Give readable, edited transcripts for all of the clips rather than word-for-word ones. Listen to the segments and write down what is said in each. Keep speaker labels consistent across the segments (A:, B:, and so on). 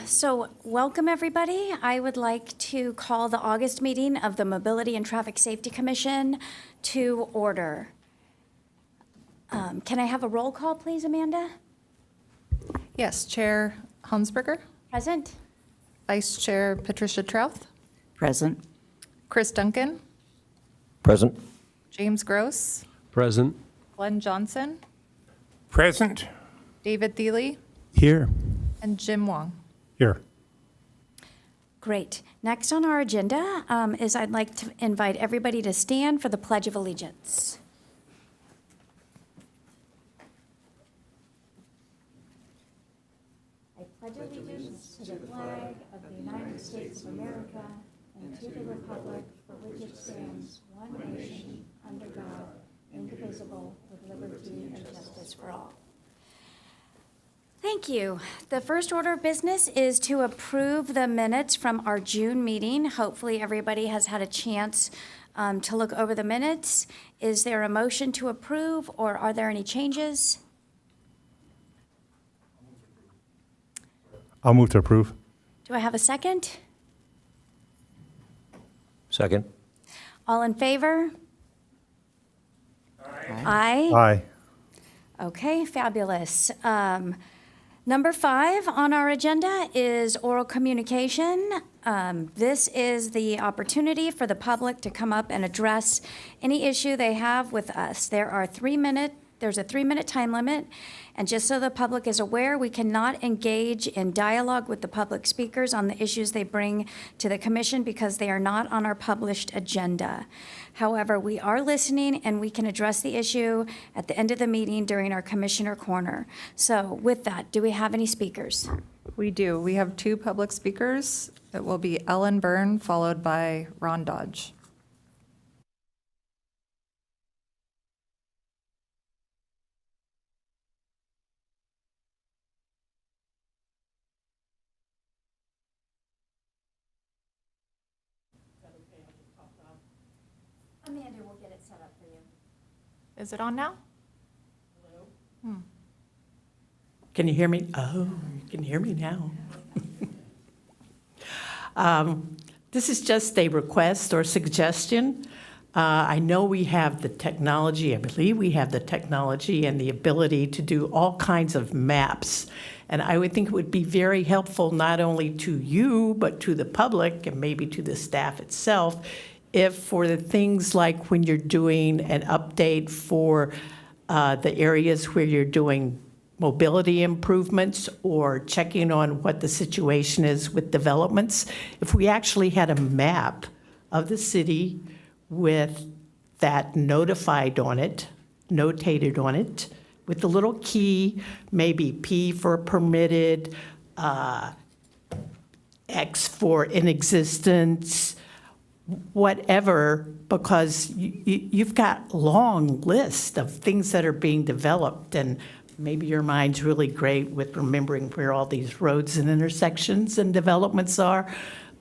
A: So welcome, everybody. I would like to call the August meeting of the Mobility and Traffic Safety Commission to order. Can I have a roll call, please, Amanda?
B: Yes, Chair Hansberger,
A: Present?
B: Vice Chair Patricia Trouth,
C: Present.
B: Chris Duncan,
D: Present.
B: James Gross,
D: Present.
B: Glenn Johnson,
E: Present.
B: David Thiele,
E: Here.
B: and Jim Wong.
E: Here.
A: Great. Next on our agenda is I'd like to invite everybody to stand for the Pledge of Allegiance. I pledge allegiance to the flag of the United States of America and to the republic for which it stands, one nation, under God, indivisible, with liberty and justice for all. Thank you. The first order of business is to approve the minutes from our June meeting. Hopefully, everybody has had a chance to look over the minutes. Is there a motion to approve, or are there any changes?
E: I'll move to approve.
A: Do I have a second?
D: Second.
A: All in favor? Aye.
E: Aye.
A: Okay, fabulous. Number 5 on our agenda is oral communication. This is the opportunity for the public to come up and address any issue they have with us. There's a 3-minute time limit, and just so the public is aware, we cannot engage in dialogue with the public speakers on the issues they bring to the commission because they are not on our published agenda. However, we are listening, and we can address the issue at the end of the meeting during our commissioner corner. So with that, do we have any speakers?
B: We do. We have 2 public speakers. It will be Ellen Byrne, followed by Ron Dodge.
A: Amanda will get it set up for you.
B: Is it on now?
C: Can you hear me? Oh, you can hear me now. This is just a request or suggestion. I know we have the technology, I believe we have the technology and the ability to do all kinds of maps. And I would think it would be very helpful not only to you, but to the public and maybe to the staff itself, if for the things like when you're doing an update for the areas where you're doing mobility improvements or checking on what the situation is with developments, if we actually had a map of the city with that notated on it, with the little key, maybe P for permitted, X for in existence, whatever, because you've got long list of things that are being developed, and maybe your mind's really great with remembering where all these roads and intersections and developments are.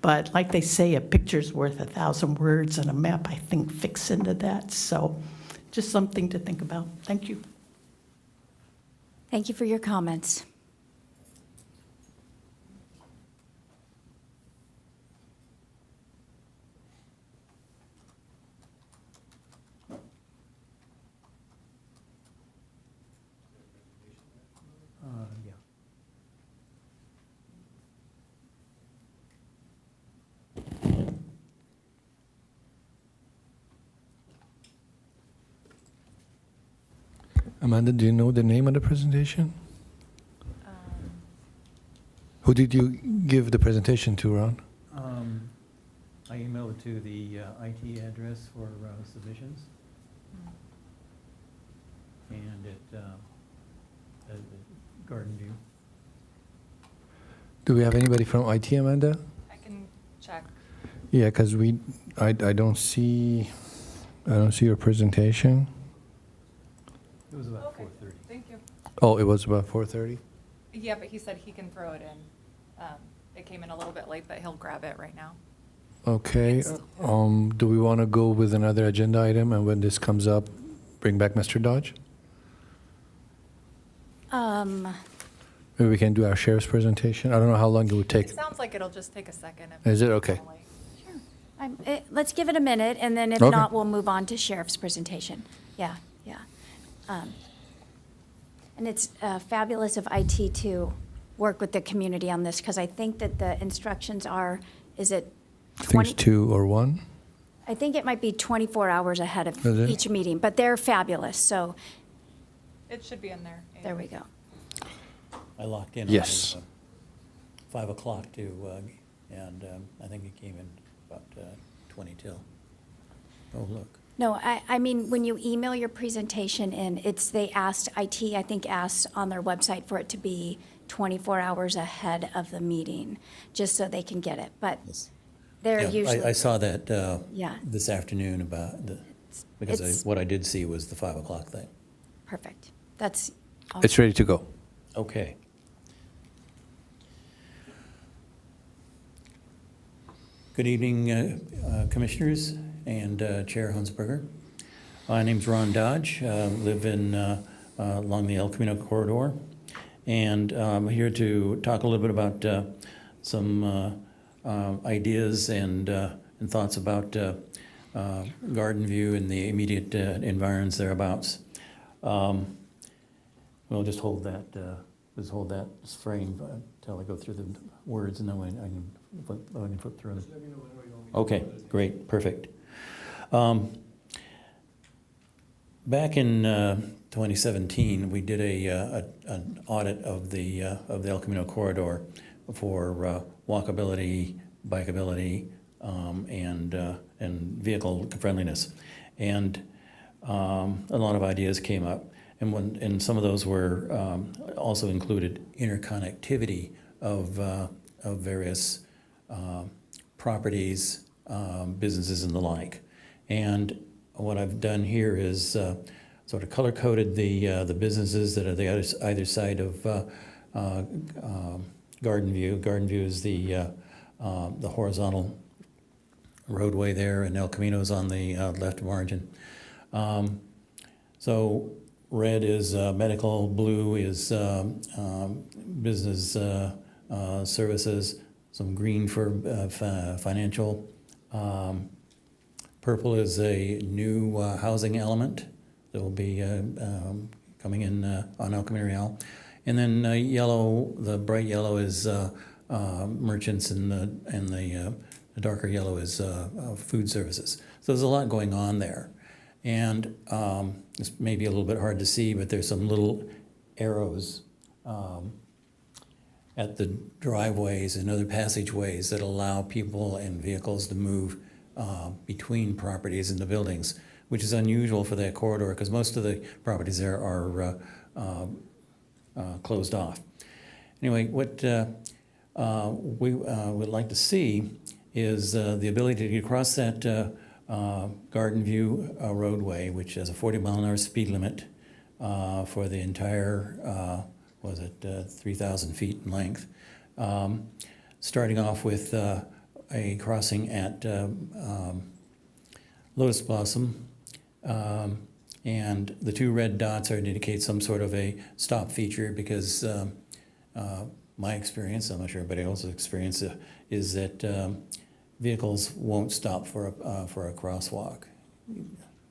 C: But like they say, a picture's worth 1,000 words, and a map, I think, fits into that. So just something to think about. Thank you.
A: Thank you for your comments.
E: Yeah.
F: Amanda, do you know the name of the presentation? Who did you give the presentation to, Ron?
G: I emailed it to the IT address for submissions. And at Garden View.
F: Do we have anybody from IT, Amanda?
B: I can check.
F: Yeah, because I don't see your presentation.
G: It was about 4:30.
B: Thank you.
F: Oh, it was about 4:30?
B: Yeah, but he said he can throw it in. It came in a little bit late, but he'll grab it right now.
F: Okay. Do we want to go with another agenda item, and when this comes up, bring back Mr. Dodge? Maybe we can do our sheriff's presentation. I don't know how long it would take.
B: It sounds like it'll just take a second.
F: Is it? Okay.
A: Let's give it a minute, and then if
F: Okay.
A: not, we'll move on to sheriff's presentation. Yeah, yeah. And it's fabulous of IT to work with the community on this, because I think that the instructions are, is it
F: I think
A: 20?
F: it's 2 or 1.
A: I think it might be 24 hours ahead of
F: Is it?
A: each meeting, but they're fabulous, so
B: It should be in there.
A: there we go.
G: I locked in.
F: Yes.
G: at, 5 o'clock and I think it came in about 20 till. Oh, look.
A: No, I mean, when you email your presentation in, they asked, IT, I think, asked on their website for it to be 24 hours ahead of the meeting, just so they can get it, but
G: Yes.
A: they're
G: Yeah,
A: usually.
G: I saw that
A: Yeah.
G: this afternoon because
A: It's-
G: what I did see was the 5 o'clock thing.
A: Perfect. That's awesome.
F: It's ready to go.
G: Okay. Good evening, Commissioners and Chair Hunsberger. My name's Ron Dodge, live along the El Camino corridor, and I'm here to talk a little bit about some ideas and thoughts about Garden View and the immediate environs thereabouts. We'll just hold that frame until I go through the words, and then I can flip through them. Okay, great, perfect. Back in 2017, we did an audit of the El Camino corridor for walkability, bikeability, and vehicle friendliness, and a lot of ideas came up. And some of those were also included interconnectivity of various properties, businesses, and the like. And what I've done here is sort of color coded the businesses that are the either side of Garden View. Garden View is the horizontal roadway there, and El Camino is on the left margin. So red is medical, blue is business services, some green for financial. Purple is a new housing element that will be coming in on El Camino Real. And then yellow, the bright yellow is merchants, and the darker yellow is food services. So there's a lot going on there. And this may be a little bit hard to see, but there's some little arrows at the driveways and other passageways that allow people and vehicles to move between properties and the buildings, which is unusual for that corridor because most of the properties there are closed off. Anyway, what we would like to see is the ability to get across that Garden View roadway, which has a 40-mile-an-hour speed limit for the entire, 3,000 feet in length. Starting off with a crossing at Lotus Blossom, and the two red dots are to indicate some sort of a stop feature because my experience, I'm not sure everybody else's experience, is that vehicles won't stop for a crosswalk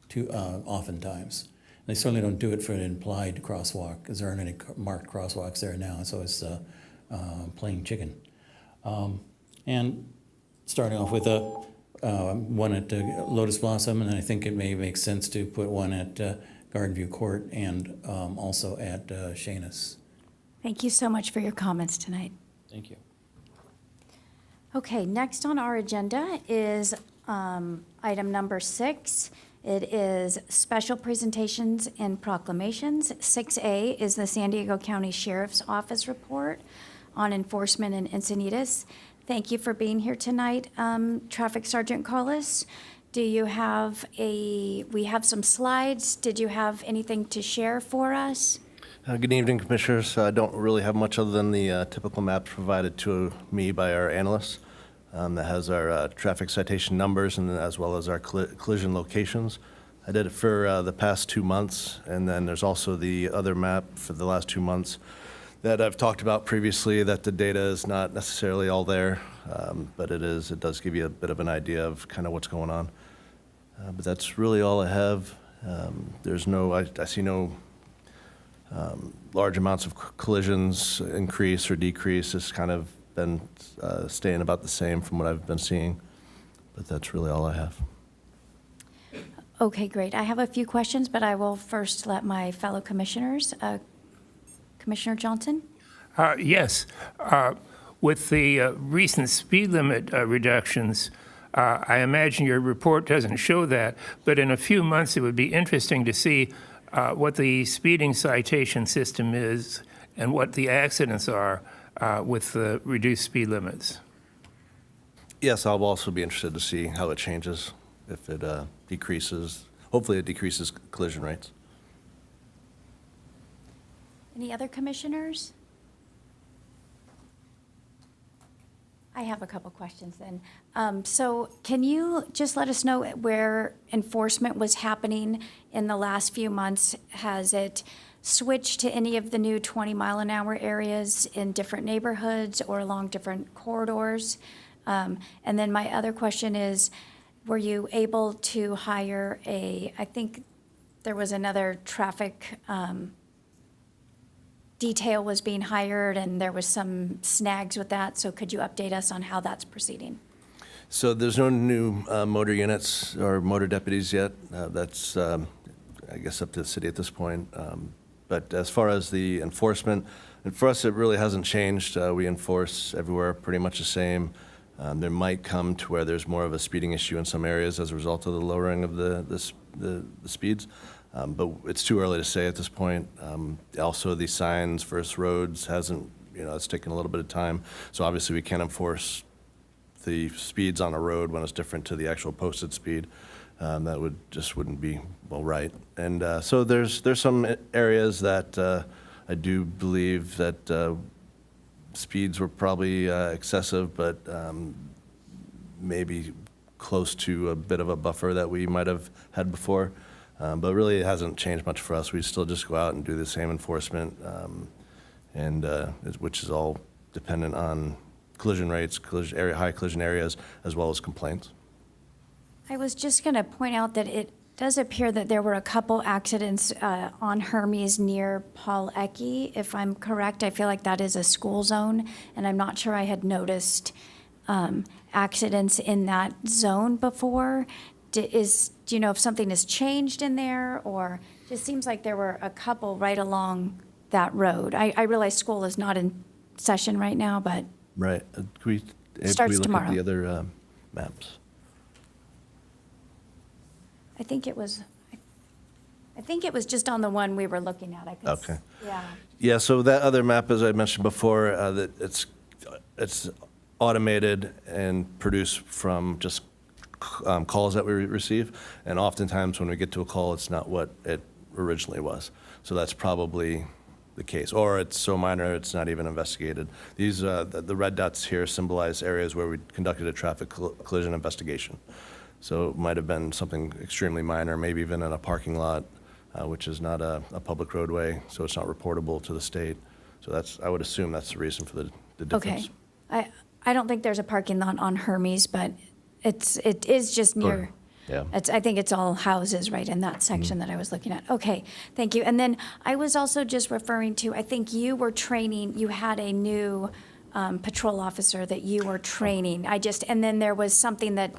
G: too oftentimes. They certainly don't do it for an implied crosswalk because there aren't any marked crosswalks there now, so it's plain chicken. And starting off with one at Lotus Blossom, and I think it may make sense to put one at Garden View Court and also at Shanus.
A: Thank you so much for your comments tonight.
G: Thank you.
A: Okay, next on our agenda is item number 6. It is special presentations and proclamations. 6A is the San Diego County Sheriff's Office report on enforcement in Encinitas. Thank you for being here tonight, Traffic Sergeant Collis. We have some slides. Did you have anything to share for us?
H: Good evening, Commissioners. I don't really have much other than the typical maps provided to me by our analysts that has our traffic citation numbers and as well as our collision locations. I did it for the past 2 months, and then there's also the other map for the last 2 months that I've talked about previously, that the data is not necessarily all there, but it does give you a bit of an idea of kind of what's going on. But that's really all I have. I see no large amounts of collisions increase or decrease. It's kind of been staying about the same from what I've been seeing, but that's really all I have.
A: Okay, great. I have a few questions, but I will first let my fellow commissioners, Commissioner Johnson?
E: Yes. With the recent speed limit reductions, I imagine your report doesn't show that, but in a few months it would be interesting to see what the speeding citation system is and what the accidents are with the reduced speed limits.
H: Yes, I'll also be interested to see how it changes, if it decreases. Hopefully it decreases collision rates.
A: Any other commissioners? I have a couple questions then. So can you just let us know where enforcement was happening in the last few months? Has it switched to any of the new 20-mile-an-hour areas in different neighborhoods or along different corridors? And then my other question is, were you able to hire I think there was another traffic detail was being hired, and there was some snags with that, so could you update us on how that's proceeding?
H: So there's no new motor units or motor deputies yet. That's, I guess, up to the city at this point. But as far as the enforcement, and for us, it really hasn't changed. We enforce everywhere pretty much the same. There might come to where there's more of a speeding issue in some areas as a result of the lowering of the speeds. But it's too early to say at this point. Also, the signs versus roads hasn't, it's taken a little bit of time. So obviously, we can't enforce the speeds on a road when it's different to the actual posted speed. That wouldn't be right. And so there's some areas that I do believe that speeds were probably excessive, but maybe close to a bit of a buffer that we might have had before. But really, it hasn't changed much for us. We still just go out and do the same enforcement, which is all dependent on collision rates, high collision areas, as well as complaints.
A: I was just going to point out that it does appear that there were a couple accidents on Hermes near Paul Ecke, if I'm correct. I feel like that is a school zone, and I'm not sure I had noticed accidents in that zone before. Do you know if something has changed in there, or it just seems like there were a couple right along that road? I realize school is not in session right now, but
H: Right.
A: Starts
H: we look
A: tomorrow.
H: at the other maps?
A: I think it was just on the one we were looking at. I could
H: Okay.
A: Yeah.
H: Yeah, so that other map, as I mentioned before, that it's automated and produced from just calls that we receive, and oftentimes when we get to a call, it's not what it originally was. So that's probably the case, or it's so minor it's not even investigated. These the red dots here symbolize areas where we conducted a traffic collision investigation. So it might have been something extremely minor, maybe even in a parking lot, which is not a public roadway, so it's not reportable to the state. So I would assume that's the reason for the difference.
A: Okay. I don't think there's a parking lot on Hermes, but it is just near.
H: Yeah.
A: I think it's all houses right in that section that I was looking at. Okay, thank you. And then I was also just referring to, I think you were training, you had a new patrol officer that you were training. And then there was something that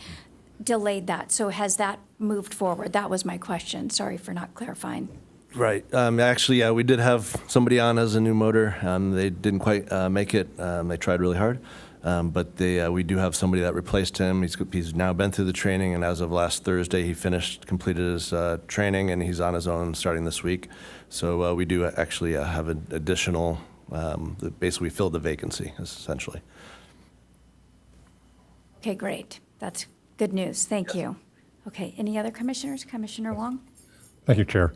A: delayed that. So has that moved forward? That was my question. Sorry for not clarifying.
H: Right. Actually, yeah, we did have somebody on as a new motor. They didn't quite make it. They tried really hard. But we do have somebody that replaced him. He's now been through the training, and as of last Thursday, he completed his training, and he's on his own starting this week. So we do actually have an additional, basically filled the vacancy, essentially.
A: Okay, great. That's good news. Thank you. Okay, any other commissioners? Commissioner Wong?
I: Thank you, Chair.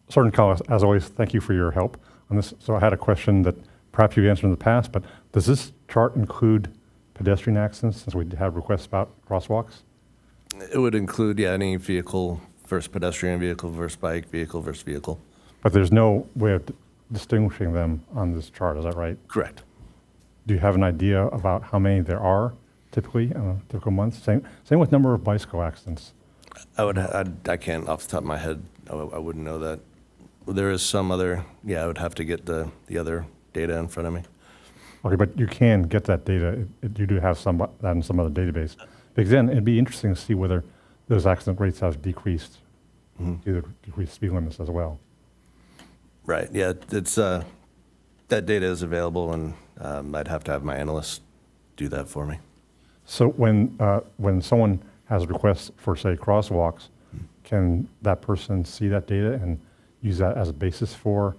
I: Sergeant Collins, as always, thank you for your help on this. So I had a question that perhaps you've answered in the past, but does this chart include pedestrian accidents, since we have requests about crosswalks?
H: It would include, any vehicle versus pedestrian, vehicle versus bike, vehicle versus vehicle.
I: But there's no way of distinguishing them on this chart, is that right?
H: Correct.
I: Do you have an idea about how many there are typically in a typical month? Same with number of bicycle accidents.
H: I can't off the top of my head. I wouldn't know that. There is some other. Yeah, I would have to get the other data in front of me.
I: Okay, but you can get that data. You do have that in some other database. Because then it'd be interesting to see whether those accident rates have decreased due to decreased speed limits as well.
H: Right. Yeah. It's that data is available, and I'd have to have my analyst do that for me.
I: So when someone has a request for, say, crosswalks, can that person see that data and use that as a basis for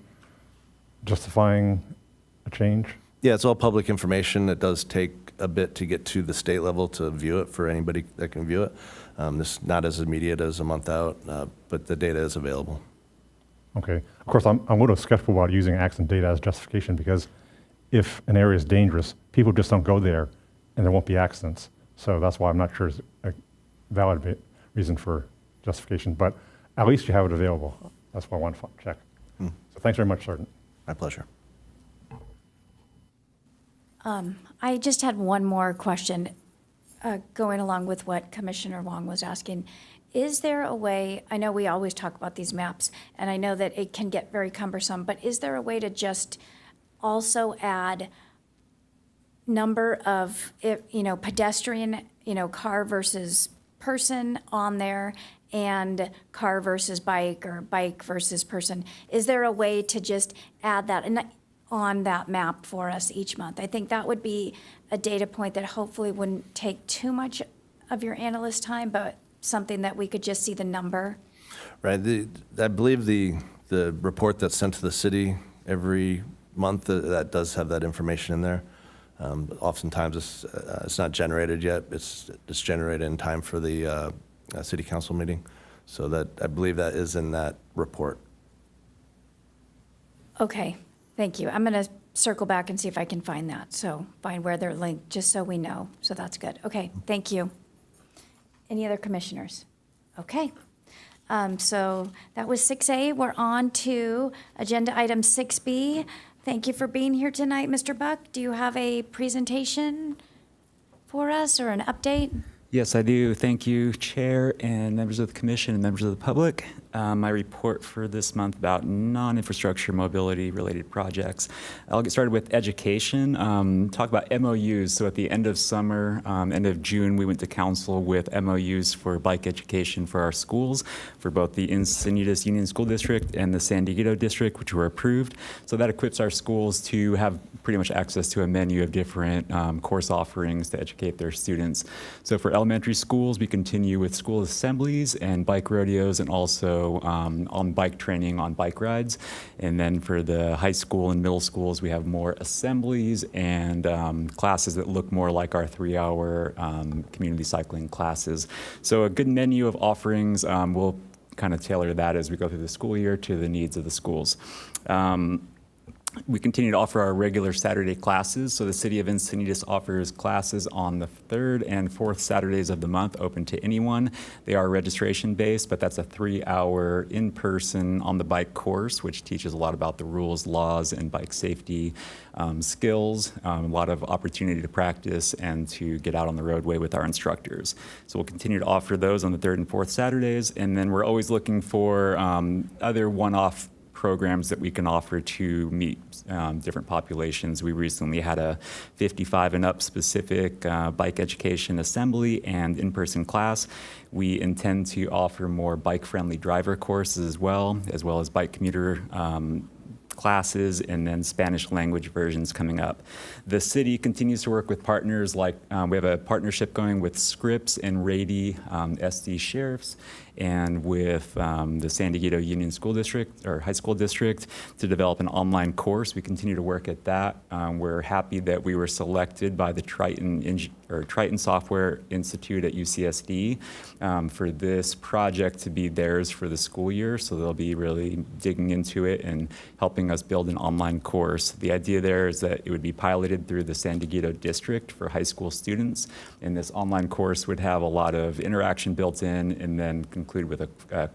I: justifying a change?
H: Yeah, it's all public information. It does take a bit to get to the state level to view it for anybody that can view it. This is not as immediate as a month out, but the data is available.
I: Okay. Of course, I'm a little skeptical about using accident data as justification because if an area is dangerous, people just don't go there and there won't be accidents. So that's why I'm not sure it's a valid reason for justification. But at least you have it available. That's why I want to check. So thanks very much, Sergeant.
H: My pleasure.
A: I just had one more question, going along with what Commissioner Wong was asking. Is there a way, I know we always talk about these maps, and I know that it can get very cumbersome, but is there a way to just also add number of, pedestrian, car versus person on there, and car versus bike, or bike versus person? Is there a way to just add that on that map for us each month? I think that would be a data point that hopefully wouldn't take too much of your analyst time, but something that we could just see the number.
H: Right. I believe the report that's sent to the city every month that does have that information in there. Oftentimes it's not generated yet. It's generated in time for the city council meeting. So that I believe that is in that report.
A: Okay, thank you. I'm going to circle back and see if I can find that. So find where they're linked, just so we know. So that's good. Okay, thank you. Any other commissioners? Okay. So that was 6A. We're on to agenda item 6B. Thank you for being here tonight, Mr. Buck. Do you have a presentation for us or an update?
J: Yes, I do. Thank you, Chair and members of the Commission and members of the public. My report for this month about non-infrastructure mobility related projects. I'll get started with education, talk about MOUs. So at the end of summer, end of June, we went to council with MOUs for bike education for our schools, for both the Encinitas Union School District and the San Diego District, which were approved. So that equips our schools to have pretty much access to a menu of different course offerings to educate their students. So for elementary schools, we continue with school assemblies and bike rodeos, and also on bike training on bike rides. And then for the high school and middle schools, we have more assemblies and classes that look more like our 3-hour community cycling classes. So a good menu of offerings. We'll kind of tailor that as we go through the school year to the needs of the schools. We continue to offer our regular Saturday classes. So the City of Encinitas offers classes on the 3rd and 4th Saturdays of the month, open to anyone. They are registration based, but that's a 3-hour in-person on the bike course, which teaches a lot about the rules, laws, and bike safety skills. A lot of opportunity to practice and to get out on the roadway with our instructors. So we'll continue to offer those on the 3rd and 4th Saturdays. And then we're always looking for other one-off programs that we can offer to meet different populations. We recently had a 55 and up specific bike education assembly and in-person class. We intend to offer more bike-friendly driver courses as well as bike commuter classes, and then Spanish language versions coming up. The city continues to work with partners like we have a partnership going with Scripps and Rady SD Sheriffs, and with the San Diego Union School District or High School District to develop an online course. We continue to work at that. We're happy that we were selected by the Triton Software Institute at UCSD for this project to be theirs for the school year. So they'll be really digging into it and helping us build an online course. The idea there is that it would be piloted through the San Diego District for high school students, and this online course would have a lot of interaction built in, and then conclude with a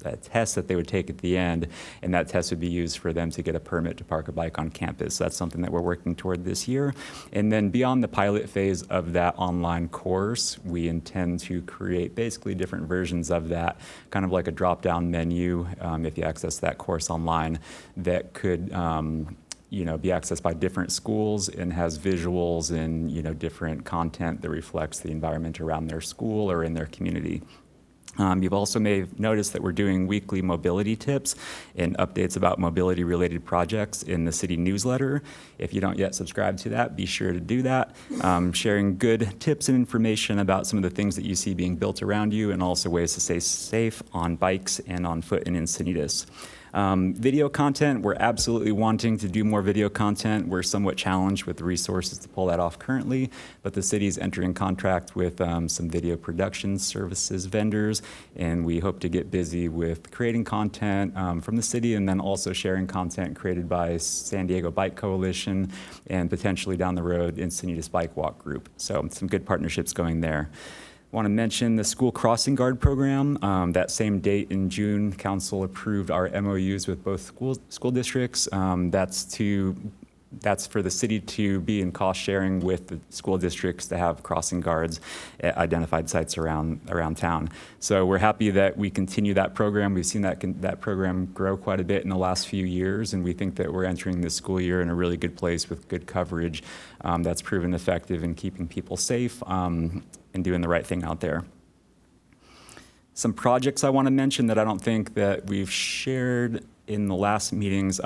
J: a test that they would take at the end, and that test would be used for them to get a permit to park a bike on campus. So that's something that we're working toward this year. And then beyond the pilot phase of that online course, we intend to create basically different versions of that, kind of like a drop-down menu, if you access that course online, that could be accessed by different schools and has visuals and different content that reflects the environment around their school or in their community. You've also may have noticed that we're doing weekly mobility tips and updates about mobility-related projects in the city newsletter. If you don't yet subscribe to that, be sure to do that. Sharing good tips and information about some of the things that you see being built around you, and also ways to stay safe on bikes and on foot in Encinitas. Video content, we're absolutely wanting to do more video content. We're somewhat challenged with the resources to pull that off currently, but the city's entering contract with some video production services vendors, and we hope to get busy with creating content from the city, and then also sharing content created by San Diego Bike Coalition and potentially down the road Encinitas Bike Walk Group. So some good partnerships going there. I want to mention the school crossing guard program. That same date in June, council approved our MOUs with both school districts. That's for the city to be in cost sharing with the school districts to have crossing guards at identified sites around town. So we're happy that we continue that program. We've seen that program grow quite a bit in the last few years, and we think that we're entering this school year in a really good place with good coverage that's proven effective in keeping people safe and doing the right thing out there. Some projects I want to mention that I don't think that we've shared in the last meetings.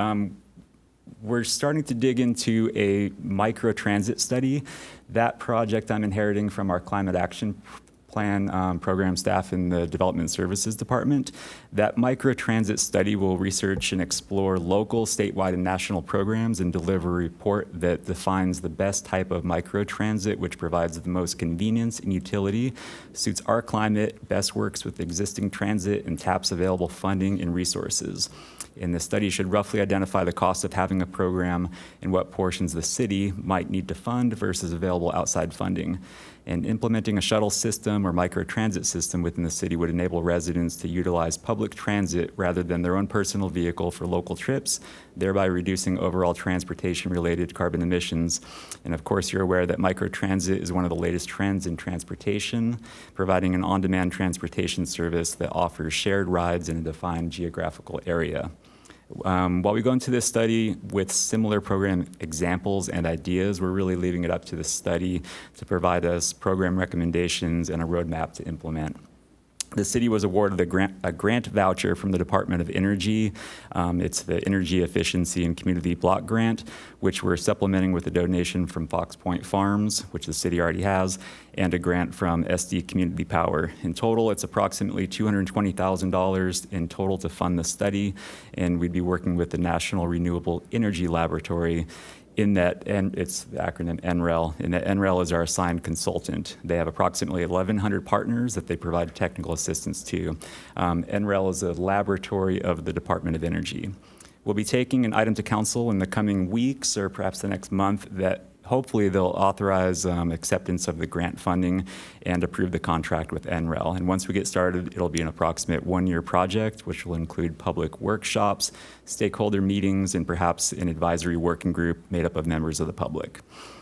J: We're starting to dig into a micro-transit study. That project I'm inheriting from our Climate Action Plan program staff in the Development Services Department. That micro-transit study will research and explore local, statewide, and national programs and deliver a report that defines the best type of micro-transit, which provides the most convenience and utility, suits our climate, best works with existing transit, and taps available funding and resources. And the study should roughly identify the cost of having a program and what portions the city might need to fund versus available outside funding. And implementing a shuttle system or microtransit system within the city would enable residents to utilize public transit rather than their own personal vehicle for local trips, thereby reducing overall transportation-related carbon emissions. And of course, you're aware that microtransit is one of the latest trends in transportation, providing an on-demand transportation service that offers shared rides in a defined geographical area. While we go into this study with similar program examples and ideas, we're really leaving it up to the study to provide us program recommendations and a roadmap to implement. The city was awarded a grant voucher from the Department of Energy. It's the Energy Efficiency and Community Block Grant, which we're supplementing with a donation from Fox Point Farms, which the city already has, and a grant from SD Community Power. In total, it's approximately $220,000 in total to fund the study, and we'd be working with the National Renewable Energy Laboratory in that, and it's the acronym NREL, and that NREL is our assigned consultant. They have approximately 1,100 partners that they provide technical assistance to. NREL is a laboratory of the Department of Energy. We'll be taking an item to council in the coming weeks or perhaps the next month that hopefully they'll authorize acceptance of the grant funding and approve the contract with NREL. And once we get started, it'll be an approximate one-year project, which will include public workshops, stakeholder meetings, and perhaps an advisory working group made up of members of the public.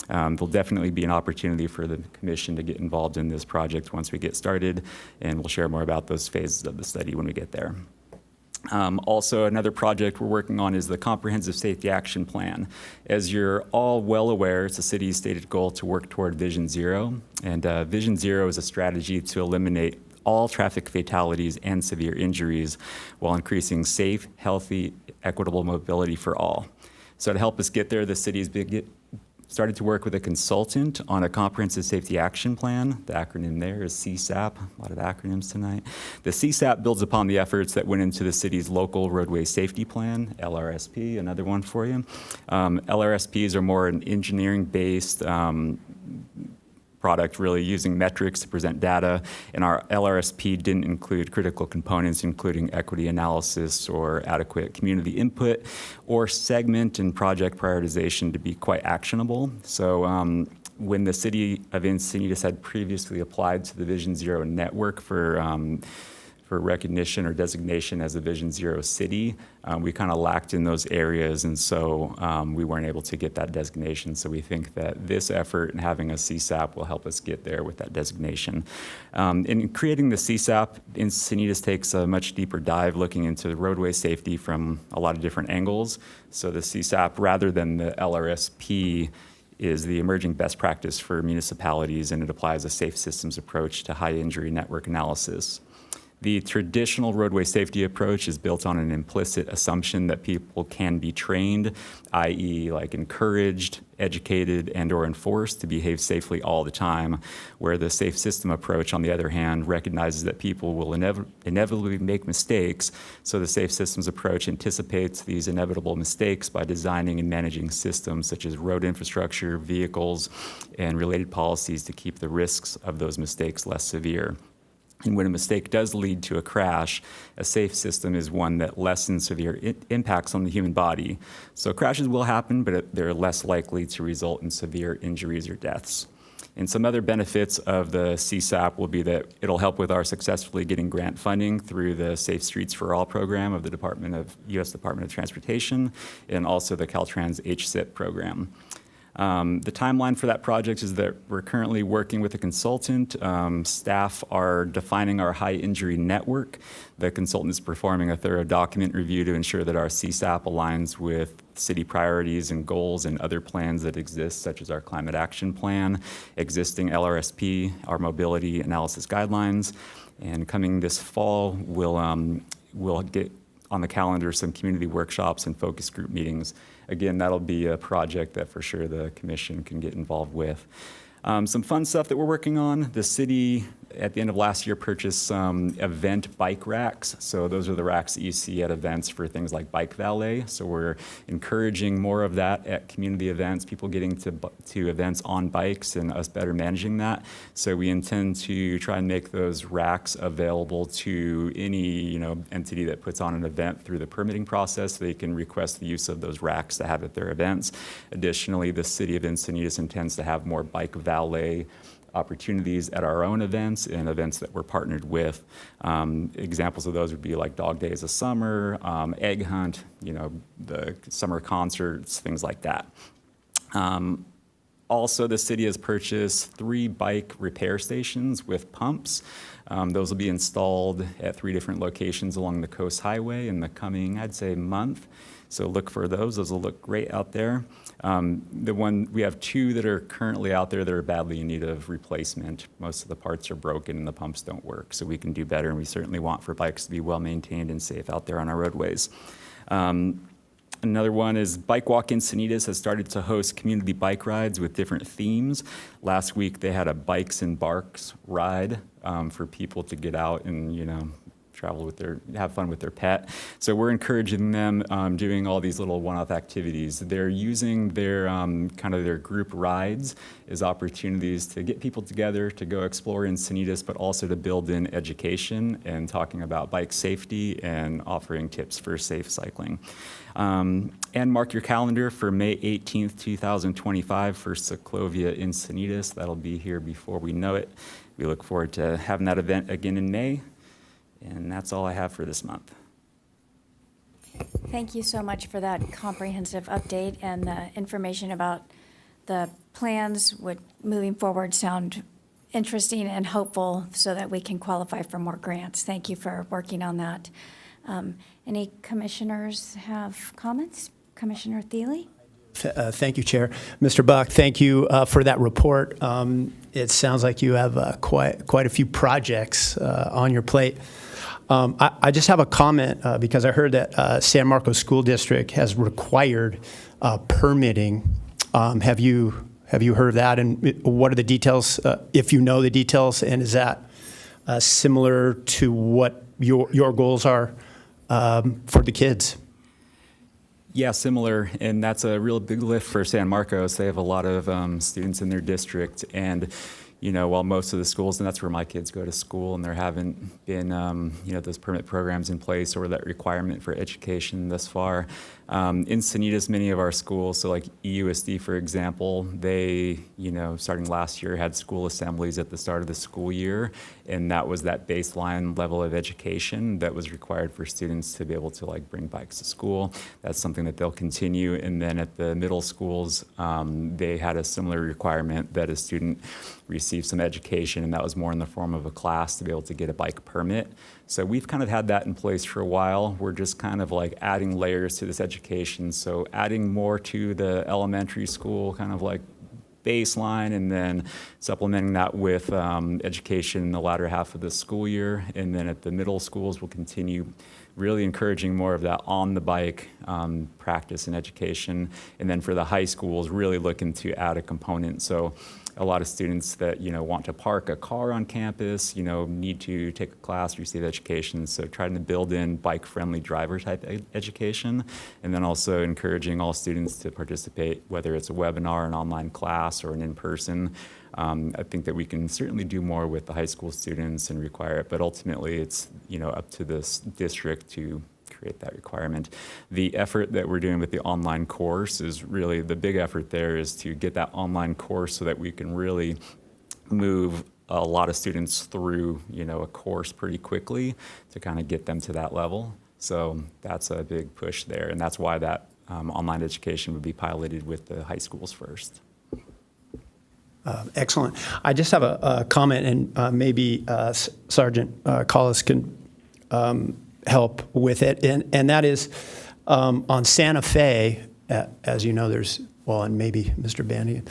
J: There'll definitely be an opportunity for the commission to get involved in this project once we get started, and we'll share more about those phases of the study when we get there. Also, another project we're working on is the Comprehensive Safety Action Plan. As you're all well aware, it's the city's stated goal to work toward Vision Zero. And Vision Zero is a strategy to eliminate all traffic fatalities and severe injuries while increasing safe, healthy, equitable mobility for all. So to help us get there, the city's started to work with a consultant on a comprehensive safety action plan. The acronym there is CSAP, a lot of acronyms tonight. The CSAP builds upon the efforts that went into the city's local roadway safety plan, LRSP, another one for you. LRSPs are more an engineering-based product, really using metrics to present data, and our LRSP didn't include critical components, including equity analysis or adequate community input, or segment and project prioritization to be quite actionable. So when the city of Encinitas had previously applied to the Vision Zero network for for recognition or designation as a Vision Zero city. We kind of lacked in those areas, and so we weren't able to get that designation. So we think that this effort and having a CSAP will help us get there with that designation. In creating the CSAP, Encinitas takes a much deeper dive looking into roadway safety from a lot of different angles. So the CSAP, rather than the LRSP, is the emerging best practice for municipalities, and it applies a safe systems approach to high injury network analysis. The traditional roadway safety approach is built on an implicit assumption that people can be trained, i.e. like encouraged, educated, and/or enforced to behave safely all the time, where the safe system approach, on the other hand, recognizes that people will inevitably make mistakes, so the safe systems approach anticipates these inevitable mistakes by designing and managing systems such as road infrastructure, vehicles, and related policies to keep the risks of those mistakes less severe. And when a mistake does lead to a crash, a safe system is one that lessens severe impacts on the human body. So crashes will happen, but they're less likely to result in severe injuries or deaths. And some other benefits of the CSAP will be that it'll help with our successfully getting grant funding through the Safe Streets for All program of the U.S. Department of Transportation, and also the Caltrans HSIP program. The timeline for that project is that we're currently working with a consultant. Staff are defining our high injury network. The consultant is performing a thorough document review to ensure that our CSAP aligns with city priorities and goals and other plans that exist, such as our climate action plan, existing LRSP, our mobility analysis guidelines. And coming this fall, we'll get on the calendar some community workshops and focus group meetings. Again, that'll be a project that for sure the commission can get involved with. Some fun stuff that we're working on. The city, at the end of last year, purchased some event bike racks. So those are the racks that you see at events for things like bike valet. So we're encouraging more of that at community events, people getting to events on bikes and us better managing that. So we intend to try and make those racks available to any entity that puts on an event through the permitting process. They can request the use of those racks to have at their events. Additionally, the city of Encinitas intends to have more bike valet opportunities at our own events and events that we're partnered with. Examples of those would be like Dog Days of Summer, Egg Hunt, the summer concerts, things like that. Also, the city has purchased 3 bike repair stations with pumps. Those will be installed at 3 different locations along the Coast Highway in the coming, I'd say, month. So look for those. Those will look great out there. We have 2 that are currently out there that are badly in need of replacement. Most of the parts are broken and the pumps don't work. So we can do better, and we certainly want for bikes to be well maintained and safe out there on our roadways. Another one is Bike Walk Encinitas has started to host community bike rides with different themes. Last week they had a Bikes and Barks ride for people to get out and have fun with their pet. So we're encouraging them doing all these little one-off activities. They're using their their group rides as opportunities to get people together to go explore Encinitas, but also to build in education and talking about bike safety and offering tips for safe cycling. And mark your calendar for May 18th, 2025 for Ciclovia Encinitas. That'll be here before we know it. We look forward to having that event again in May. And that's all I have for this month.
A: Thank you so much for that comprehensive update, and the information about the plans moving forward sound interesting and hopeful so that we can qualify for more grants. Thank you for working on that. Any commissioners have comments? Commissioner Thiele?
K: Thank you, Chair. Mr. Buck, thank you for that report. It sounds like you have quite a few projects on your plate. I just have a comment because I heard that San Marcos School District has required permitting. Have you heard of that? And what are the details, if you know the details? And is that similar to what your goals are for the kids?
J: Yeah, similar, and that's a real big lift for San Marcos. They have a lot of students in their district, and while most of the schools, and that's where my kids go to school, and there haven't been, those permit programs in place or that requirement for education thus far. Encinitas, many of our schools, so like EUSD, for example, they, starting last year, had school assemblies at the start of the school year, and that was that baseline level of education that was required for students to be able to like bring bikes to school. That's something that they'll continue. And then at the middle schools, they had a similar requirement that a student receive some education, and that was more in the form of a class to be able to get a bike permit. So we've kind of had that in place for a while. We're just kind of like adding layers to this education. So adding more to the elementary school kind of like baseline, and then supplementing that with education in the latter half of the school year. And then at the middle schools, we'll continue really encouraging more of that on the bike practice and education. And then for the high schools, really looking to add a component. So a lot of students that want to park a car on campus, need to take a class, receive education. So trying to build in bike-friendly driver type education, and then also encouraging all students to participate, whether it's a webinar, an online class, or an in-person. I think that we can certainly do more with the high school students and require it, but ultimately it's up to this district to create that requirement. The effort that we're doing with the online course is really, the big effort there is to get that online course so that we can really move a lot of students through, a course pretty quickly to kind of get them to that level. So that's a big push there, and that's why that online education would be piloted with the high schools first.
K: Excellent. I just have a comment, and maybe Sergeant Collis can help with it, and that is on Santa Fe, as you know, and maybe Mr. Bandy,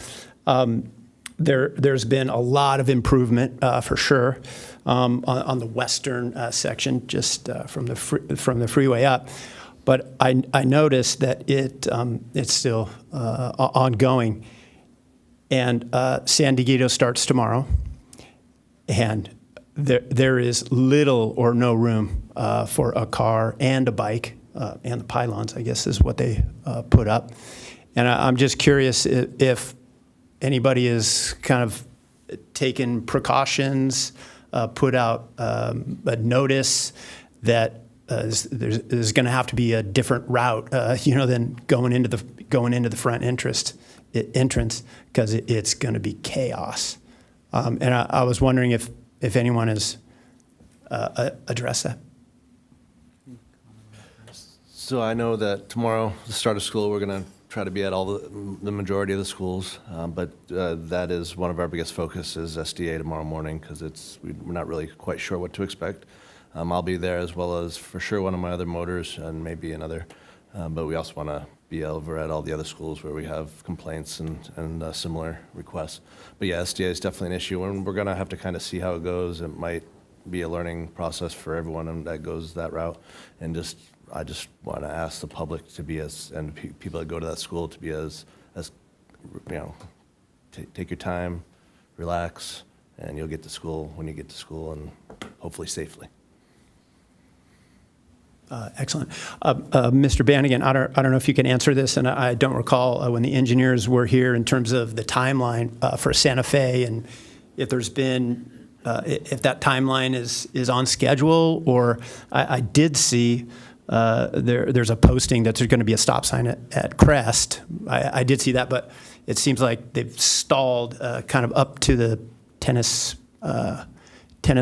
K: there's been a lot of improvement for sure on the western section, just from the freeway up. But I noticed that it's still ongoing, and San Dieguito starts tomorrow, and there is little or no room for a car and a bike, and the pylons, I guess, is what they put up. And I'm just curious if anybody is kind of taken precautions, put out a notice that there's going to have to be a different route, than going into the front entrance, because it's going to be chaos. And I was wondering if anyone has addressed that.
H: So I know that tomorrow, the start of school, we're going to try to be at all the majority of the schools, but that is one of our biggest focuses, SDA tomorrow morning, because we're not really quite sure what to expect. I'll be there, as well as for sure one of my other motors and maybe another, but we also want to be over at all the other schools where we have complaints and similar requests. But yeah, SDA is definitely an issue, and we're going to have to kind of see how it goes. It might be a learning process for everyone that goes that route, and I just want to ask the public to be and people that go to that school to be as take your time, relax, and you'll get to school when you get to school, and hopefully safely.
K: Excellent. Mr. Bannigan, I don't know if you can answer this, and I don't recall when the engineers were here in terms of the timeline for Santa Fe, and if there's been, if that timeline is on schedule, or I did see there's a posting that there's going to be a stop sign at Crest. I did see that, but it seems like they've stalled kind of up to the tennis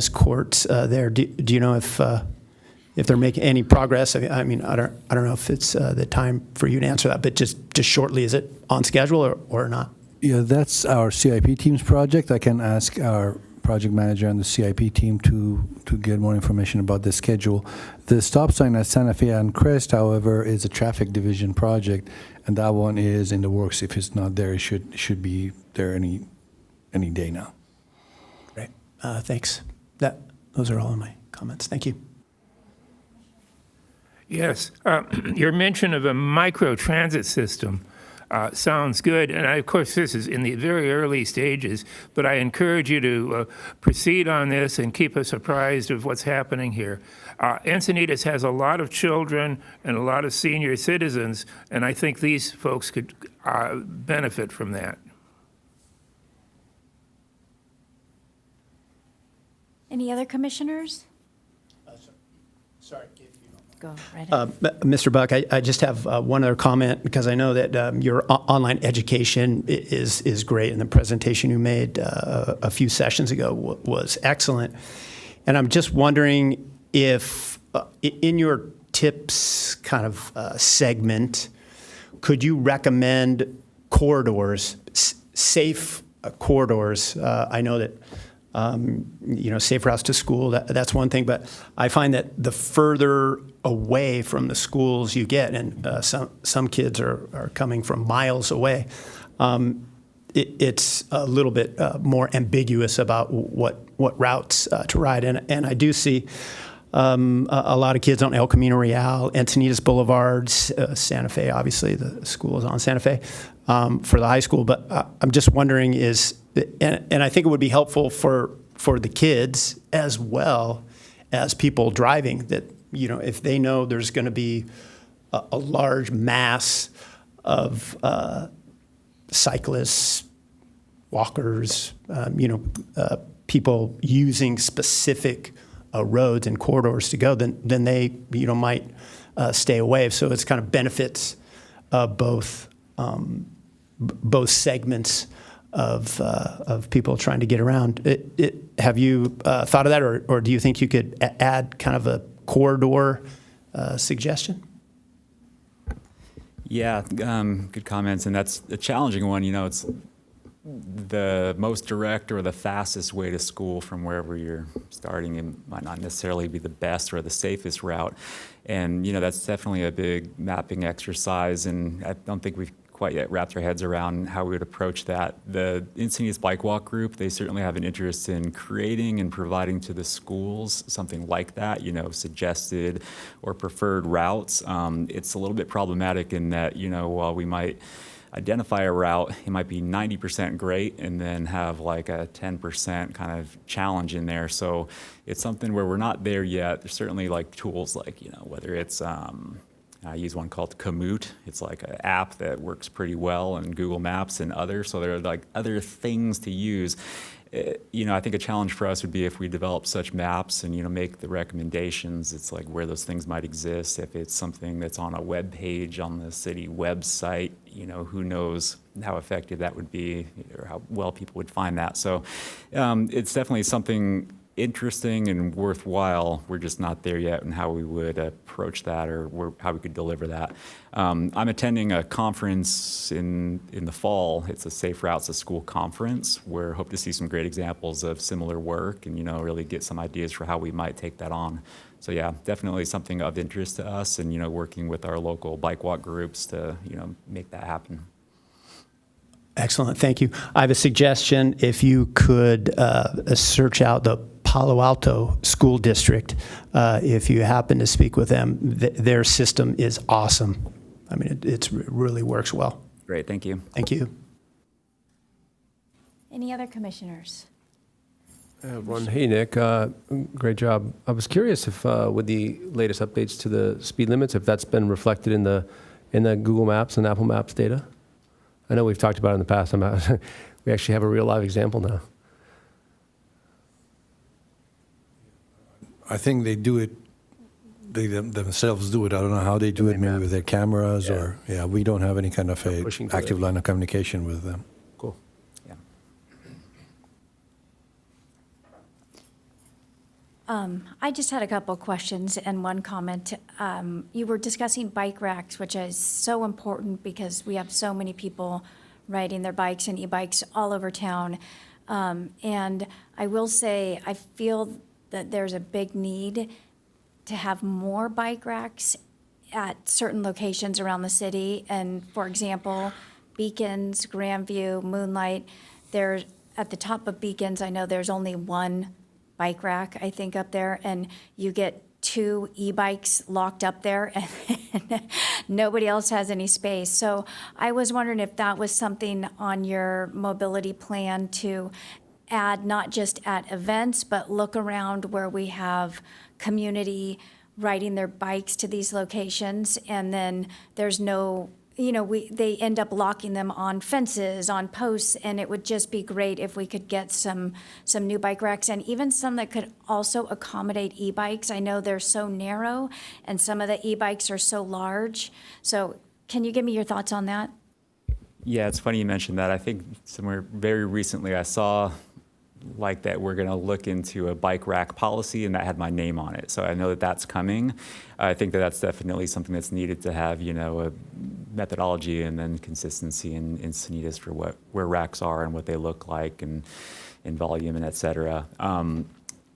K: courts there. Do you know if they're making any progress? I mean, I don't know if it's the time for you to answer that, but just shortly, is it on schedule or not?
F: Yeah, that's our CIP team's project. I can ask our project manager and the CIP team to get more information about the schedule. The stop sign at Santa Fe and Crest, however, is a traffic division project, and that one is in the works. If it's not there, it should be there any day now.
K: Great. Thanks. Those are all of my comments. Thank you.
E: Yes, your mention of a micro-transit system sounds good, and of course this is in the very early stages, but I encourage you to proceed on this and keep us apprised of what's happening here. Encinitas has a lot of children and a lot of senior citizens, and I think these folks could benefit from that.
A: Any other commissioners?
K: Sorry.
A: Go right ahead.
K: Mr. Buck, I just have one other comment, because I know that your online education is great, and the presentation you made a few sessions ago was excellent. And I'm just wondering if, in your tips kind of segment, could you recommend corridors, safe corridors? I know that safe routes to school, that's one thing, but I find that the further away from the schools you get, and some kids are coming from miles away, it's a little bit more ambiguous about what routes to ride. And I do see a lot of kids on El Camino Real, Encinitas Boulevards, Santa Fe, obviously the school is on Santa Fe for the high school, but I'm just wondering and I think it would be helpful for the kids as well as people driving, that, if they know there's going to be a large mass of cyclists, walkers, people using specific roads and corridors to go, then they might stay away. So it's kind of benefits both segments of people trying to get around. Have you thought of that, or do you think you could add kind of a corridor suggestion?
J: Yeah, good comments, and that's a challenging one. It's the most direct or the fastest way to school from wherever you're starting. It might not necessarily be the best or the safest route, and that's definitely a big mapping exercise, and I don't think we've quite yet wrapped our heads around how we would approach that. The Encinitas Bike Walk Group, they certainly have an interest in creating and providing to the schools something like that, suggested or preferred routes. It's a little bit problematic in that, while we might identify a route, it might be 90% great and then have like a 10% kind of challenge in there. So it's something where we're not there yet. There's certainly like tools like, whether it's I use one called Komoot. It's like an app that works pretty well in Google Maps and others. So there are like other things to use. I think a challenge for us would be if we develop such maps and, make the recommendations. It's like where those things might exist. If it's something that's on a web page on the city website, who knows how effective that would be or how well people would find that. So it's definitely something interesting and worthwhile. We're just not there yet in how we would approach that or how we could deliver that. I'm attending a conference in the fall. It's a Safe Routes to School conference where I hope to see some great examples of similar work and, really get some ideas for how we might take that on. So yeah, definitely something of interest to us and, working with our local bike walk groups to, make that happen.
K: Excellent, thank you. I have a suggestion. If you could search out the Palo Alto School District, if you happen to speak with them, their system is awesome. I mean, it really works well.
J: Great, thank you.
K: Thank you.
A: Any other commissioners?
L: Everyone, hey Nick, great job. I was curious if with the latest updates to the speed limits, if that's been reflected in the Google Maps and Apple Maps data. I know we've talked about it in the past. We actually have a real live example now.
F: I think they do it, they themselves do it. I don't know how they do it, maybe with their cameras or, we don't have any kind of a
L: pushing to
F: active
L: it.
F: line of communication with them.
L: Cool.
J: Yeah.
A: I just had a couple questions and one comment. You were discussing bike racks, which is so important because we have so many people riding their bikes and e-bikes all over town. And I will say, I feel that there's a big need to have more bike racks at certain locations around the city. And for example, Beacons, Grandview, Moonlight, there's at the top of Beacons, I know there's only one bike rack, I think, up there, and you get 2 e-bikes locked up there, and nobody else has any space. So I was wondering if that was something on your mobility plan to add, not just at events, but look around where we have community riding their bikes to these locations, and then there's no they end up locking them on fences, on posts, and it would just be great if we could get some new bike racks and even some that could also accommodate e-bikes. I know they're so narrow and some of the e-bikes are so large. So can you give me your thoughts on that?
J: Yeah, it's funny you mentioned that. I think somewhere very recently I saw like that we're going to look into a bike rack policy, and that had my name on it. So I know that that's coming. I think that that's definitely something that's needed to have, a methodology and then consistency in Encinitas for where racks are and what they look like and in volume and et cetera.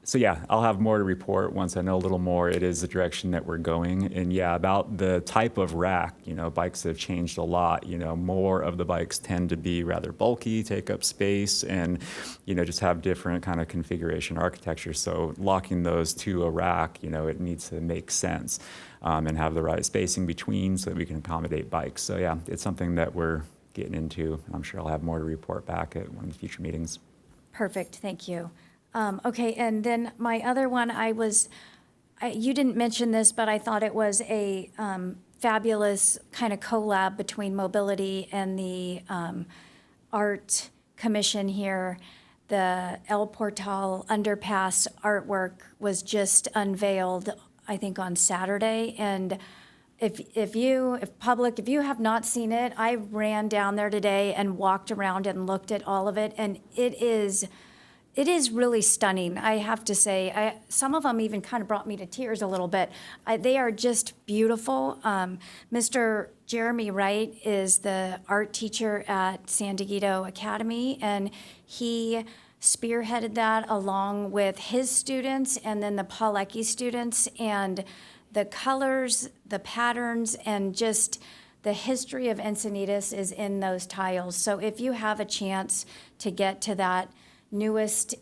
J: So yeah, I'll have more to report once I know a little more. It is the direction that we're going. And yeah, about the type of rack, bikes have changed a lot. More of the bikes tend to be rather bulky, take up space, and, just have different kind of configuration architecture. So locking those to a rack, it needs to make sense and have the right spacing between so that we can accommodate bikes. So yeah, it's something that we're getting into. I'm sure I'll have more to report back at one of the future meetings.
A: Perfect, thank you. Okay, and then my other one, you didn't mention this, but I thought it was a fabulous kind of collab between mobility and the art commission here. The El Portal underpass artwork was just unveiled, I think, on Saturday. And if you have not seen it, I ran down there today and walked around and looked at all of it, and it is really stunning, I have to say. Some of them even kind of brought me to tears a little bit. They are just beautiful. Mr. Jeremy Wright is the art teacher at San Diego Academy, and he spearheaded that along with his students and then the Palecki students. And the colors, the patterns, and just the history of Encinitas is in those tiles. So if you have a chance to get to that newest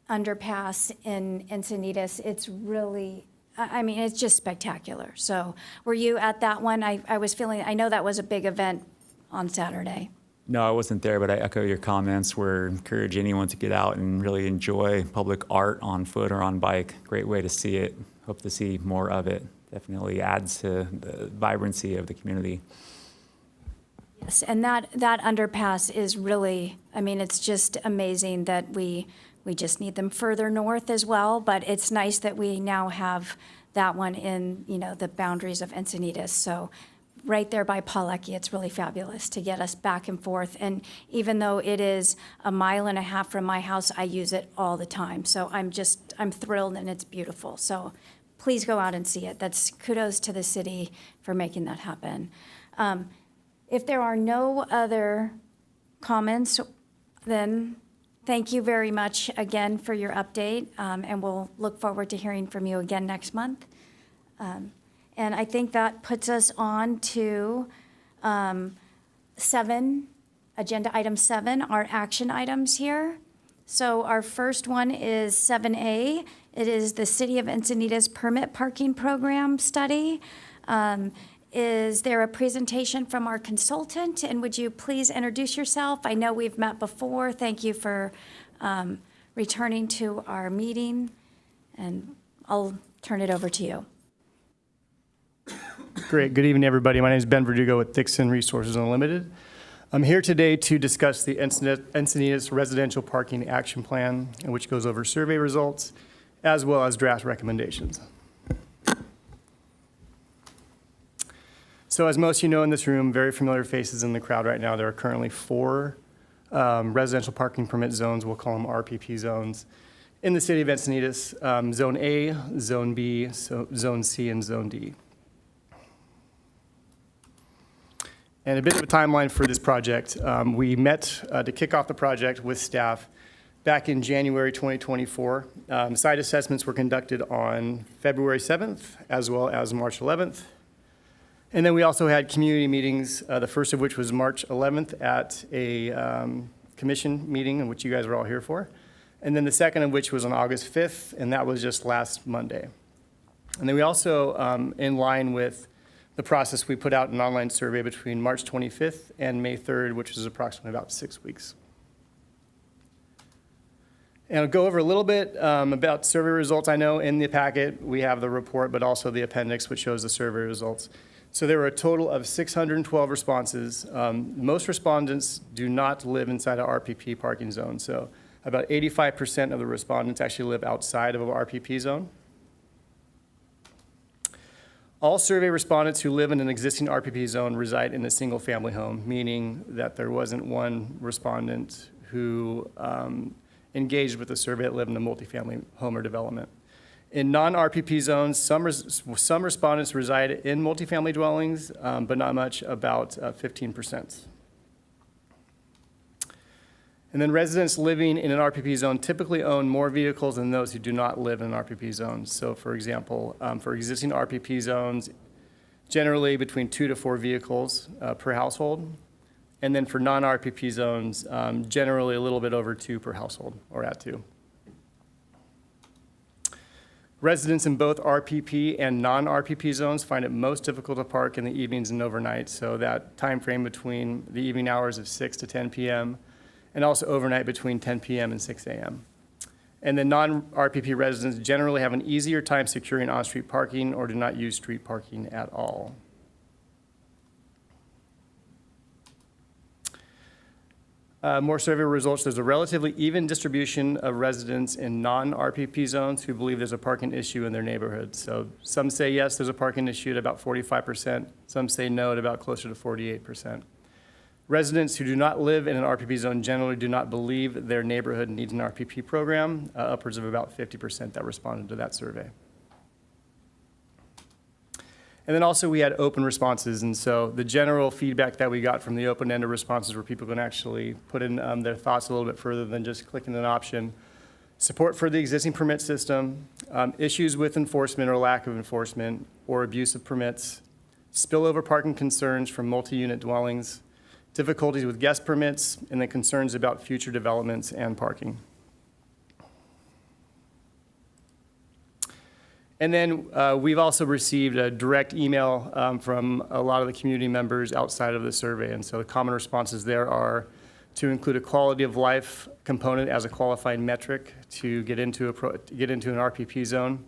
A: underpass in Encinitas, it's really, it's just spectacular. So were you at that one? I know that was a big event on Saturday.
J: No, I wasn't there, but I echo your comments. We're encourage anyone to get out and really enjoy public art on foot or on bike. Great way to see it. Hope to see more of it. Definitely adds to the vibrancy of the community.
A: Yes, and that underpass is really, it's just amazing that we just need them further north as well, but it's nice that we now have that one in, the boundaries of Encinitas. So right there by Palecki, it's really fabulous to get us back and forth. And even though it is a mile and a half from my house, I use it all the time. So I'm thrilled, and it's beautiful. So please go out and see it. That's kudos to the city for making that happen. If there are no other comments, then thank you very much again for your update, and we'll look forward to hearing from you again next month. And I think that puts us on to 7, agenda item 7, our action items here. So our first one is 7A. It is the City of Encinitas Permit Parking Program Study. Is there a presentation from our consultant? And would you please introduce yourself? I know we've met before. Thank you for returning to our meeting. And I'll turn it over to you.
M: Great. Good evening, everybody. My name is Ben Verdugo with Dixon Resources Unlimited. I'm here today to discuss the Encinitas Residential Parking Action Plan, which goes over survey results as well as draft recommendations. So as most of you know in this room, very familiar faces in the crowd right now, there are currently 4 residential parking permit zones, we'll call them RPP zones, in the city of Encinitas, Zone A, Zone B, Zone C, and Zone D. And a bit of a timeline for this project. We met to kick off the project with staff back in January 2024. Site assessments were conducted on February 7th as well as March 11th. And then we also had community meetings, the first of which was March 11th at a commission meeting, in which you guys were all here for. And then the second of which was on August 5th, and that was just last Monday. And then we also, in line with the process, we put out an online survey between March 25th and May 3rd, which is approximately about 6 weeks. And I'll go over a little bit about survey results. I know in the packet we have the report, but also the appendix, which shows the survey results. So there were a total of 612 responses. Most respondents do not live inside a RPP parking zone. So about 85% of the respondents actually live outside of a RPP zone. All survey respondents who live in an existing RPP zone reside in a single-family home, meaning that there wasn't one respondent who engaged with the survey that lived in a multifamily home or development. In non-RPP zones, some respondents reside in multifamily dwellings, but not much, about 15%. And then residents living in an RPP zone typically own more vehicles than those who do not live in an RPP zone. So for example, for existing RPP zones, generally between 2 to 4 vehicles per household. And then for non-RPP zones, generally a little bit over 2 per household, or at 2. Residents in both RPP and non-RPP zones find it most difficult to park in the evenings and overnight, so that time frame between the evening hours of 6 to 10 p.m., and also overnight between 10 p.m. and 6 a.m. And the non-RPP residents generally have an easier time securing on-street parking or do not use street parking at all. More survey results, there's a relatively even distribution of residents in non-RPP zones who believe there's a parking issue in their neighborhood. So some say yes, there's a parking issue at about 45%. Some say no at about closer to 48%. Residents who do not live in an RPP zone generally do not believe their neighborhood needs an RPP program, upwards of about 50% that responded to that survey. And then also we had open responses, and so the general feedback that we got from the open-ended responses were people can actually put in their thoughts a little bit further than just clicking an option. Support for the existing permit system, issues with enforcement or lack of enforcement, or abuse of permits, spillover parking concerns from multi-unit dwellings, difficulties with guest permits, and then concerns about future developments and parking. And then we've also received a direct email from a lot of the community members outside of the survey. And so the common responses there are to include a quality of life component as a qualifying metric to get into an RPP zone,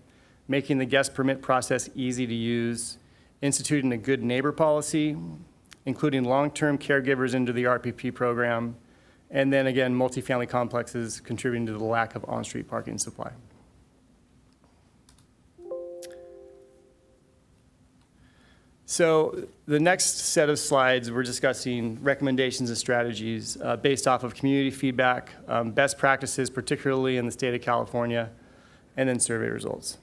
M: making the guest permit process easy to use, instituting a good neighbor policy, including long-term caregivers into the RPP program, and then again, multifamily complexes contributing to the lack of on-street parking supply. So the next set of slides, we're discussing recommendations and strategies based off of community feedback, best practices, particularly in the state of California, and then survey results.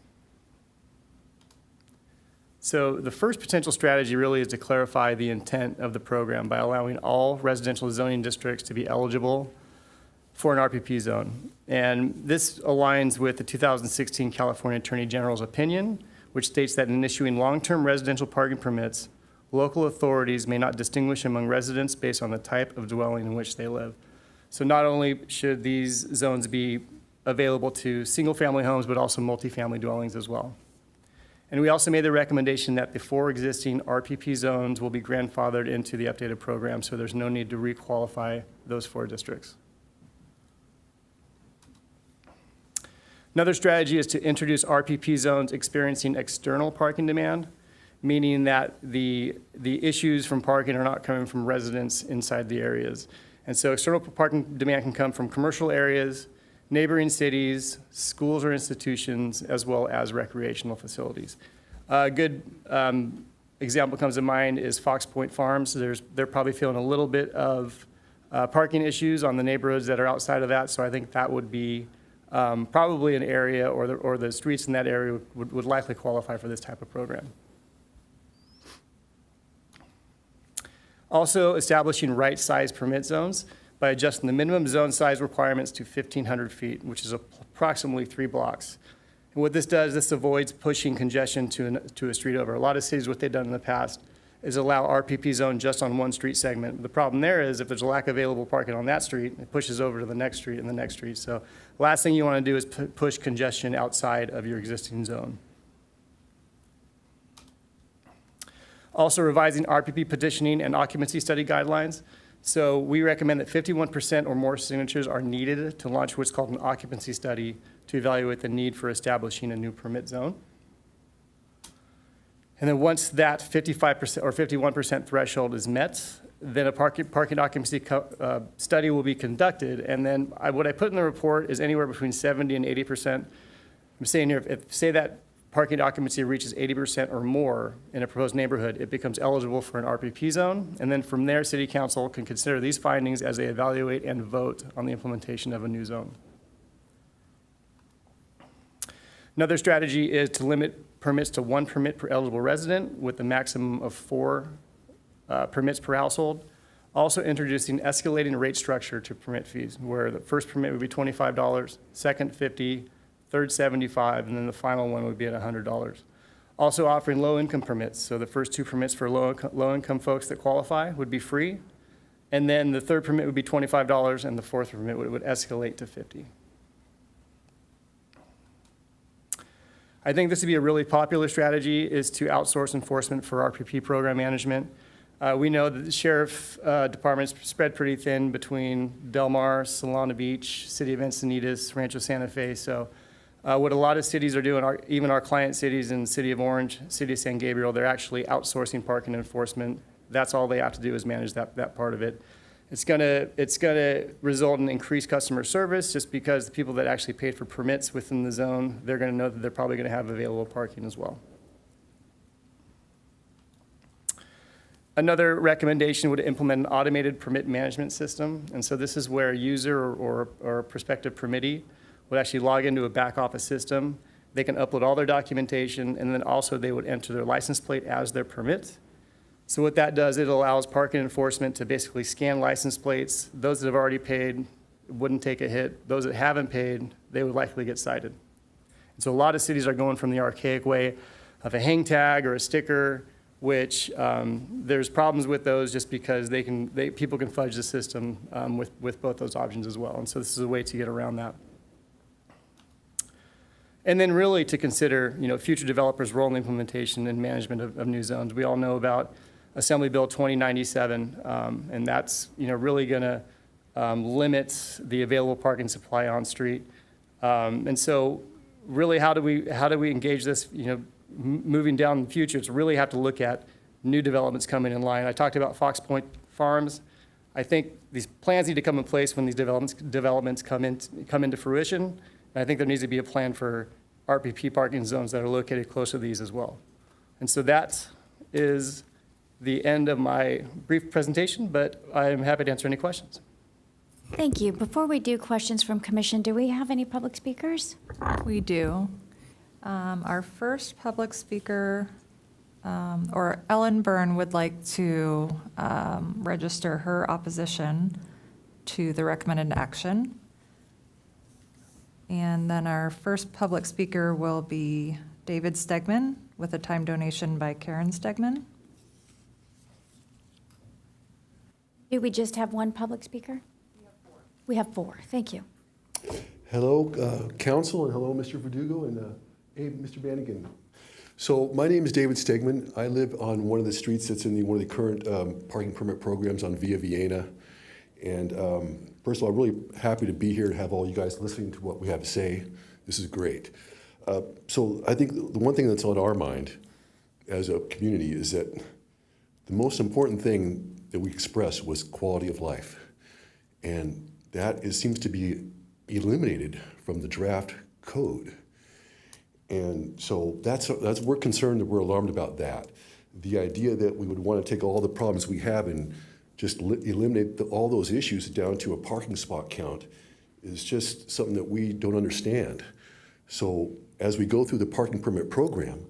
M: So the first potential strategy really is to clarify the intent of the program by allowing all residential zoning districts to be eligible for an RPP zone. And this aligns with the 2016 California Attorney General's opinion, which states that in issuing long-term residential parking permits, local authorities may not distinguish among residents based on the type of dwelling in which they live. So not only should these zones be available to single-family homes, but also multifamily dwellings as well. And we also made the recommendation that the 4 existing RPP zones will be grandfathered into the updated program, so there's no need to requalify those 4 districts. Another strategy is to introduce RPP zones experiencing external parking demand, meaning that the issues from parking are not coming from residents inside the areas. And so external parking demand can come from commercial areas, neighboring cities, schools or institutions, as well as recreational facilities. A good example comes to mind is Fox Point Farms. They're probably feeling a little bit of parking issues on the neighborhoods that are outside of that, so I think that would be probably an area, or the streets in that area would likely qualify for this type of program. Also, establishing right-size permit zones by adjusting the minimum zone size requirements to 1,500 feet, which is approximately 3 blocks. And what this does, this avoids pushing congestion to a street over. A lot of cities, what they've done in the past is allow RPP zone just on one street segment. The problem there is if there's a lack of available parking on that street, it pushes over to the next street and the next street. So last thing you want to do is push congestion outside of your existing zone. Also revising RPP petitioning and occupancy study guidelines. So we recommend that 51% or more signatures are needed to launch what's called an occupancy study to evaluate the need for establishing a new permit zone. And then once that 55% or 51% threshold is met, then a parking occupancy study will be conducted. And then what I put in the report is anywhere between 70 and 80%. I'm saying here, if say that parking occupancy reaches 80% or more in a proposed neighborhood, it becomes eligible for an RPP zone. And then from there, City Council can consider these findings as they evaluate and vote on the implementation of a new zone. Another strategy is to limit permits to 1 permit per eligible resident with a maximum of 4 permits per household. Also introducing escalating rate structure to permit fees, where the first permit would be $25, second $50, third $75, and then the final one would be at $100. Also offering low-income permits. So the first 2 permits for low-income folks that qualify would be free. And then the third permit would be $25, and the fourth permit would escalate to $50. I think this would be a really popular strategy, is to outsource enforcement for RPP program management. We know that the sheriff departments spread pretty thin between Del Mar, Solana Beach, City of Encinitas, Rancho Santa Fe. So what a lot of cities are doing, even our client cities in the City of Orange, City of San Gabriel, they're actually outsourcing parking enforcement. That's all they have to do is manage that part of it. It's gonna result in increased customer service, just because the people that actually paid for permits within the zone, they're gonna know that they're probably gonna have available parking as well. Another recommendation would implement an automated permit management system. And so this is where a user or a prospective permittee would actually log into a back office system. They can upload all their documentation, and then also they would enter their license plate as their permit. So what that does, it allows parking enforcement to basically scan license plates. Those that have already paid wouldn't take a hit. Those that haven't paid, they would likely get cited. And so a lot of cities are going from the archaic way of a hang tag or a sticker, which there's problems with those just because people can fudge the system with both those options as well. And so this is a way to get around that. And then really to consider, future developers' role in the implementation and management of new zones. We all know about Assembly Bill 2097, and that's, really gonna limit the available parking supply on street. And so really how do we engage this, moving down in the future? It's really have to look at new developments coming in line. I talked about Fox Point Farms. I think these plans need to come in place when these developments come into fruition. And I think there needs to be a plan for RPP parking zones that are located close to these as well. And so that is the end of my brief presentation, but I'm happy to answer any questions.
A: Thank you. Before we do questions from commission, do we have any public speakers?
B: We do. Our first public speaker, or Ellen Byrne, would like to register her opposition to the recommended action. And then our first public speaker will be David Stegman, with a time donation by Karen Stegman.
A: Do we just have one public speaker? We have 4. Thank you.
N: Hello, Council, and hello, Mr. Verdugo, and hey, Mr. Bannigan. So my name is David Stegman. I live on one of the streets that's in one of the current parking permit programs on Via Vienna. And first of all, I'm really happy to be here and have all you guys listening to what we have to say. This is great. So I think the one thing that's on our mind as a community is that the most important thing that we expressed was quality of life. And that seems to be eliminated from the draft code. And so that's we're concerned, that we're alarmed about that. The idea that we would want to take all the problems we have and just eliminate all those issues down to a parking spot count is just something that we don't understand. So as we go through the parking permit program,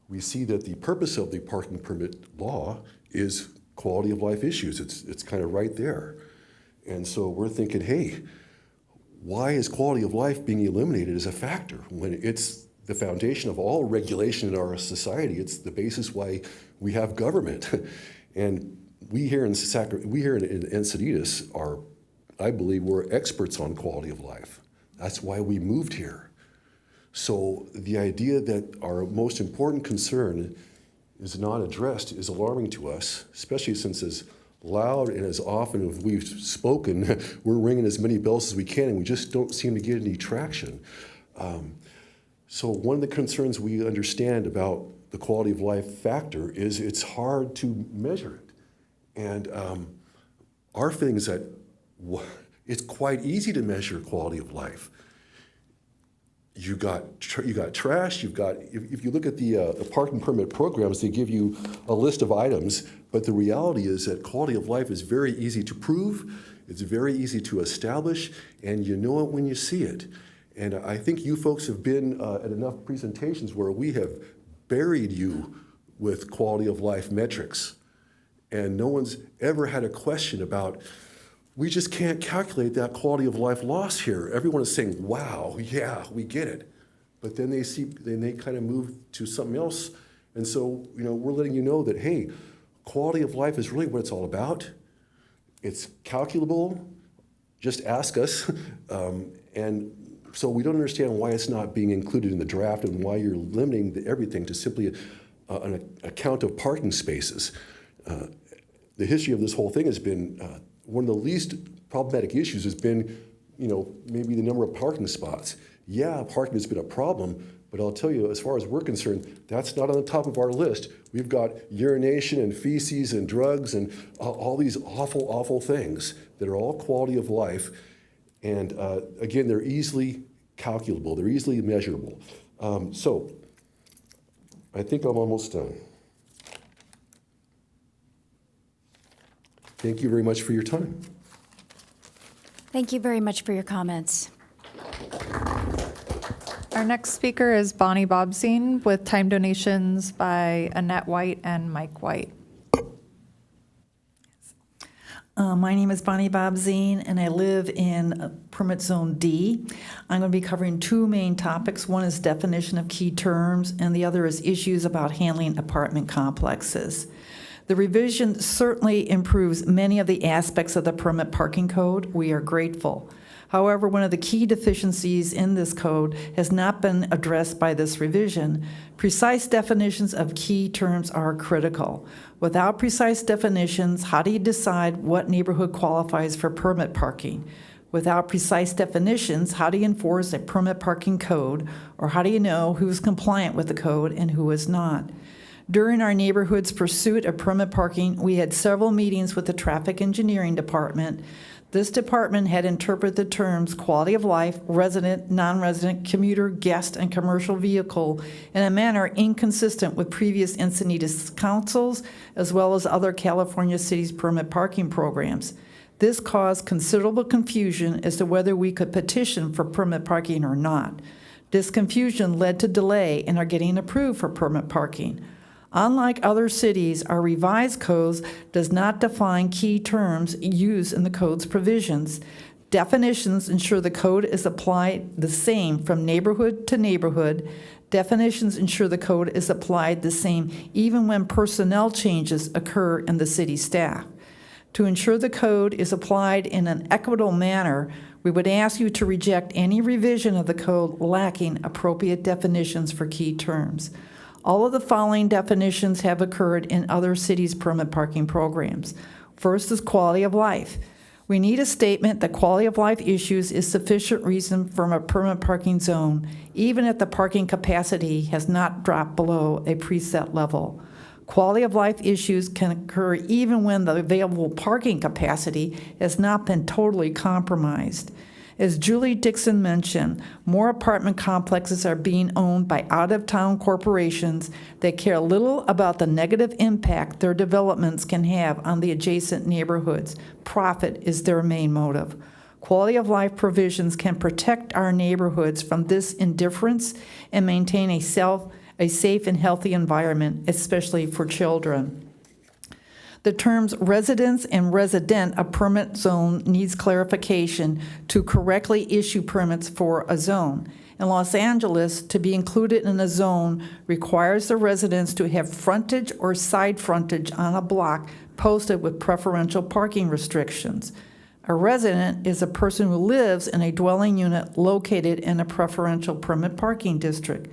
N: we see that the purpose of the parking permit law is quality of life issues. It's kind of right there. And so we're thinking, hey, why is quality of life being eliminated as a factor when it's the foundation of all regulation in our society? It's the basis why we have government. And we here in Encinitas are, I believe, we're experts on quality of life. That's why we moved here. So the idea that our most important concern is not addressed is alarming to us, especially since as loud and as often as we've spoken, we're ringing as many bells as we can, and we just don't seem to get any traction. So one of the concerns we understand about the quality of life factor is it's hard to measure it. And our thing is that it's quite easy to measure quality of life. You got trash. If you look at the parking permit programs, they give you a list of items. But the reality is that quality of life is very easy to prove. It's very easy to establish, and you know it when you see it. And I think you folks have been at enough presentations where we have buried you with quality of life metrics, and no one's ever had a question about. We just can't calculate that quality of life loss here. Everyone is saying, wow, yeah, we get it. But then they kind of move to something else. And so, we're letting you know that, hey, quality of life is really what it's all about. It's calculable. Just ask us. And so we don't understand why it's not being included in the draft and why you're limiting everything to simply an account of parking spaces. The history of this whole thing has been one of the least problematic issues has been, maybe the number of parking spots. Yeah, parking has been a problem, but I'll tell you, as far as we're concerned, that's not on the top of our list. We've got urination and feces and drugs and all these awful, awful things that are all quality of life. And again, they're easily calculable. They're easily measurable. So I think I'm almost done. Thank you very much for your time.
A: Thank you very much for your comments.
B: Our next speaker is Bonnie Bobzien with time donations by Annette White and Mike White.
O: My name is Bonnie Bobzien, and I live in Permit Zone D. I'm going to be covering two main topics. One is definition of key terms, and the other is issues about handling apartment complexes. The revision certainly improves many of the aspects of the permit parking code. We are grateful. However, one of the key deficiencies in this code has not been addressed by this revision. Precise definitions of key terms are critical. Without precise definitions, how do you decide what neighborhood qualifies for permit parking? Without precise definitions, how do you enforce a permit parking code, or how do you know who is compliant with the code and who is not? During our neighborhood's pursuit of permit parking, we had several meetings with the traffic engineering department. This department had interpreted the terms quality of life, resident, non-resident, commuter, guest, and commercial vehicle in a manner inconsistent with previous Encinitas councils, as well as other California cities' permit parking programs. This caused considerable confusion as to whether we could petition for permit parking or not. This confusion led to delay in our getting approved for permit parking. Unlike other cities, our revised codes does not define key terms used in the code's provisions. Definitions ensure the code is applied the same from neighborhood to neighborhood. Definitions ensure the code is applied the same even when personnel changes occur in the city staff. To ensure the code is applied in an equitable manner, we would ask you to reject any revision of the code lacking appropriate definitions for key terms. All of the following definitions have occurred in other cities' permit parking programs. First is quality of life. We need a statement that quality of life issues is sufficient reason for a permit parking zone, even if the parking capacity has not dropped below a preset level. Quality of life issues can occur even when the available parking capacity has not been totally compromised. As Julie Dixon mentioned, more apartment complexes are being owned by out-of-town corporations that care little about the negative impact their developments can have on the adjacent neighborhoods. Profit is their main motive. Quality of life provisions can protect our neighborhoods from this indifference and maintain a safe and healthy environment, especially for children. The terms residence and resident, a permit zone needs clarification to correctly issue permits for a zone. In Los Angeles, to be included in a zone requires the residents to have frontage or side frontage on a block posted with preferential parking restrictions. A resident is a person who lives in a dwelling unit located in a preferential permit parking district.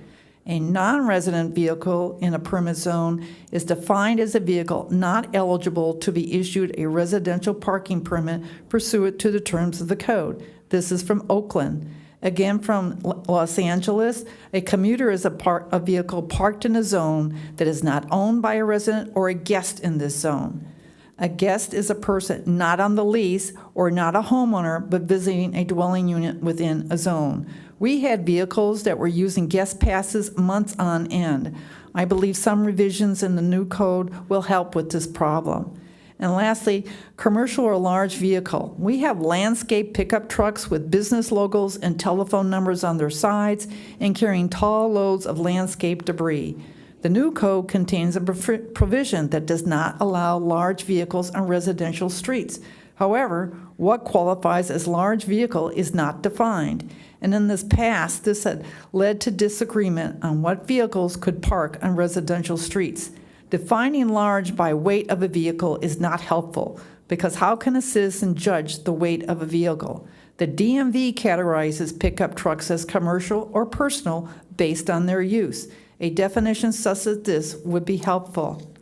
O: A non-resident vehicle in a permit zone is defined as a vehicle not eligible to be issued a residential parking permit pursuant to the terms of the code. This is from Oakland. Again, from Los Angeles, a commuter is a vehicle parked in a zone that is not owned by a resident or a guest in this zone. A guest is a person not on the lease or not a homeowner, but visiting a dwelling unit within a zone. We had vehicles that were using guest passes months on end. I believe some revisions in the new code will help with this problem. And lastly, commercial or large vehicle. We have landscape pickup trucks with business logos and telephone numbers on their sides and carrying tall loads of landscape debris. The new code contains a provision that does not allow large vehicles on residential streets. However, what qualifies as large vehicle is not defined. And in this past, this had led to disagreement on what vehicles could park on residential streets. Defining large by weight of a vehicle is not helpful, because how can a citizen judge the weight of a vehicle? The DMV categorizes pickup trucks as commercial or personal based on their use. A definition such as this would be helpful.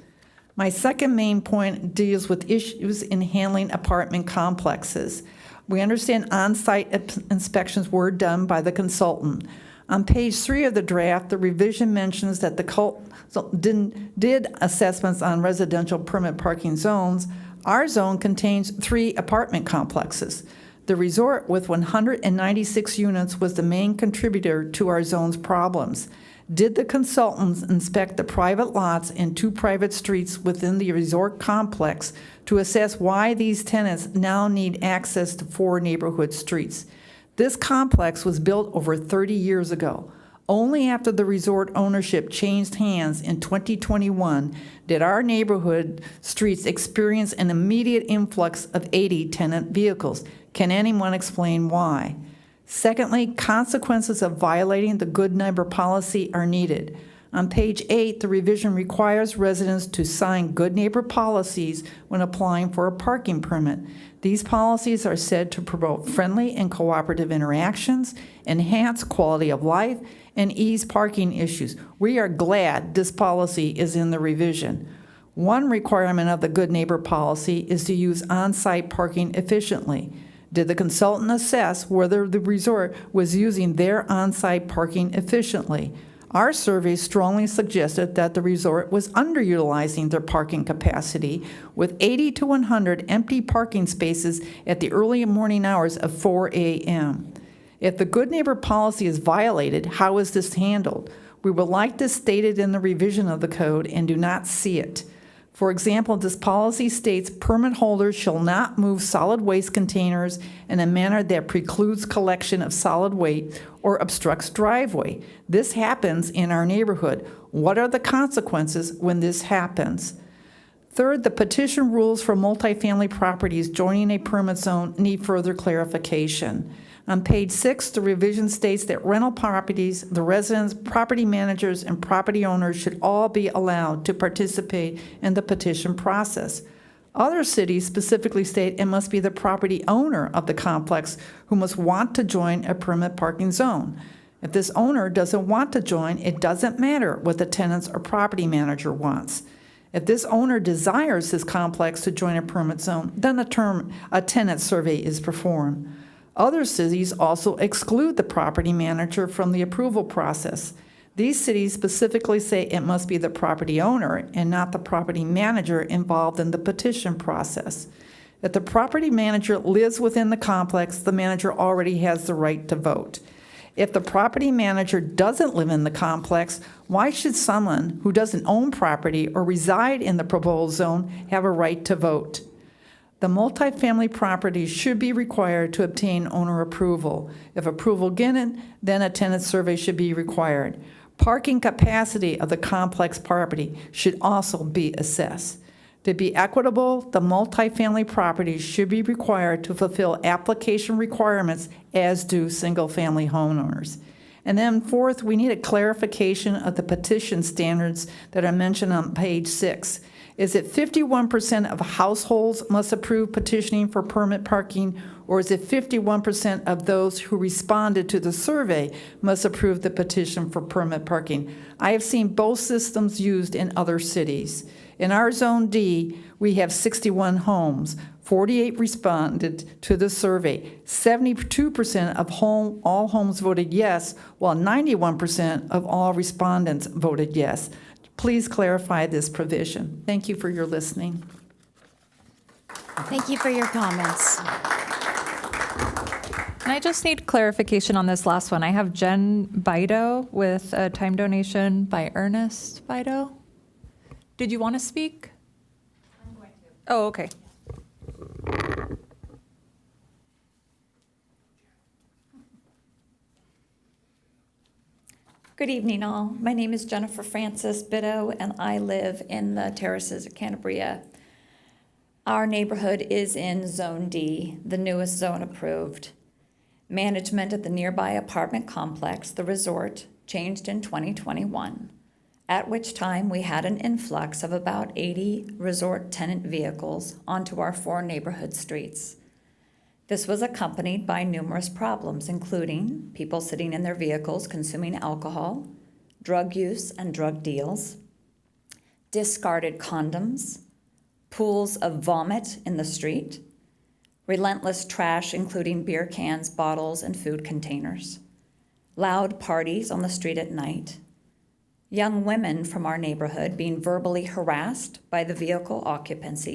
O: My second main point deals with issues in handling apartment complexes. We understand on-site inspections were done by the consultant. On page 3 of the draft, the revision mentions that the consultant did assessments on residential permit parking zones. Our zone contains 3 apartment complexes. The resort with 196 units was the main contributor to our zone's problems. Did the consultants inspect the private lots and 2 private streets within the resort complex to assess why these tenants now need access to 4 neighborhood streets? This complex was built over 30 years ago. Only after the resort ownership changed hands in 2021 did our neighborhood streets experience an immediate influx of 80 tenant vehicles. Can anyone explain why? Secondly, consequences of violating the good neighbor policy are needed. On page 8, the revision requires residents to sign good neighbor policies when applying for a parking permit. These policies are said to promote friendly and cooperative interactions, enhance quality of life, and ease parking issues. We are glad this policy is in the revision. One requirement of the good neighbor policy is to use on-site parking efficiently. Did the consultant assess whether the resort was using their on-site parking efficiently? Our survey strongly suggested that the resort was underutilizing their parking capacity with 80 to 100 empty parking spaces at the early morning hours of 4 a.m. If the good neighbor policy is violated, how is this handled? We would like this stated in the revision of the code and do not see it. For example, this policy states permit holders shall not move solid waste containers in a manner that precludes collection of solid waste or obstructs driveway. This happens in our neighborhood. What are the consequences when this happens? Third, the petition rules for multifamily properties joining a permit zone need further clarification. On page 6, the revision states that rental properties, the residents, property managers, and property owners should all be allowed to participate in the petition process. Other cities specifically state it must be the property owner of the complex who must want to join a permit parking zone. If this owner doesn't want to join, it doesn't matter what the tenants or property manager wants. If this owner desires his complex to join a permit zone, then a tenant survey is performed. Other cities also exclude the property manager from the approval process. These cities specifically say it must be the property owner and not the property manager involved in the petition process. If the property manager lives within the complex, the manager already has the right to vote. If the property manager doesn't live in the complex, why should someone who doesn't own property or reside in the proposed zone have a right to vote? The multifamily properties should be required to obtain owner approval. If approval given, then a tenant survey should be required. Parking capacity of the complex property should also be assessed. To be equitable, the multifamily properties should be required to fulfill application requirements as do single-family homeowners. And then fourth, we need a clarification of the petition standards that are mentioned on page 6. Is it 51% of households must approve petitioning for permit parking, or is it 51% of those who responded to the survey must approve the petition for permit parking? I have seen both systems used in other cities. In our Zone D, we have 61 homes. 48 responded to the survey. 72% of all homes voted yes, while 91% of all respondents voted yes. Please clarify this provision. Thank you for your listening.
A: Thank you for your comments.
B: And I just need clarification on this last one. I have Jen Bido with a time donation by Ernest Bido. Did you want to speak? I'm going to. Oh, okay.
P: Good evening, all. My name is Jennifer Francis Bido, and I live in the Terraces of Cantabria. Our neighborhood is in Zone D, the newest zone approved. Management at the nearby apartment complex, the Resort, changed in 2021, at which time we had an influx of about 80 resort tenant vehicles onto our 4 neighborhood streets. This was accompanied by numerous problems, including people sitting in their vehicles consuming alcohol, drug use and drug deals, discarded condoms, pools of vomit in the street, relentless trash including beer cans, bottles, and food containers, loud parties on the street at night, young women from our neighborhood being verbally harassed by the vehicle occupants,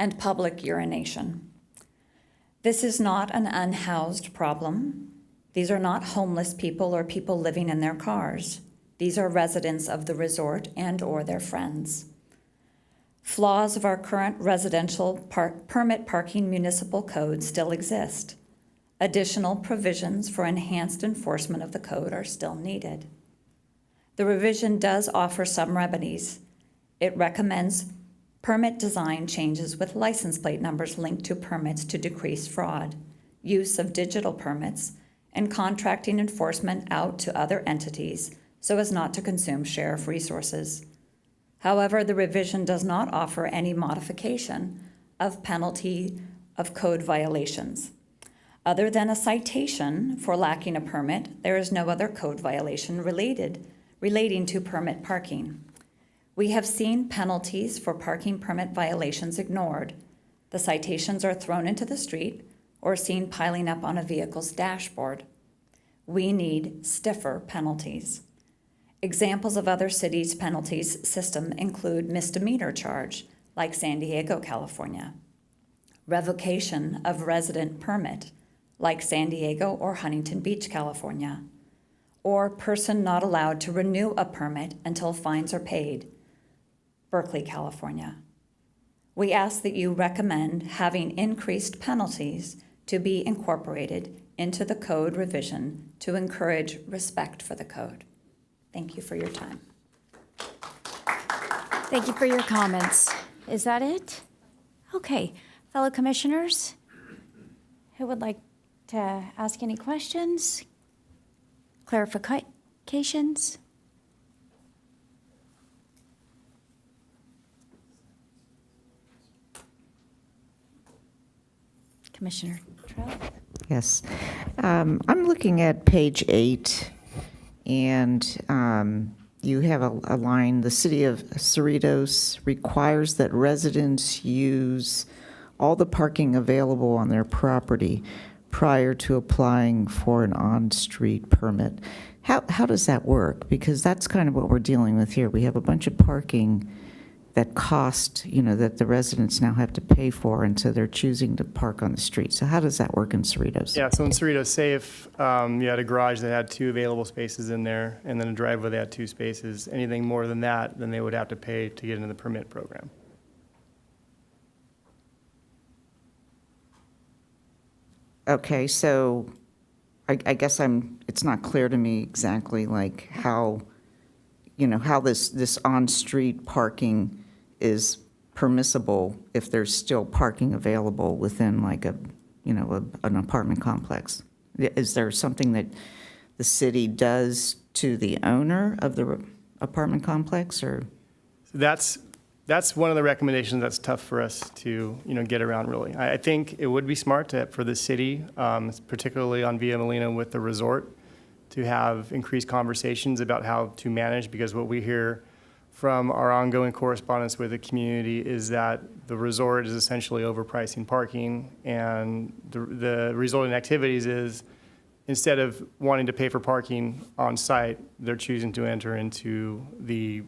P: and public urination. This is not an unhoused problem. These are not homeless people or people living in their cars. These are residents of the resort and or their friends. Flaws of our current residential permit parking municipal code still exist. Additional provisions for enhanced enforcement of the code are still needed. The revision does offer some remedies. It recommends permit design changes with license plate numbers linked to permits to decrease fraud, use of digital permits, and contracting enforcement out to other entities so as not to consume sheriff resources. However, the revision does not offer any modification of penalty of code violations. Other than a citation for lacking a permit, there is no other code violation relating to permit parking. We have seen penalties for parking permit violations ignored. The citations are thrown into the street or seen piling up on a vehicle's dashboard. We need stiffer penalties. Examples of other cities' penalties system include misdemeanor charge, like San Diego, California, revocation of resident permit, like San Diego or Huntington Beach, California, or person not allowed to renew a permit until fines are paid, Berkeley, California. We ask that you recommend having increased penalties to be incorporated into the code revision to encourage respect for the code. Thank you for your time.
A: Thank you for your comments. Is that it? Okay. Fellow commissioners, who would like to ask any questions? Clarifications? Commissioner Trell?
Q: Yes. I'm looking at page 8, and you have a line, the city of Cerritos requires that residents use all the parking available on their property prior to applying for an on-street permit. How does that work? Because that's kind of what we're dealing with here. We have a bunch of parking that cost, that the residents now have to pay for, and so they're choosing to park on the street. So how does that work in Cerritos?
M: Yeah, so in Cerritos, say if you had a garage that had 2 available spaces in there, and then a driveway that had 2 spaces, anything more than that, then they would have to pay to get into the permit program.
Q: Okay, so I guess it's not clear to me exactly like how this on-street parking is permissible if there's still parking available within like an apartment complex. Is there something that the city does to the owner of the apartment complex, or?
M: That's one of the recommendations that's tough for us to get around, really. I think it would be smart for the city, particularly on Via Molina with the resort, to have increased conversations about how to manage, because what we hear from our ongoing correspondence with the community is that the resort is essentially overpricing parking, and the resulting activities is, instead of wanting to pay for parking on site, they're choosing to enter into the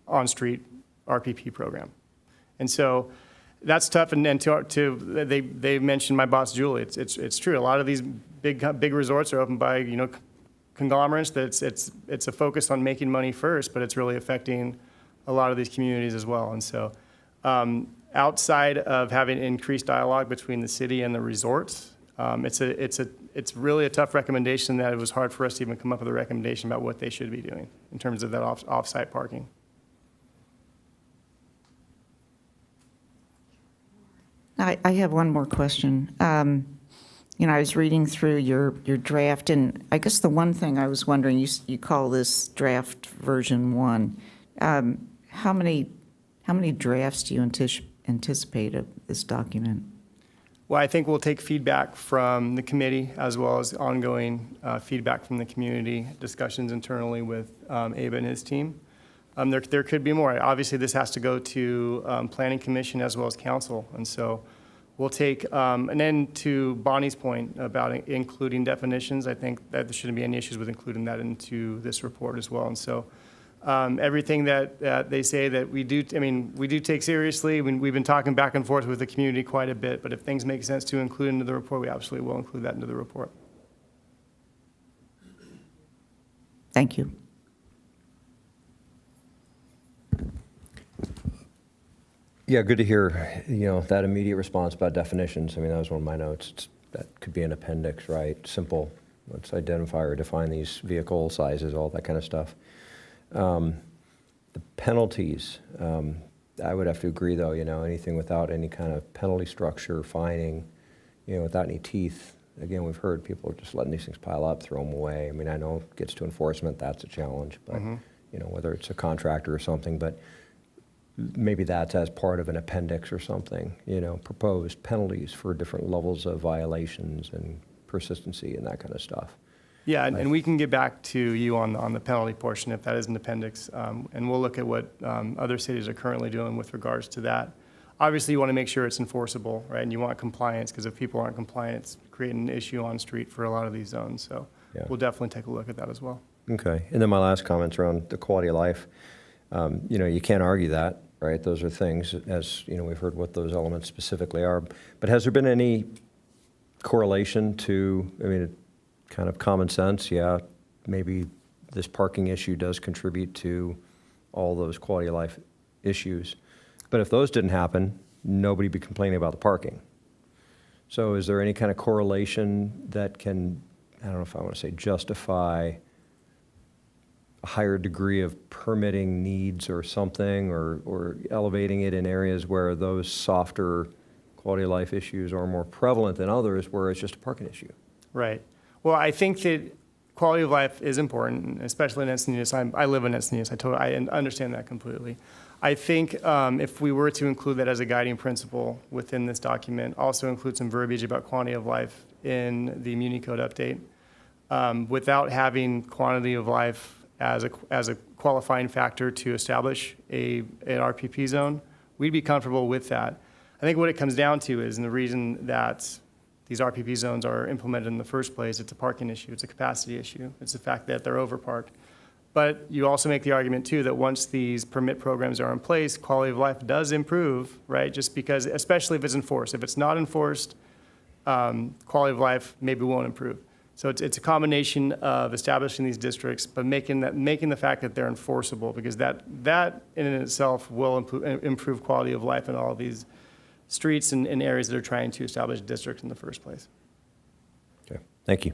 M: on-street RPP program. And so that's tough. And then they mentioned my boss, Julie. It's true. A lot of these big resorts are opened by, conglomerates. It's a focus on making money first, but it's really affecting a lot of these communities as well. And so outside of having increased dialogue between the city and the resorts, it's really a tough recommendation that it was hard for us to even come up with a recommendation about what they should be doing in terms of that off-site parking.
Q: I have one more question. I was reading through your draft, and I guess the one thing I was wondering, you call this draft version 1. How many drafts do you anticipate of this document?
M: Well, I think we'll take feedback from the committee as well as ongoing feedback from the community, discussions internally with Abe and his team. There could be more. Obviously, this has to go to Planning Commission as well as Council. And so we'll take, and then to Bonnie's point about including definitions, I think that there shouldn't be any issues with including that into this report as well. And so everything that they say that we do take seriously. We've been talking back and forth with the community quite a bit, but if things make sense to include into the report, we absolutely will include that into the report.
Q: Thank you.
D: Yeah, good to hear, that immediate response about definitions. I mean, that was one of my notes. That could be an appendix, right? Simple. Let's identify or define these vehicle sizes, all that kind of stuff. The penalties, I would have to agree, though, anything without any kind of penalty structure, fining, without any teeth. Again, we've heard people are just letting these things pile up, throw them away. I mean, I know it gets to enforcement, that's a challenge, but, whether it's a contractor or something, but maybe that's as part of an appendix or something, proposed penalties for different levels of violations and persistency and that kind of stuff.
M: Yeah, and we can get back to you on the penalty portion if that is an appendix, and we'll look at what other cities are currently doing with regards to that. Obviously, you want to make sure it's enforceable, right? And you want compliance, because if people aren't compliant, it's creating an issue on street for a lot of these zones. So we'll definitely take a look at that as well.
D: Okay, and then my last comments around the quality of life. You can't argue that, right? Those are things, as we've heard what those elements specifically are. But has there been any correlation to, kind of common sense? Yeah, maybe this parking issue does contribute to all those quality of life issues. But if those didn't happen, nobody would be complaining about the parking. So is there any kind of correlation that can, I don't know if I want to say justify a higher degree of permitting needs or something, or elevating it in areas where those softer quality of life issues are more prevalent than others where it's just a parking issue?
M: Right. Well, I think that quality of life is important, especially in Encinitas. I live in Encinitas. I understand that completely. I think if we were to include that as a guiding principle within this document, also include some verbiage about quality of life in the Muni Code update, without having quantity of life as a qualifying factor to establish an RPP zone, we'd be comfortable with that. I think what it comes down to is, and the reason that these RPP zones are implemented in the first place, it's a parking issue, it's a capacity issue, it's the fact that they're overparked. But you also make the argument too that once these permit programs are in place, quality of life does improve, right? Just because, especially if it's enforced. If it's not enforced, quality of life maybe won't improve. So it's a combination of establishing these districts, but making the fact that they're enforceable, because that in and itself will improve quality of life in all of these streets and areas that are trying to establish districts in the first place.
D: Okay, thank you.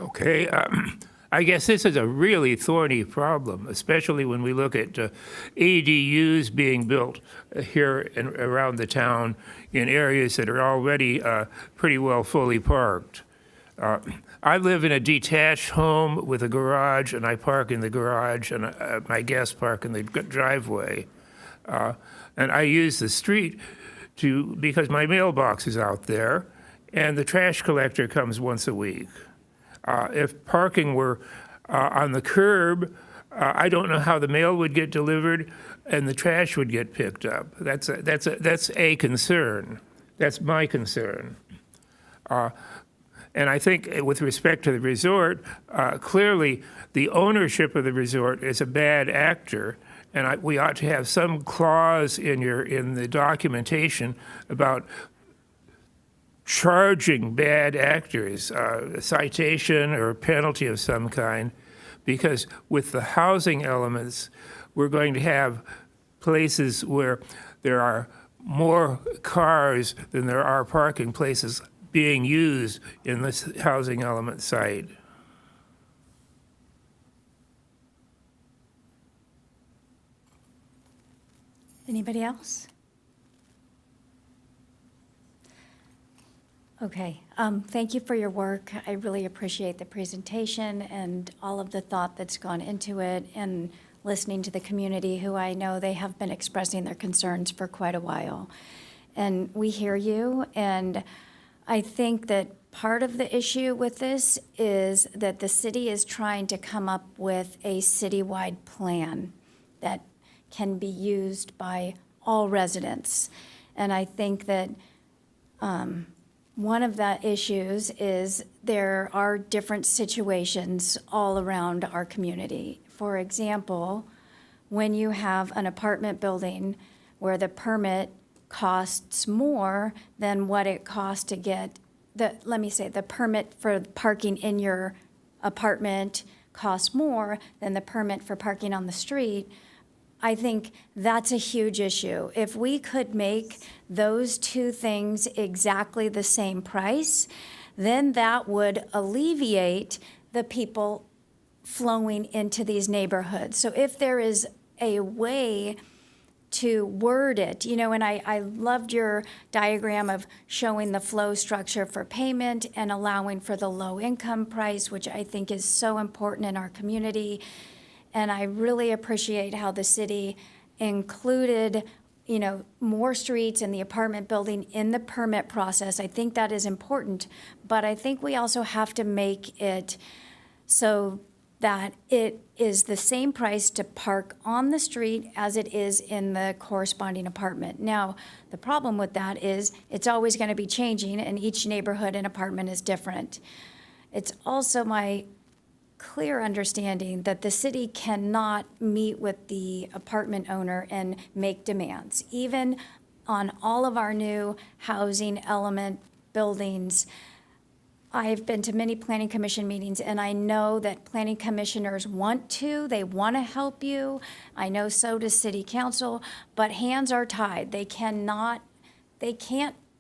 E: Okay, I guess this is a really thorny problem, especially when we look at ADUs being built here and around the town in areas that are already pretty well fully parked. I live in a detached home with a garage, and I park in the garage, and my guests park in the driveway. And I use the street because my mailbox is out there and the trash collector comes once a week. If parking were on the curb, I don't know how the mail would get delivered and the trash would get picked up. That's a concern. That's my concern. And I think with respect to the resort, clearly the ownership of the resort is a bad actor, and we ought to have some clause in the documentation about charging bad actors, a citation or a penalty of some kind, because with the housing elements, we're going to have places where there are more cars than there are parking places being used in this housing element site.
A: Anybody else? Okay, thank you for your work. I really appreciate the presentation and all of the thought that's gone into it, and listening to the community, who I know they have been expressing their concerns for quite a while. And we hear you, and I think that part of the issue with this is that the city is trying to come up with a citywide plan that can be used by all residents. And I think that one of the issues is there are different situations all around our community. For example, when you have an apartment building where the permit costs more than what it costs to get the permit for parking in your apartment costs more than the permit for parking on the street. I think that's a huge issue. If we could make those two things exactly the same price, then that would alleviate the people flowing into these neighborhoods. So if there is a way to word it, and I loved your diagram of showing the flow structure for payment and allowing for the low income price, which I think is so important in our community. And I really appreciate how the city included, more streets in the apartment building in the permit process. I think that is important, but I think we also have to make it so that it is the same price to park on the street as it is in the corresponding apartment. Now, the problem with that is it's always going to be changing, and each neighborhood and apartment is different. It's also my clear understanding that the city cannot meet with the apartment owner and make demands. Even on all of our new housing element buildings, I've been to many planning commission meetings, and I know that planning commissioners they want to help you. I know so does city council, but hands are tied. They can't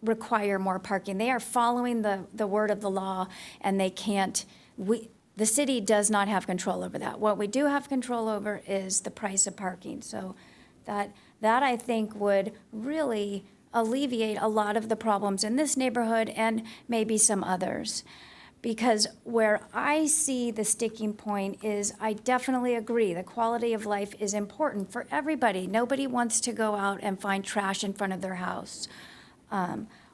A: require more parking. They are following the word of the law, and they can't, the city does not have control over that. What we do have control over is the price of parking. So that I think would really alleviate a lot of the problems in this neighborhood and maybe some others. Because where I see the sticking point is, I definitely agree, the quality of life is important for everybody. Nobody wants to go out and find trash in front of their house,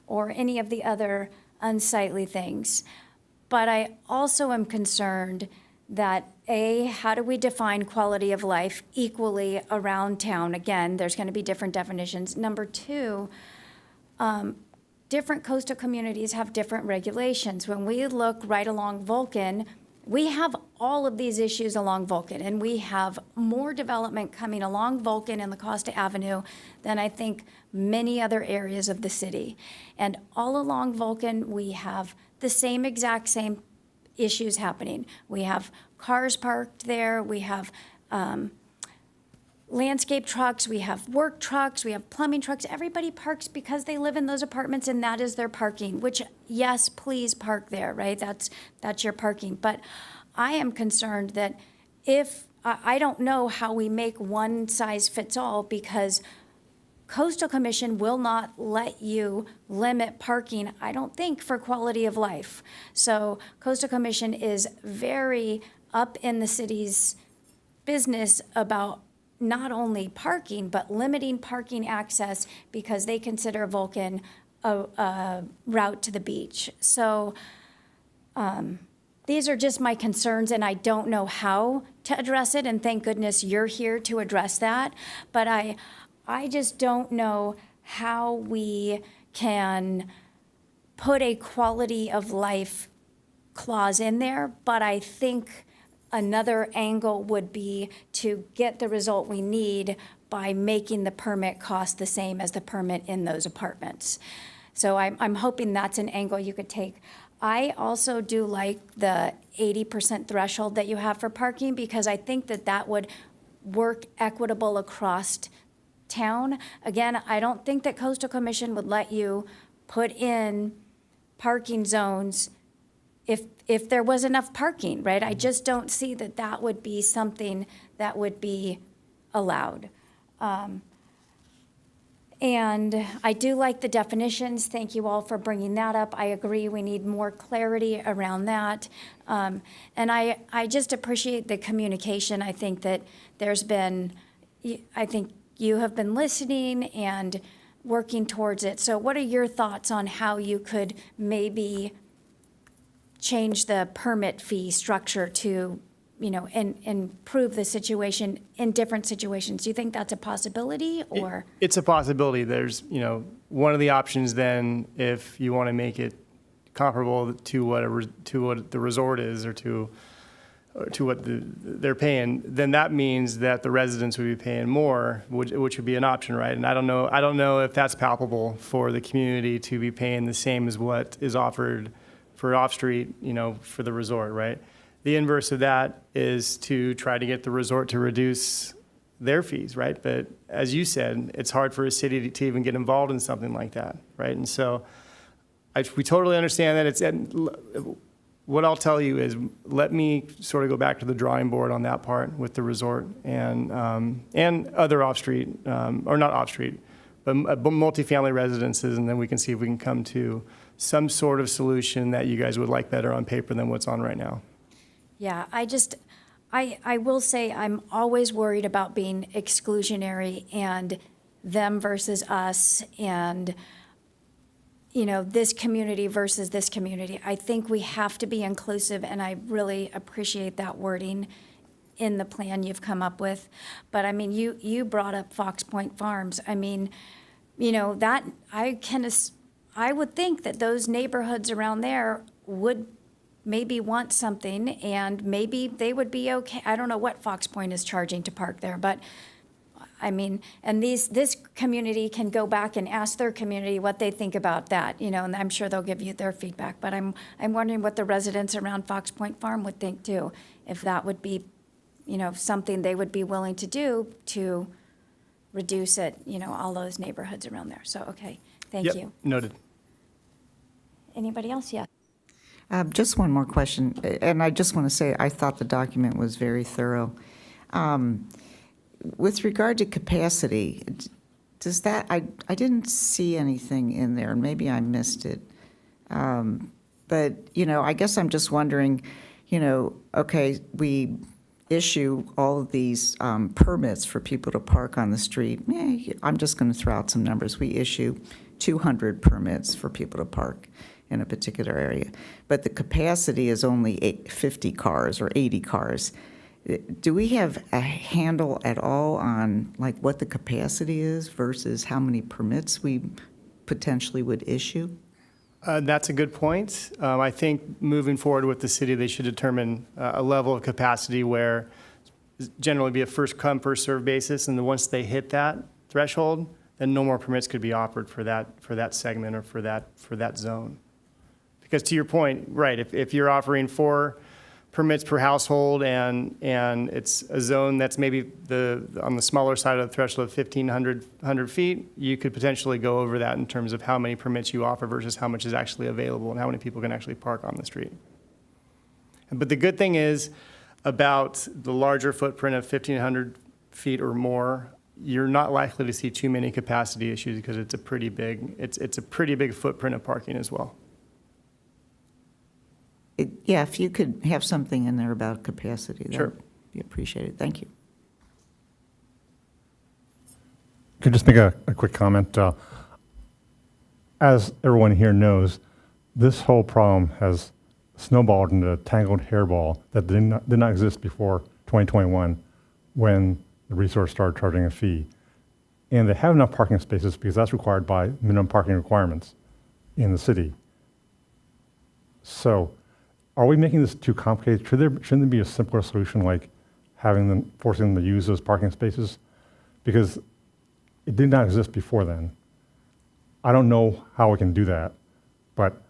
A: or any of the other unsightly things. But I also am concerned that, how do we define quality of life equally around town? Again, there's going to be different definitions. Number two, different coastal communities have different regulations. When we look right along Vulcan, we have all of these issues along Vulcan, and we have more development coming along Vulcan and La Costa Avenue than I think many other areas of the city. And all along Vulcan, we have the exact same issues happening. We have cars parked there, we have landscape trucks, we have work trucks, we have plumbing trucks. Everybody parks because they live in those apartments, and that is their parking, which, yes, please park there, right? That's your parking. But I am concerned that I don't know how we make one size fits all, because Coastal Commission will not let you limit parking, I don't think, for quality of life. So Coastal Commission is very up in the city's business about not only parking, but limiting parking access because they consider Vulcan a route to the beach. So these are just my concerns, and I don't know how to address it, and thank goodness you're here to address that. But I just don't know how we can put a quality of life clause in there, but I think another angle would be to get the result we need by making the permit cost the same as the permit in those apartments. So I'm hoping that's an angle you could take. I also do like the 80% threshold that you have for parking because I think that that would work equitable across town. Again, I don't think that Coastal Commission would let you put in parking zones if there was enough parking, right? I just don't see that that would be something that would be allowed. And I do like the definitions. Thank you all for bringing that up. I agree we need more clarity around that. And I just appreciate the communication. I think that there's been, I think you have been listening and working towards it. So what are your thoughts on how you could maybe change the permit fee structure to, you know, and improve the situation in different situations? Do you think that's a possibility, or?
M: It's a possibility. There's, you know, one of the options then, if you want to make it comparable to what the resort is, or to what they're paying, then that means that the residents would be paying more, which would be an option, right? And I don't know if that's palpable for the community to be paying the same as what is offered for off-street, you know, for the resort, right? The inverse of that is to try to get the resort to reduce their fees, right? But as you said, it's hard for a city to even get involved in something like that, right? And so we totally understand that. What I'll tell you is, let me sort of go back to the drawing board on that part with the resort and other off-street, or not off-street, but multifamily residences, and then we can see if we can come to some sort of solution that you guys would like better on paper than what's on right now.
A: Yeah, I will say I'm always worried about being exclusionary and them versus us and, you know, this community versus this community. I think we have to be inclusive, and I really appreciate that wording in the plan you've come up with. But I mean, you brought up Fox Point Farms. I mean, you know, that I would think that those neighborhoods around there would maybe want something, and maybe they would be okay. I don't know what Fox Point is charging to park there, but I mean, and this community can go back and ask their community what they think about that, you know, and I'm sure they'll give you their feedback. But I'm wondering what the residents around Fox Point Farm would think too, if that would be, you know, something they would be willing to do to reduce it, you know, all those neighborhoods around there. So, okay, thank
M: Yep,
A: you.
M: noted.
A: Anybody else? Yeah.
Q: Just one more question, and I just want to say I thought the document was very thorough. With regard to capacity, does that, I didn't see anything in there, and maybe I missed it. But, you know, I guess I'm just wondering, you know, okay, we issue all of these permits for people to park on the street. I'm just going to throw out some numbers. We issue 200 permits for people to park in a particular area, but the capacity is only 50 cars or 80 cars. Do we have a handle at all on like what the capacity is versus how many permits we potentially would issue?
M: That's a good point. I think moving forward with the city, they should determine a level of capacity where generally be a first come, first served basis, and then once they hit that threshold, then no more permits could be offered for that segment or for that zone. Because to your point, right, if you're offering 4 permits per household and it's a zone that's maybe on the smaller side of the threshold of 1,500 feet, you could potentially go over that in terms of how many permits you offer versus how much is actually available and how many people can actually park on the street. But the good thing is about the larger footprint of 1,500 feet or more, you're not likely to see too many capacity issues because it's a pretty big footprint of parking as well.
Q: Yeah, if you could have something in there about capacity, that
M: Sure.
Q: would be appreciated. Thank you.
I: Could just make a quick comment. As everyone here knows, this whole problem has snowballed into a tangled hairball that did not exist before 2021 when the resource started charging a fee. And they have enough parking spaces because that's required by minimum parking requirements in the city. So are we making this too complicated? Shouldn't there be a simpler solution like forcing them to use those parking spaces? Because it did not exist before then. I don't know how we can do that, but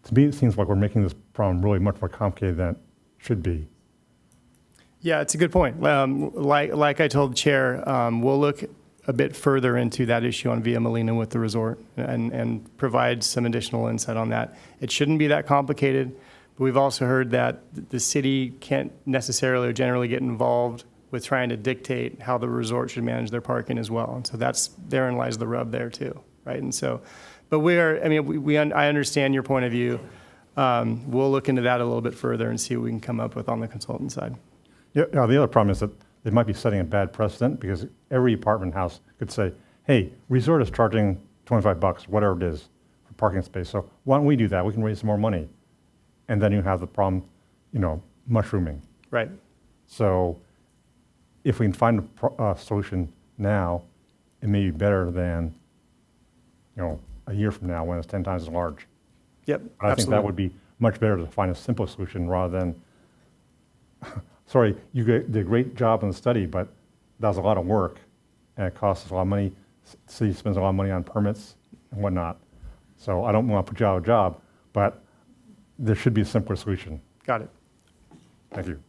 I: to me it seems like we're making this problem really much more complicated than it should be.
M: Yeah, it's a good point. Like I told the Chair, we'll look a bit further into that issue on Via Molina with the resort and provide some additional insight on that. It shouldn't be that complicated, but we've also heard that the city can't necessarily or generally get involved with trying to dictate how the resort should manage their parking as well. And so therein lies the rub there too, right? And so, but I understand your point of view. We'll look into that a little bit further and see what we can come up with on the consultant side.
I: Yeah, the other problem is that they might be setting a bad precedent because every apartment house could say, hey, resort is charging $25, whatever it is, for parking space. So why don't we do that? We can raise some more money. And then you have the problem, mushrooming.
M: Right.
I: So if we can find a solution now, it may be better than, a year from now when it's 10 times as large.
M: Yep,
I: I think that would be much better to find a simple solution rather than, sorry, you did a great job in the study, but that was a lot of work and it costs us a lot of money. The city spends a lot of money on permits and whatnot. So I don't want to put you out of a job, but there should be a simpler solution.
M: Got it.
I: Thank you.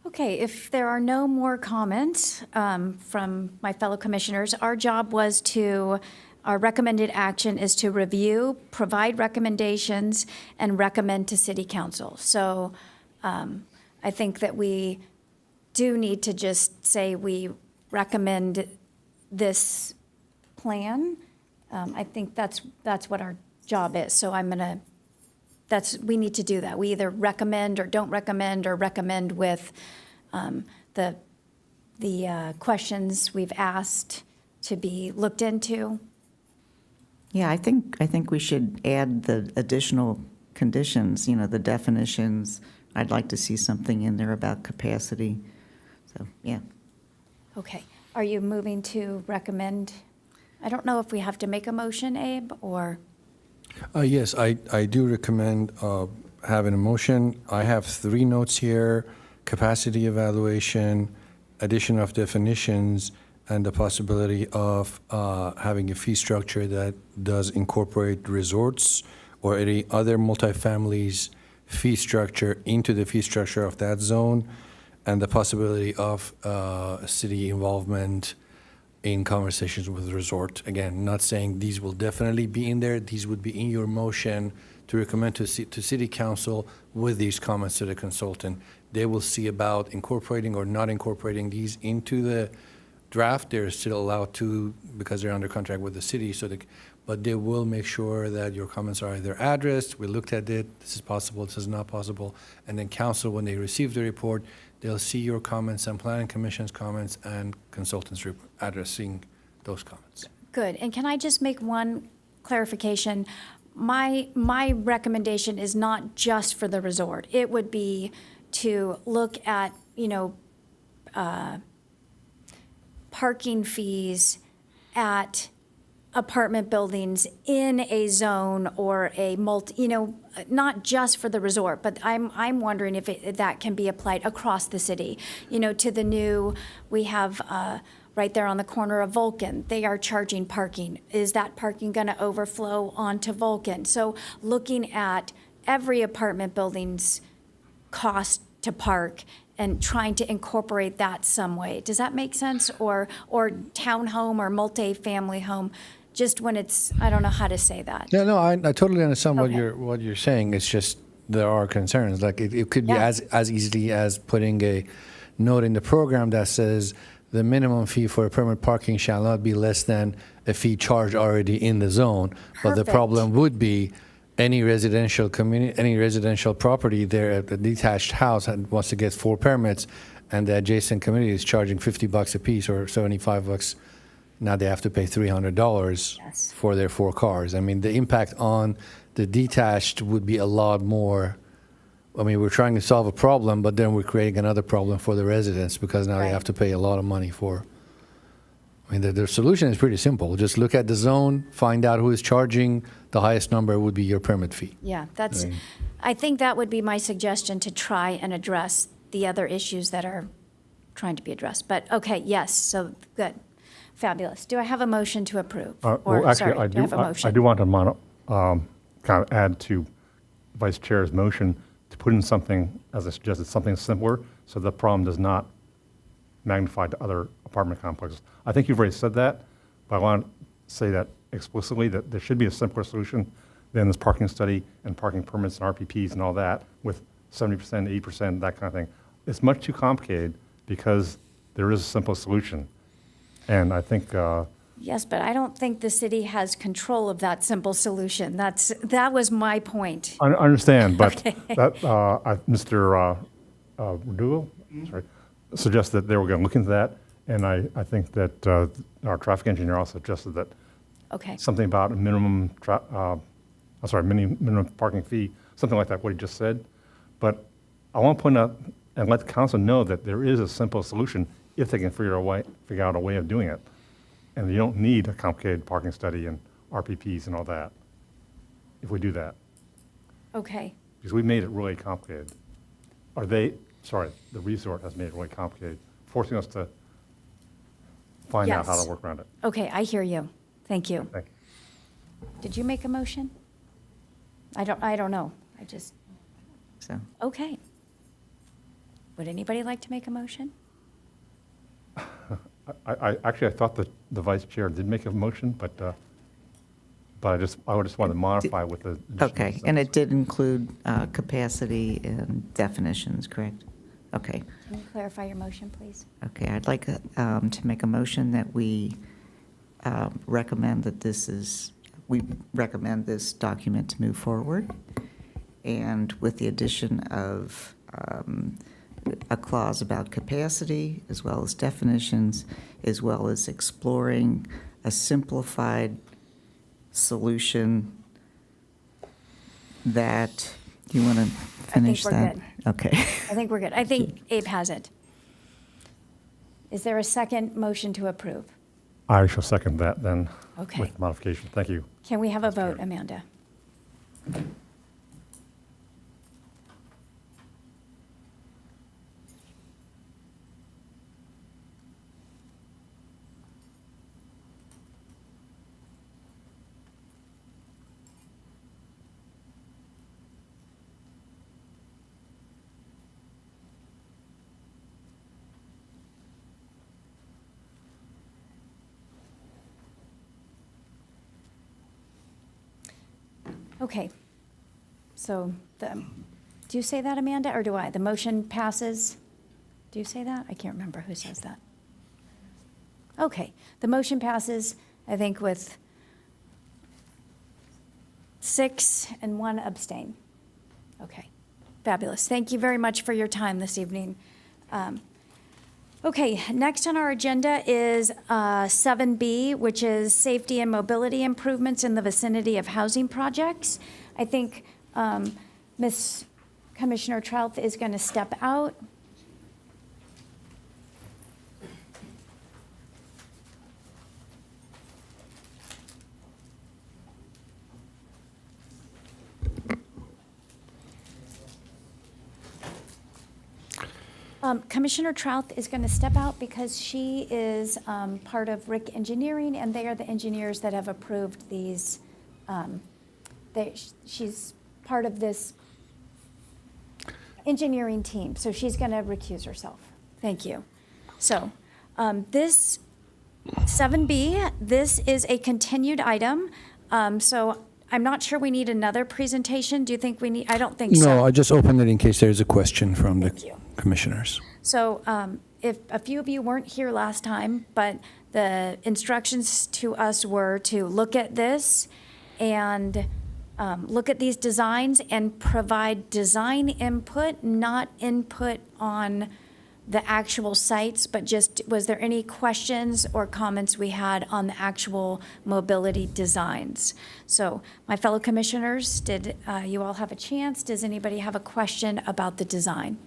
A: Okay, if there are no more comments from my fellow commissioners, our recommended action is to review, provide recommendations, and recommend to City Council. So I think that we do need to just say we recommend this plan. I think that's what our job is. So we need to do that. We either recommend or don't recommend or recommend with the questions we've asked to be looked into.
Q: Yeah, I think we should add the additional conditions, the definitions. I'd like to see something in there about capacity. So, yeah.
A: Okay. Are you moving to recommend? I don't know if we have to make a motion, Abe, or?
F: Yes, I do recommend having a motion. I have 3 notes here: capacity evaluation, addition of definitions, and the possibility of having a fee structure that does incorporate resorts or any other multifamilies fee structure into the fee structure of that zone, and the possibility of city involvement in conversations with the resort. Again, not saying these will definitely be in there. These would be in your motion to recommend to City Council with these comments to the consultant. They will see about incorporating or not incorporating these into the draft. They're still allowed to because they're under contract with the city. But they will make sure that your comments are either addressed, we looked at it, this is possible, this is not possible, and then council, when they receive the report, they'll see your comments and planning commission's comments and consultants addressing those comments.
A: Good. And can I just make one clarification? My recommendation is not just for the resort. It would be to look at, parking fees at apartment buildings in a zone or a not just for the resort, but I'm wondering if that can be applied across the city. To the new, we have right there on the corner of Vulcan, they are charging parking. Is that parking going to overflow onto Vulcan? So looking at every apartment building's cost to park and trying to incorporate that some way. Does that make sense? Or townhome or multi-family home, just when it's, I don't know how to say that.
F: Yeah, no, I totally understand
A: Okay.
F: what you're saying. It's just there are concerns. Like it could be
A: Yeah.
F: as easily as putting a note in the program that says the minimum fee for permit parking shall not be less than a fee charged already in the zone. But the
A: Perfect.
F: problem would be any residential property there, a detached house and wants to get 4 permits, and the adjacent community is charging $50 a piece or $75. Now they have to pay $300
A: Yes.
F: for their 4 cars. I mean, the impact on the detached would be a lot more. I mean, we're trying to solve a problem, but then we're creating another problem for the residents because now they have to pay a lot of money for. I mean, the solution is pretty simple. Just look at the zone, find out who is charging. The highest number would be your permit fee.
A: Yeah, I think that would be my suggestion, to try and address the other issues that are trying to be addressed. But, okay, yes, so, good. Fabulous. Do I have a motion to approve?
I: Well, actually,
A: Sorry, do I have a motion?
I: I do want to kind of add to Vice Chair's motion to put in something, as I suggested, something simpler, so the problem does not magnify to other apartment complexes. I think you've already said that, but I want to say that explicitly, that there should be a simpler solution than this parking study and parking permits and RPPs and all that with 70%, 80%, that kind of thing. It's much too complicated because there is a simple solution. And I think
A: Yes, but I don't think the city has control of that simple solution. That was my point.
I: I understand, but
A: Okay.
I: Mr. Verdugo, sorry, suggested that they were going to look into that, and I think that our traffic engineer also suggested that
A: Okay.
I: something about a minimum parking fee, something like that, what he just said. But I want to point out and let the council know that there is a simple solution if they can figure out a way of doing it. And you don't need a complicated parking study and RPPs and all that if we do that.
A: Okay.
I: Because we made it really complicated. The resort has made it really complicated, forcing us to find out how
A: Yes.
I: to work around it.
A: Okay, I hear you. Thank you.
I: Thank you.
A: Did you make a motion? I don't know.
Q: So,
A: Okay. Would anybody like to make a motion?
I: I thought that the vice chair did make a motion, but I just wanted to modify with the. additional
Q: okay, and
I: sentence.
Q: it did include capacity and definitions, correct? Okay.
A: Can you clarify your motion, please?
Q: Okay, I'd like to make a motion that we recommend we recommend this document to move forward, and with the addition of a clause about capacity, as well as definitions, as well as exploring a simplified solution that, do you want to finish
A: we're
Q: that?
A: good.
Q: Okay.
A: I think we're good. I think Abe has it. Is there a second motion to approve?
I: I shall second that then.
A: Okay.
I: With modification. Thank you.
A: Can we have a vote, Amanda? Okay. So, do you say that, Amanda, or do I? The motion passes? Do you say that? I can't remember who says that. Okay. The motion passes, I think, with 6 and 1 abstain. Okay. Fabulous. Thank you very much for your time this evening. Okay, next on our agenda is 7B, which is safety and mobility improvements in the vicinity of housing projects. I think Ms. Commissioner Trouth is going to step out. Commissioner Trouth is going to step out because she is part of RIC Engineering, and they are the engineers that have approved these. She's part of this engineering team, so she's going to recuse herself. Thank you. So this 7B, this is a continued item. So I'm not sure we need another presentation. Do you think we need? I don't think so.
F: No, I just opened it in case there's a question from
A: Thank
F: the
A: you.
F: commissioners.
A: So if a few of you weren't here last time, but the instructions to us were to look at this and look at these designs and provide design input, not input on the actual sites, but just, was there any questions or comments we had on the actual mobility designs? So my fellow commissioners, did you all have a chance? Does anybody have a question about the design?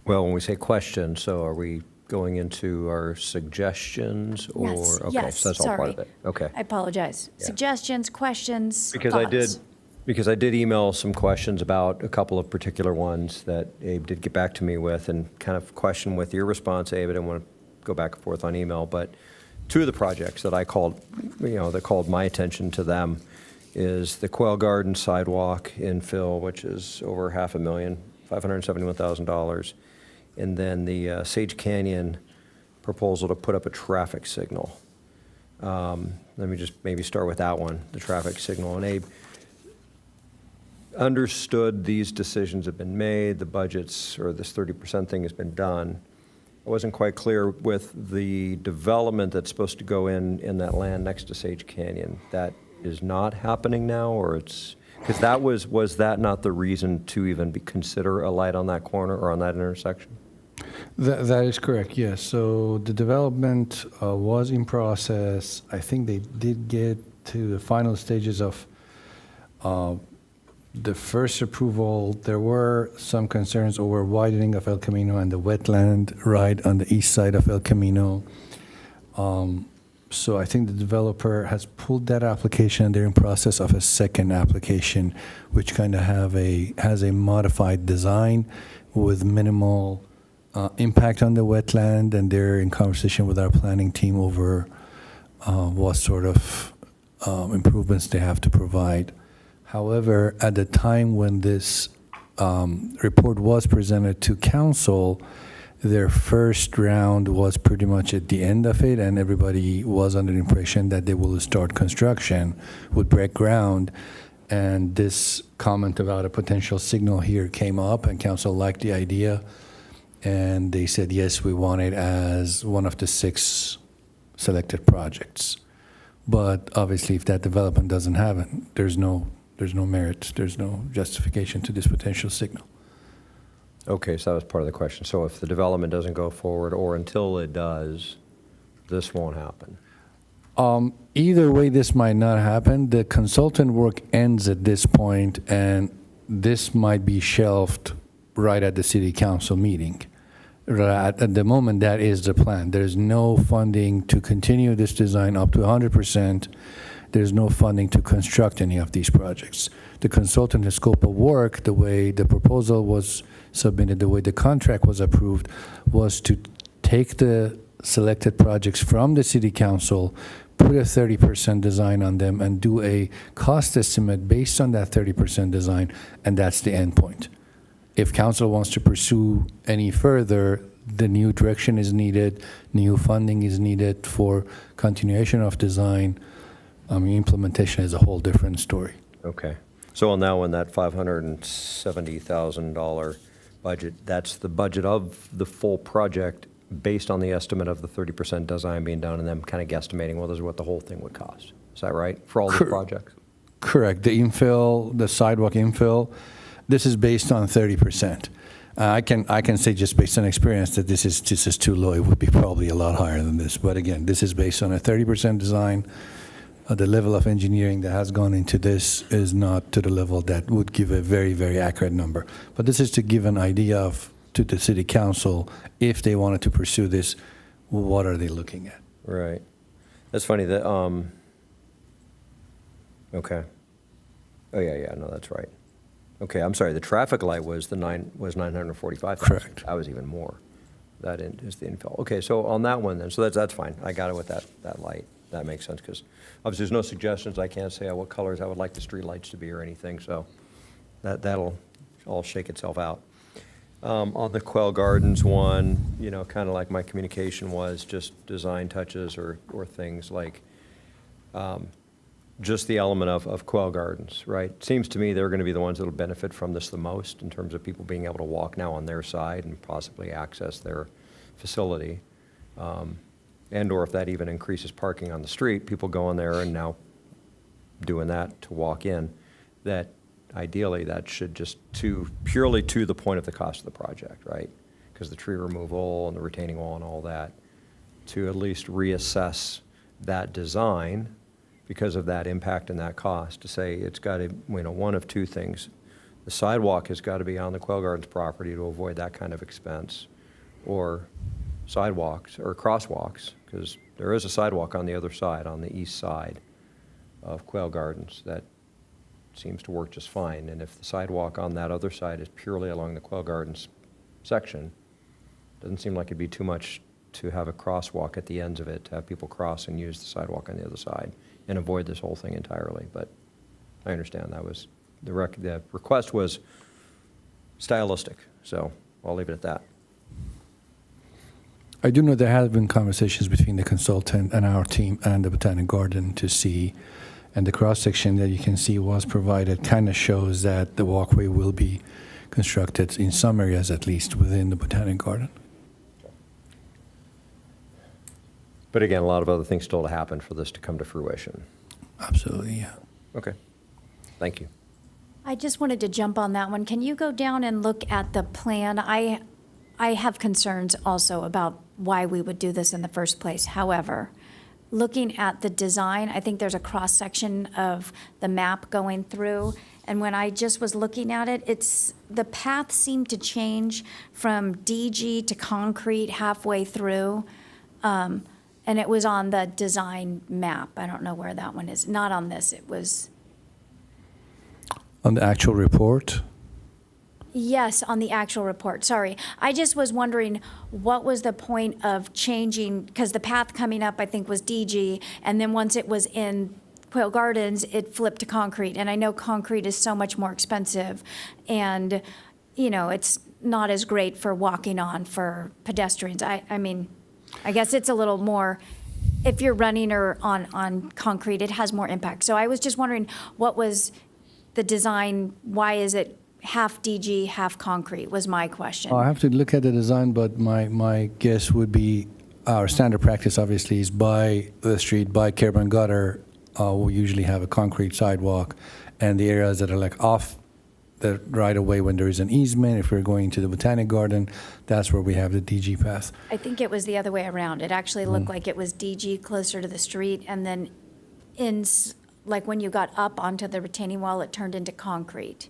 D: Well, when we say question, so are we going into our suggestions or?
A: Yes,
D: Okay,
A: yes,
D: so that's all part
A: sorry.
D: of it. Okay.
A: I apologize.
D: Yeah.
A: Suggestions, questions,
D: Because
A: thoughts?
D: I did email some questions about a couple of particular ones that Abe did get back to me with, and kind of question with your response, Abe. I didn't want to go back and forth on email, but two of the projects that I called, that called my attention to them is the Quail Garden sidewalk infill, which is over $571,000, $571,000, and then the Sage Canyon proposal to put up a traffic signal. Let me just maybe start with that one, the traffic signal. And Abe, understood these decisions have been made, the budgets, or this 30% thing has been done. I wasn't quite clear with the development that's supposed to go in that land next to Sage Canyon. That is not happening now, or it's, because that was that not the reason to even consider a light on that corner or on that intersection?
F: That is correct, yes. So the development was in process. I think they did get to the final stages of the first approval. There were some concerns over widening of El Camino and the wetland right on the east side of El Camino. So I think the developer has pulled that application, and they're in process of a second application, which kind of has a modified design with minimal impact on the wetland, and they're in conversation with our planning team over what sort of improvements they have to provide. However, at the time when this report was presented to council, their first round was pretty much at the end of it, and everybody was under the impression that they will start construction, would break ground. And this comment about a potential signal here came up, and council liked the idea. And they said, yes, we want it as one of the 6 selected projects. But obviously, if that development doesn't happen, there's no merit, there's no justification to this potential signal.
D: Okay, so that was part of the question. So if the development doesn't go forward, or until it does, this won't happen?
F: Either way, this might not happen. The consultant work ends at this point, and this might be shelved right at the city council meeting. At the moment, that is the plan. There's no funding to continue this design up to 100%. There's no funding to construct any of these projects. The consultant scope of work, the way the proposal was submitted, the way the contract was approved, was to take the selected projects from the city council, put a 30% design on them, and do a cost estimate based on that 30% design, and that's the end point. If council wants to pursue any further, the new direction is needed, new funding is needed for continuation of design. Implementation is a whole different story.
D: Okay. So on that one, that $570,000 budget, that's the budget of the full project based on the estimate of the 30% design being done, and then kind of guesstimating, well, this is what the whole thing would cost. Is that right, for all the projects?
F: Correct. The infill, the sidewalk infill, this is based on 30%. I can say just based on experience that this is too low. It would be probably a lot higher than this. But again, this is based on a 30% design. The level of engineering that has gone into this is not to the level that would give a very, very accurate number. But this is to give an idea to the city council, if they wanted to pursue this, what are they looking at?
D: Right. That's funny that, okay. Oh, yeah, no, that's right. Okay, I'm sorry, the traffic light was $945,000.
F: Correct.
D: That was even more. That is the infill. Okay, so on that one then, so that's fine. I got it with that light. That makes sense, because obviously there's no suggestions. I can't say what colors I would like the street lights to be or anything, so that'll all shake itself out. On the Quail Gardens one, kind of like my communication was, just design touches or things like just the element of Quail Gardens, right? Seems to me they're going to be the ones that will benefit from this the most in terms of people being able to walk now on their side and possibly access their facility. And/or if that even increases parking on the street, people going there and now doing that to walk in, that ideally, that should just purely to the point of the cost of the project, right? Because the tree removal and the retaining wall and all that, to at least reassess that design because of that impact and that cost, to say it's got to, one of two things. The sidewalk has got to be on the Quail Gardens property to avoid that kind of expense, or sidewalks or crosswalks, because there is a sidewalk on the other side, on the east side of Quail Gardens, that seems to work just fine. And if the sidewalk on that other side is purely along the Quail Gardens section, doesn't seem like it'd be too much to have a crosswalk at the ends of it, to have people cross and use the sidewalk on the other side and avoid this whole thing entirely. But I understand that was, the request was stylistic, so I'll leave it at that.
F: I do know there have been conversations between the consultant and our team and the Botanic Garden to see, and the cross-section that you can see was provided kind of shows that the walkway will be constructed in some areas, at least within the Botanic Garden.
D: But again, a lot of other things still to happen for this to come to fruition.
F: Absolutely, yeah.
D: Okay, thank you.
A: I just wanted to jump on that one. Can you go down and look at the plan? I have concerns also about why we would do this in the first place. However, looking at the design, I think there's a cross-section of the map going through. And when I just was looking at it, the path seemed to change from DG to concrete halfway through. And it was on the design map. I don't know where that one is. Not on this, it was.
F: On the actual report,
A: Yes, on the actual report, sorry. I just was wondering, what was the point of changing, because the path coming up, I think, was DG, and then once it was in Quail Gardens, it flipped to concrete. And I know concrete is so much more expensive, and, it's not as great for walking on for pedestrians. I mean, I guess it's a little more, if you're running or on concrete, it has more impact. So I was just wondering, what was the design, why is it half DG, half concrete, was my question.
F: I have to look at the design, but my guess would be our standard practice obviously is by the street, by curb and gutter, we usually have a concrete sidewalk, and the areas that are like off the right of way when there is an easement, if we're going to the Botanic Garden, that's where we have the DG path.
A: I think it was the other way around. It actually looked like it was DG closer to the street, and then like when you got up onto the retaining wall, it turned into concrete.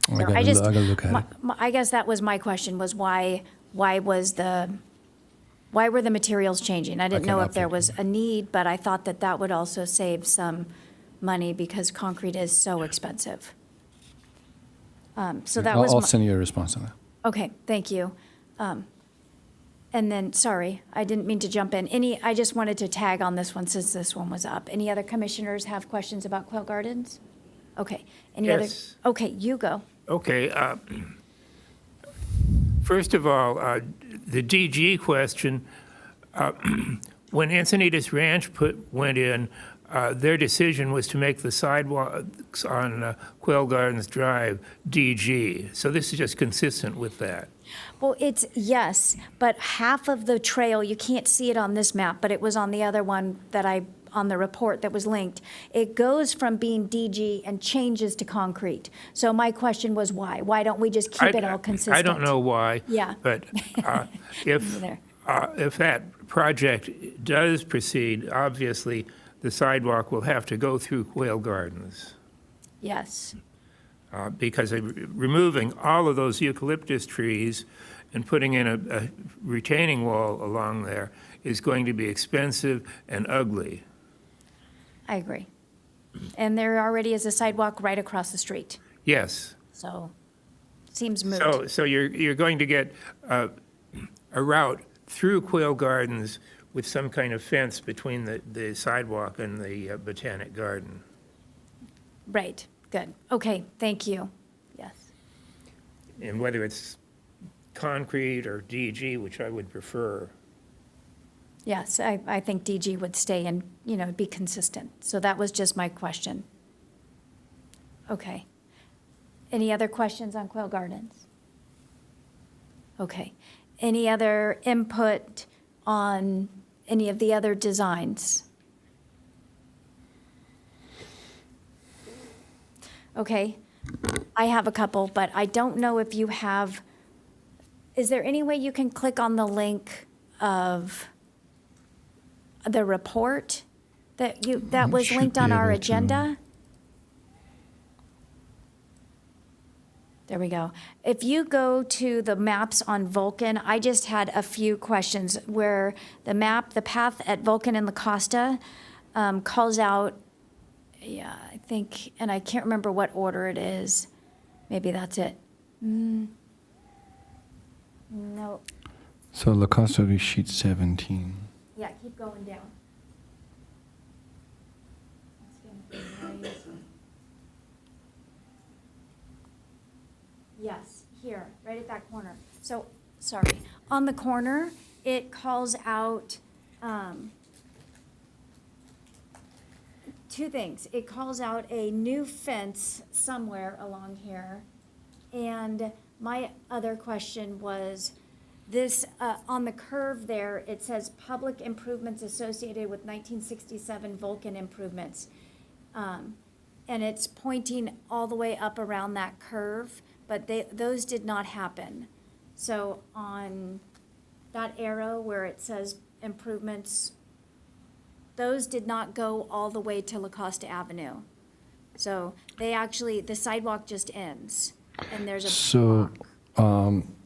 A: So
F: I gotta look at it.
A: I guess that was my question, was why were the materials changing? I didn't know if there was a need, but I thought that would also save some money because concrete is so expensive. So that was.
F: I'll send you a response on that.
A: Okay, thank you. And then, sorry, I didn't mean to jump in. I just wanted to tag on this one since this one was up. Any other commissioners have questions about Quail Gardens? Okay. Any other?
E: Yes.
A: Okay, you go.
E: Okay. First of all, the DG question, when Encinitas Ranch went in, their decision was to make the sidewalks on Quail Gardens Drive DG. So this is just consistent with that.
A: Well, yes, but half of the trail, you can't see it on this map, but it was on the other one on the report that was linked. It goes from being DG and changes to concrete. So my question was why? Why don't we just keep it all consistent?
E: I don't know why.
A: Yeah.
E: But if that project does proceed, obviously the sidewalk will have to go through Quail Gardens.
A: Yes.
E: Because removing all of those eucalyptus trees and putting in a retaining wall along there is going to be expensive and ugly.
A: I agree. And there already is a sidewalk right across the street.
E: Yes.
A: So, seems moot.
E: So you're going to get a route through Quail Gardens with some kind of fence between the sidewalk and the Botanic Garden.
A: Right, good. Okay, thank you. Yes.
E: And whether it's concrete or DG, which I would prefer.
A: Yes, I think DG would stay and, be consistent. So that was just my question. Okay. Any other questions on Quail Gardens? Okay. Any other input on any of the other designs? Okay. I have a couple, but I don't know if you have, is there any way you can click on the link of the report that was
F: should
A: linked
F: be
A: on our
F: able to.
A: agenda? There we go. If you go to the maps on Vulcan, I just had a few questions where the path at Vulcan and La Costa calls out, yeah, I think, and I can't remember what order it is. Maybe that's it. No.
F: So La Costa is sheet 17.
A: Yeah, keep going down. It's gonna be right. Yes, here, right at that corner. So, sorry, on the corner, it calls out two things. It calls out a new fence somewhere along here. And my other question was, this, on the curve there, it says public improvements associated with 1967 Vulcan improvements. And it's pointing all the way up around that curve, but those did not happen. So on that arrow where it says improvements, those did not go all the way to La Costa Avenue. So they actually, the sidewalk just ends, and there's a
F: So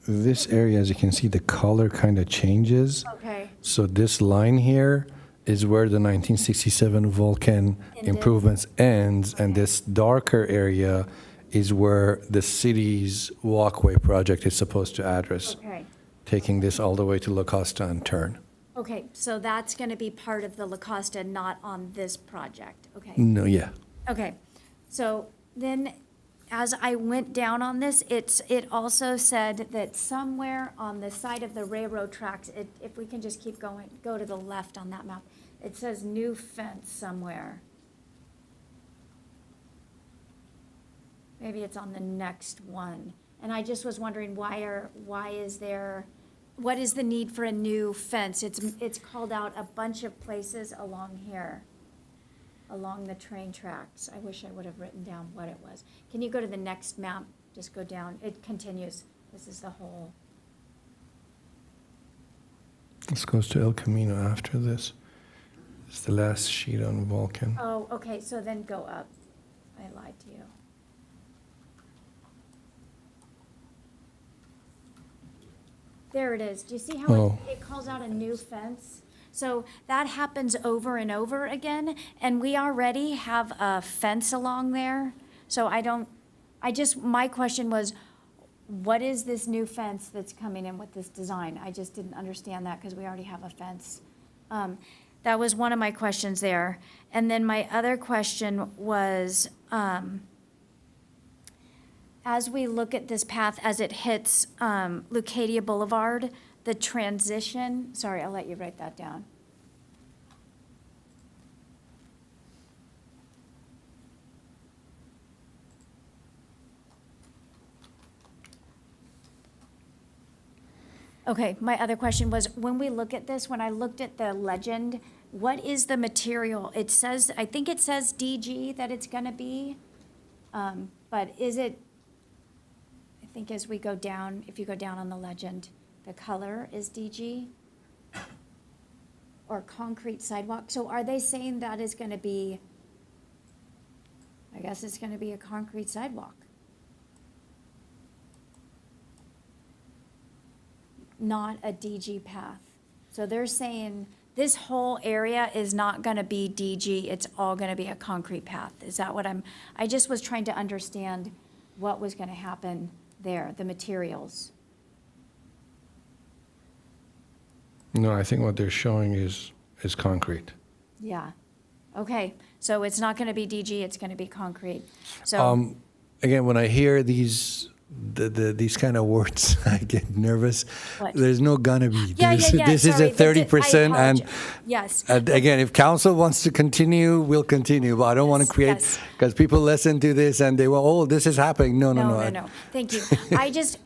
F: this area, as you can see, the color kind of changes.
A: Okay.
F: So this line here is where the 1967 Vulcan
A: Ended.
F: improvements ends, and this darker area is where the city's walkway project is supposed to address,
A: Okay.
F: taking this all the way to La Costa and turn.
A: Okay, so that's gonna be part of the La Costa, not on this project, okay?
F: No, yeah.
A: Okay, so then, as I went down on this, it also said that somewhere on the side of the railroad tracks, if we can just keep going, go to the left on that map, it says new fence somewhere. Maybe it's on the next one. And I just was wondering what is the need for a new fence? It's called out a bunch of places along here, along the train tracks. I wish I would have written down what it was. Can you go to the next map? Just go down. It continues. This is the whole.
F: This goes to El Camino after this. It's the last sheet on Vulcan.
A: Oh, okay, so then go up. I lied to you. There it is. Do you see how
F: Oh.
A: it calls out a new fence? So that happens over and over again, and we already have a fence along there. So my question was, what is this new fence that's coming in with this design? I just didn't understand that because we already have a fence. That was one of my questions there. And then my other question was, as we look at this path, as it hits Lucadia Boulevard, the transition, sorry, I'll let you write that down. Okay, my other question was, when we look at this, when I looked at the legend, what is the material? It says, I think it says DG that it's gonna be, but is it, I think as we go down, if you go down on the legend, the color is DG? Or concrete sidewalk? So are they saying that is gonna be, I guess it's gonna be a concrete sidewalk? Not a DG path. So they're saying this whole area is not gonna be DG, it's all gonna be a concrete path. Is that what I just was trying to understand what was gonna happen there, the materials.
F: No, I think what they're showing is concrete.
A: Yeah, okay, so it's not gonna be DG, it's gonna be concrete. So,
F: Again, when I hear these kind of words, I get nervous.
A: What?
F: There's no gonna be.
A: Yeah,
F: This is
A: sorry,
F: a 30%, and
A: yes.
F: again, if council wants to continue, we'll continue. But I don't want to create,
A: yes.
F: because people listen to this and they will, oh, this is happening. No.
A: No, thank you.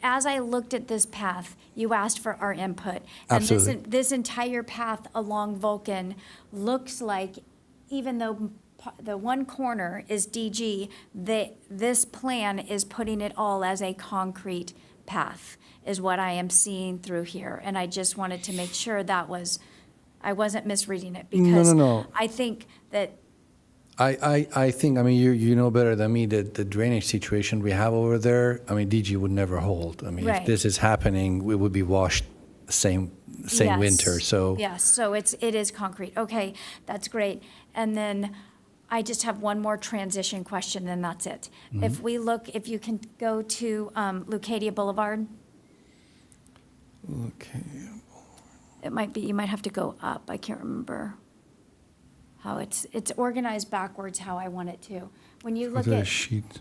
A: As I looked at this path, you asked for our input. And
F: Absolutely.
A: this entire path along Vulcan looks like, even though the one corner is DG. This plan is putting it all as a concrete path, is what I am seeing through here. And I just wanted to make sure I wasn't misreading it, because
F: No.
A: I think that,
F: I think, I mean, you know better than me that the drainage situation we have over there, I mean, DG would never hold. I mean,
A: Right.
F: if this is happening, we would be washed same
A: yes.
F: winter, so.
A: Yes, so it is concrete. Okay, that's great. And then I just have one more transition question, and that's it. If we look, if you can go to Leucadia Boulevard,
F: Okay.
A: it might be, you might have to go up. I can't remember how it's organized backwards how I want it to. When you look
F: Is there a
A: at,
F: sheet?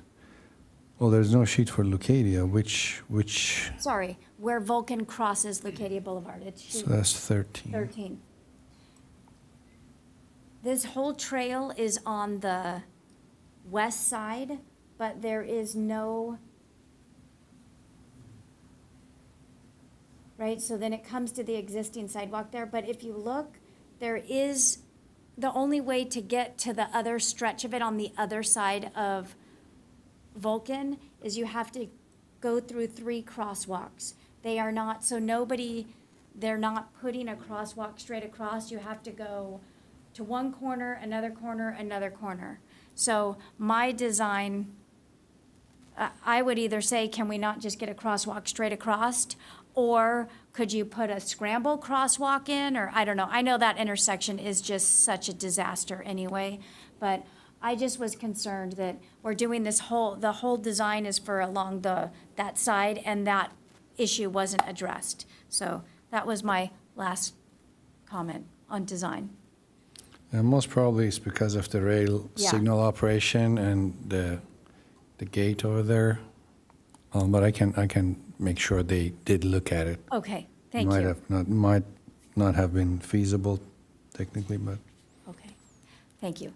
F: Well, there's no sheet for Leucadia, which,
A: sorry, where Vulcan crosses Leucadia Boulevard. It's
F: so
A: sheet
F: that's 13.
A: 13. This whole trail is on the west side, but there is no, right? So then it comes to the existing sidewalk there, but if you look, there is, the only way to get to the other stretch of it on the other side of Vulcan is you have to go through 3 crosswalks. They are not, so they're not putting a crosswalk straight across. You have to go to one corner, another corner, another corner. So my design, I would either say, can we not just get a crosswalk straight across? Or could you put a scramble crosswalk in, or I don't know. I know that intersection is just such a disaster anyway, but I just was concerned that we're doing the whole design is for along that side, and that issue wasn't addressed. So that was my last comment on design.
F: And most probably it's because of the rail
A: Yeah.
F: signal operation and the gate over there. But I can make sure they did look at it.
A: Okay, thank
F: Might
A: you.
F: might not have been feasible technically, but.
A: Okay, thank you.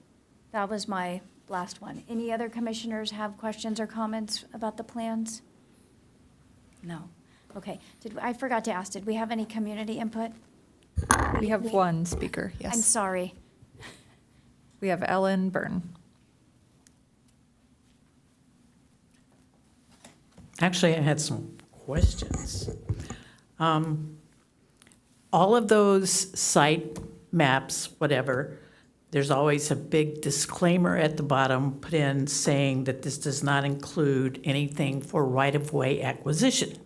A: That was my last one. Any other commissioners have questions or comments about the plans? No. Okay. I forgot to ask, did we have any community input?
B: We have one speaker, yes.
A: I'm sorry.
B: We have Ellen Byrne.
C: Actually, I had some questions. All of those site maps, whatever, there's always a big disclaimer at the bottom put in saying that this does not include anything for right-of-way acquisition,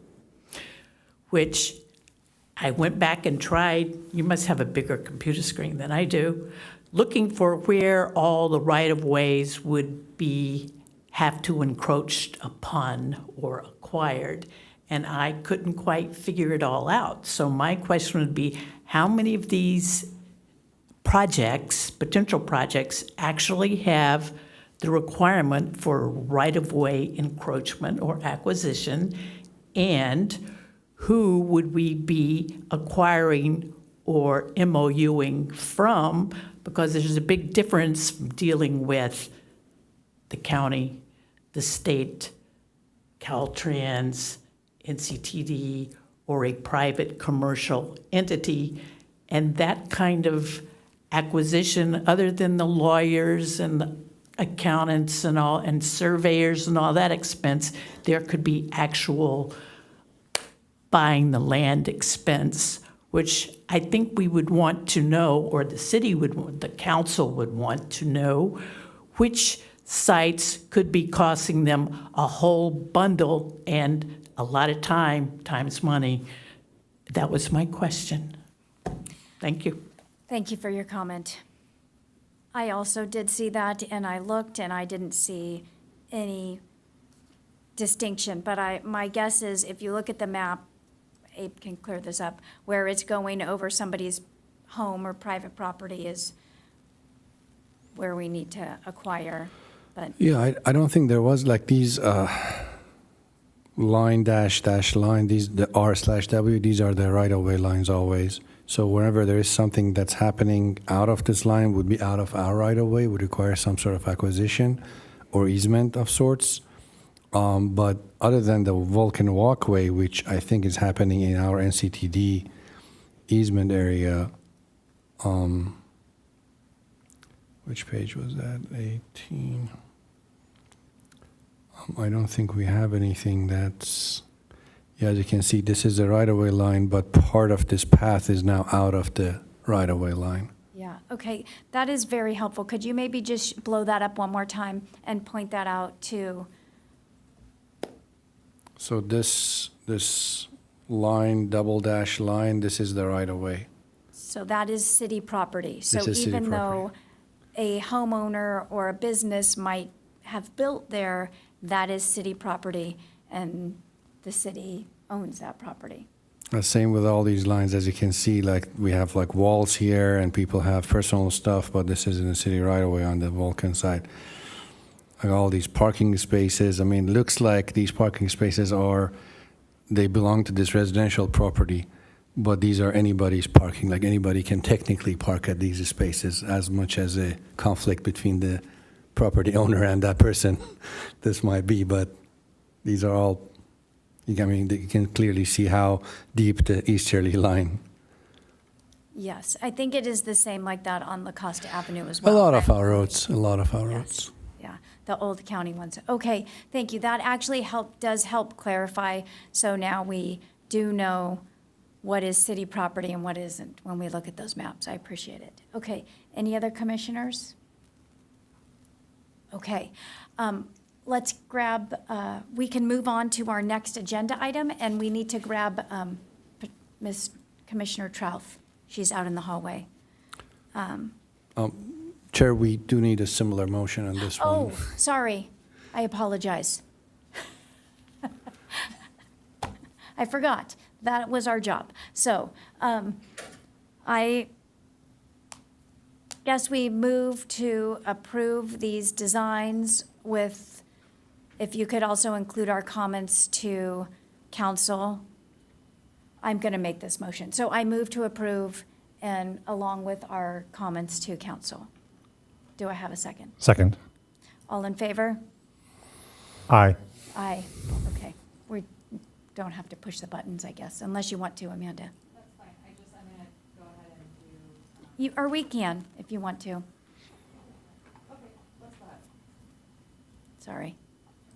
C: which I went back and tried, you must have a bigger computer screen than I do, looking for where all the right-of-ways would have to encroach upon or acquired, and I couldn't quite figure it all out. So my question would be, how many of these projects, potential projects, actually have the requirement for right-of-way encroachment or acquisition, and who would we be acquiring or MOUing from? Because there's a big difference dealing with the county, the state, Caltrans, NCTD, or a private commercial entity. And that kind of acquisition, other than the lawyers and the accountants and all, and surveyors and all that expense, there could be actual buying the land expense, which I think we would want to know, or the city would, the council would want to know, which sites could be costing them a whole bundle and a lot of time's money. That was my question. Thank you.
A: Thank you for your comment. I also did see that, and I looked, and I didn't see any distinction. But my guess is, if you look at the map, Abe can clear this up, where it's going over somebody's home or private property is where we need to acquire. But
F: Yeah, I don't think there was like these line dash line, the R/W, these are the right-of-way lines always. So whenever there is something that's happening out of this line, would be out of our right-of-way, would require some sort of acquisition or easement of sorts. But other than the Vulcan Walkway, which I think is happening in our NCTD easement area, Which page was that? 18. I don't think we have anything that's, yeah, as you can see, this is the right-of-way line, but part of this path is now out of the right-of-way line.
A: Yeah, okay, that is very helpful. Could you maybe just blow that up one more time and point that out to,
F: So this line, double dash line, this is the right-of-way.
A: so that is city property. So
F: This is city
A: even though
F: property.
A: a homeowner or a business might have built there, that is city property, and the city owns that property.
F: Same with all these lines, as you can see, like, we have like walls here, and people have personal stuff, but this is in the city right-of-way on the Vulcan side. Like all these parking spaces, I mean, looks like these parking spaces they belong to this residential property, but these are anybody's parking, like anybody can technically park at these spaces, as much as a conflict between the property owner and that person this might be, but these are all, I mean, you can clearly see how deep the easterly line.
A: Yes, I think it is the same like that on La Costa Avenue as
F: A
A: well.
F: lot of
A: right?
F: our roads, a lot of our
A: Yes.
F: roads.
A: Yeah, the old county ones. Okay, thank you. That actually does help clarify, so now we do know what is city property and what isn't when we look at those maps. I appreciate it. Okay, any other commissioners? Okay, let's grab, we can move on to our next agenda item, and we need to grab Ms. Commissioner Trouth. She's out in the hallway.
F: Chair, we do need a similar motion on this one.
A: Oh, sorry. I apologize. I forgot. That was our job. So, I guess we move to approve these designs with, if you could also include our comments to council. I'm going to make this motion. So I move to approve and along with our comments to council. Do I have a second?
I: Second.
A: All in favor?
I: Aye.
A: Aye. Okay. We don't have to push the buttons, I guess, unless you want to, Amanda.
B: That's fine. I'm going to go ahead and do.
A: Or we can, if you want to.
B: Okay, let's go ahead.
A: Sorry.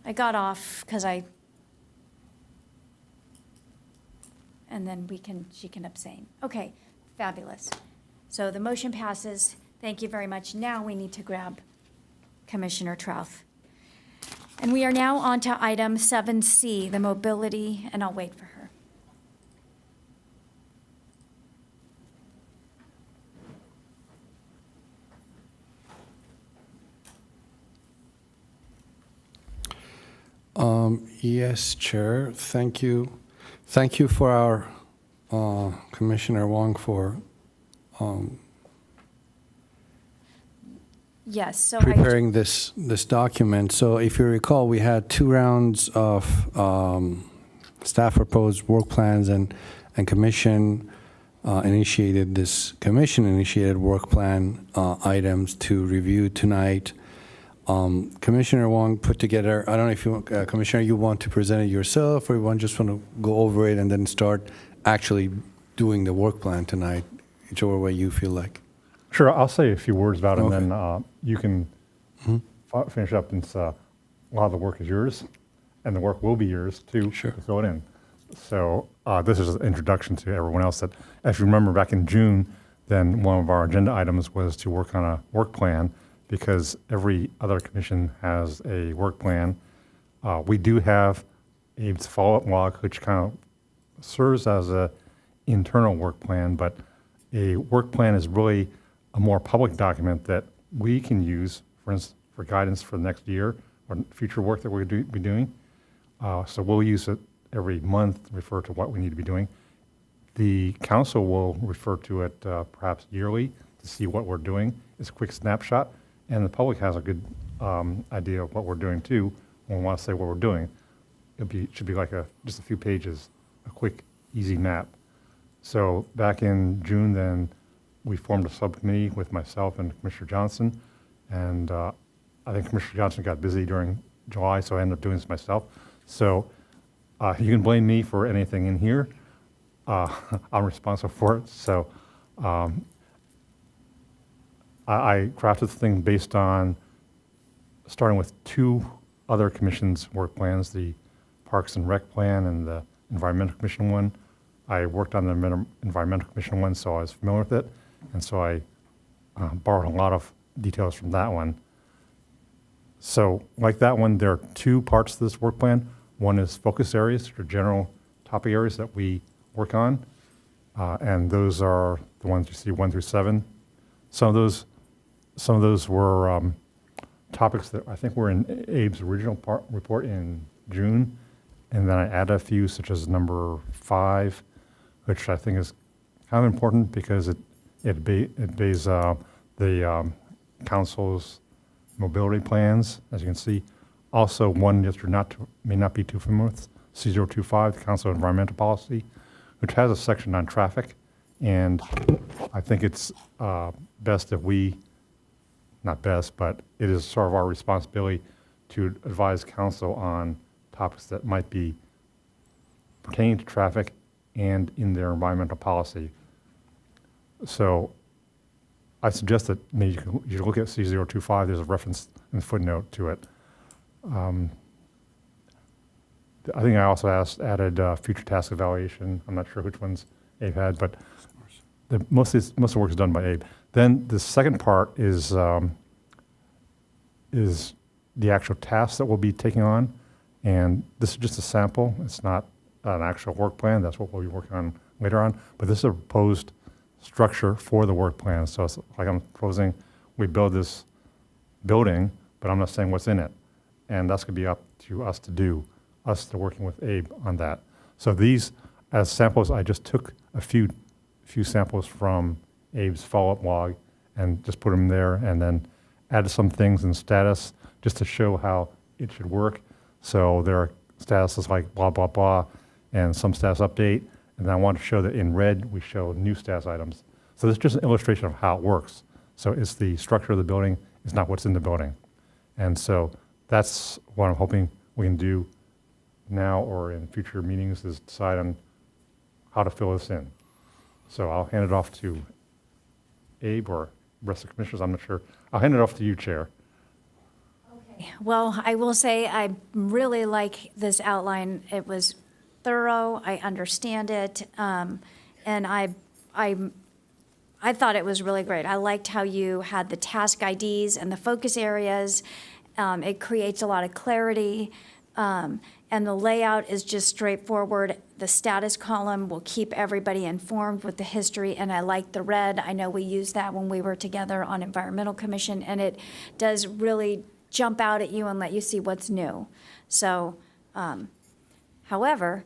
A: I got off because and then she can abstain. Okay, fabulous. So the motion passes. Thank you very much. Now we need to grab Commissioner Trouth. And we are now on to item 7C, the mobility, and I'll wait for her.
F: Yes, Chair, thank you. Thank you for our Commissioner Wong for
A: Yes, so
F: preparing this document. So if you recall, we had 2 rounds of staff proposed work plans, and commission initiated work plan items to review tonight. Commissioner Wong put together, I don't know if you, Commissioner, you want to present it yourself, or you just want to go over it and then start actually doing the work plan tonight, whichever way you feel like.
I: Sure, I'll say a few words about it,
F: Okay.
I: and then you can finish up, since a lot of the work is yours, and the work will be yours too,
F: Sure.
I: to fill it in. So this is an introduction to everyone else that, as you remember back in June, then one of our agenda items was to work on a work plan, because every other commission has a work plan. We do have a follow-up log, which kind of serves as a internal work plan, but a work plan is really a more public document that we can use, for instance, for guidance for the next year or future work that we'll be doing. So we'll use it every month, refer to what we need to be doing. The council will refer to it perhaps yearly to see what we're doing. It's a quick snapshot, and the public has a good idea of what we're doing too when we want to say what we're doing. It should be like just a few pages, a quick, easy map. So back in June, then, we formed a subcommittee with myself and Commissioner Johnson, and I think Commissioner Johnson got busy during July, so I ended up doing this myself. So you can blame me for anything in here. I'm responsible for it. So I crafted the thing based on starting with two other commissions' work plans, the Parks and Rec plan and the Environmental Commission one. I worked on the Environmental Commission one, so I was familiar with it, and so I borrowed a lot of details from that one. So like that one, there are two parts to this work plan. One is focus areas, or general topic areas that we work on, and those are the ones you see 1 through 7. Some of those were topics that I think were in Abe's original report in June, and then I added a few, such as number 5, which I think is kind of important because it obeys the council's mobility plans, as you can see. Also, one that you may not be too familiar with, C025, the Council of Environmental Policy, which has a section on traffic, and I think it's best if we, not best, but it is sort of our responsibility to advise council on topics that might be pertaining to traffic and in their environmental policy. So I suggest that maybe you should look at C025. There's a reference in the footnote to it. I think I also added future task evaluation. I'm not sure which ones Abe had, but most of the work is done by Abe. Then the second part is the actual tasks that we'll be taking on, and this is just a sample. It's not an actual work plan. That's what we'll be working on later on. But this is a proposed structure for the work plan. So it's like I'm proposing we build this building, but I'm not saying what's in it, and that's going to be up to us to do. Us to working with Abe on that. So these, as samples, I just took a few samples from Abe's follow-up log and just put them there, and then added some things in status just to show how it should work. So there are statuses like blah, blah, blah, and some status update. And then I want to show that in red, we show new status items. So this is just an illustration of how it works. So it's the structure of the building, it's not what's in the building. And so that's what I'm hoping we can do now or in future meetings, is decide on how to fill this in. So I'll hand it off to Abe or the rest of the commissioners, I'm not sure. I'll hand it off to you, Chair.
A: Well, I will say I really like this outline. It was thorough. I understand it, and I thought it was really great. I liked how you had the task IDs and the focus areas. It creates a lot of clarity, and the layout is just straightforward. The status column will keep everybody informed with the history, and I like the red. I know we used that when we were together on Environmental Commission, and it does really jump out at you and let you see what's new. So, however,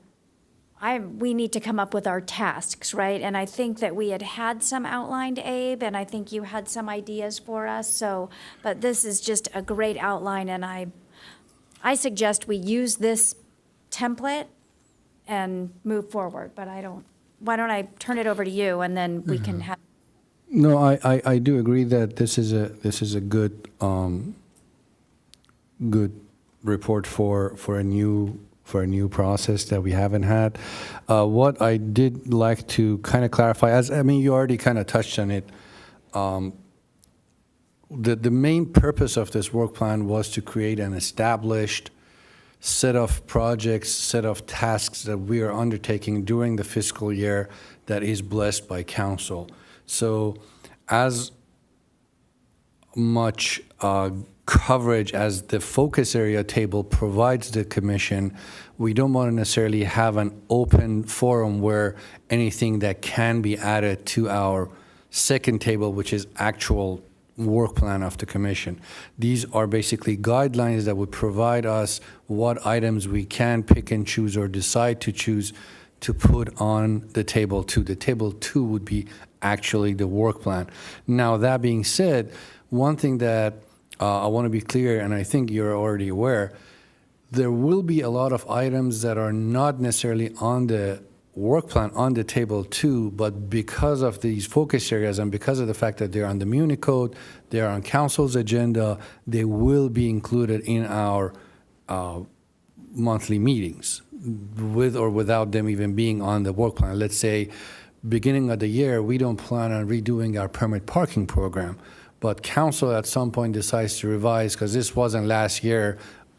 A: we need to come up with our tasks, right? And I think that we had some outlined, Abe, and I think you had some ideas for us. So, but this is just a great outline, and I suggest we use this template and move forward. But why don't I turn it over to you, and then we can have.
F: No, I do agree that this is a good good report for a new process that we haven't had. What I did like to kind of clarify, you already kind of touched on it. The main purpose of this work plan was to create an established set of projects, set of tasks that we are undertaking during the fiscal year that is blessed by council. So as much coverage as the focus area table provides the commission, we don't want to necessarily have an open forum where anything that can be added to our second table, which is actual work plan of the commission. These are basically guidelines that would provide us what items we can pick and choose or decide to choose to put on the table 2. The table 2 would be actually the work plan. Now, that being said, one thing that I want to be clear, and I think you're already aware, there will be a lot of items that are not necessarily on the work plan on the table 2, but because of these focus areas and because of the fact that they're on the Muni Code, they're on council's agenda, they will be included in our monthly meetings, with or without them even being on the work plan. Let's say beginning of the year, we don't plan on redoing our permit parking program, but council at some point decides to revise, because this wasn't last year,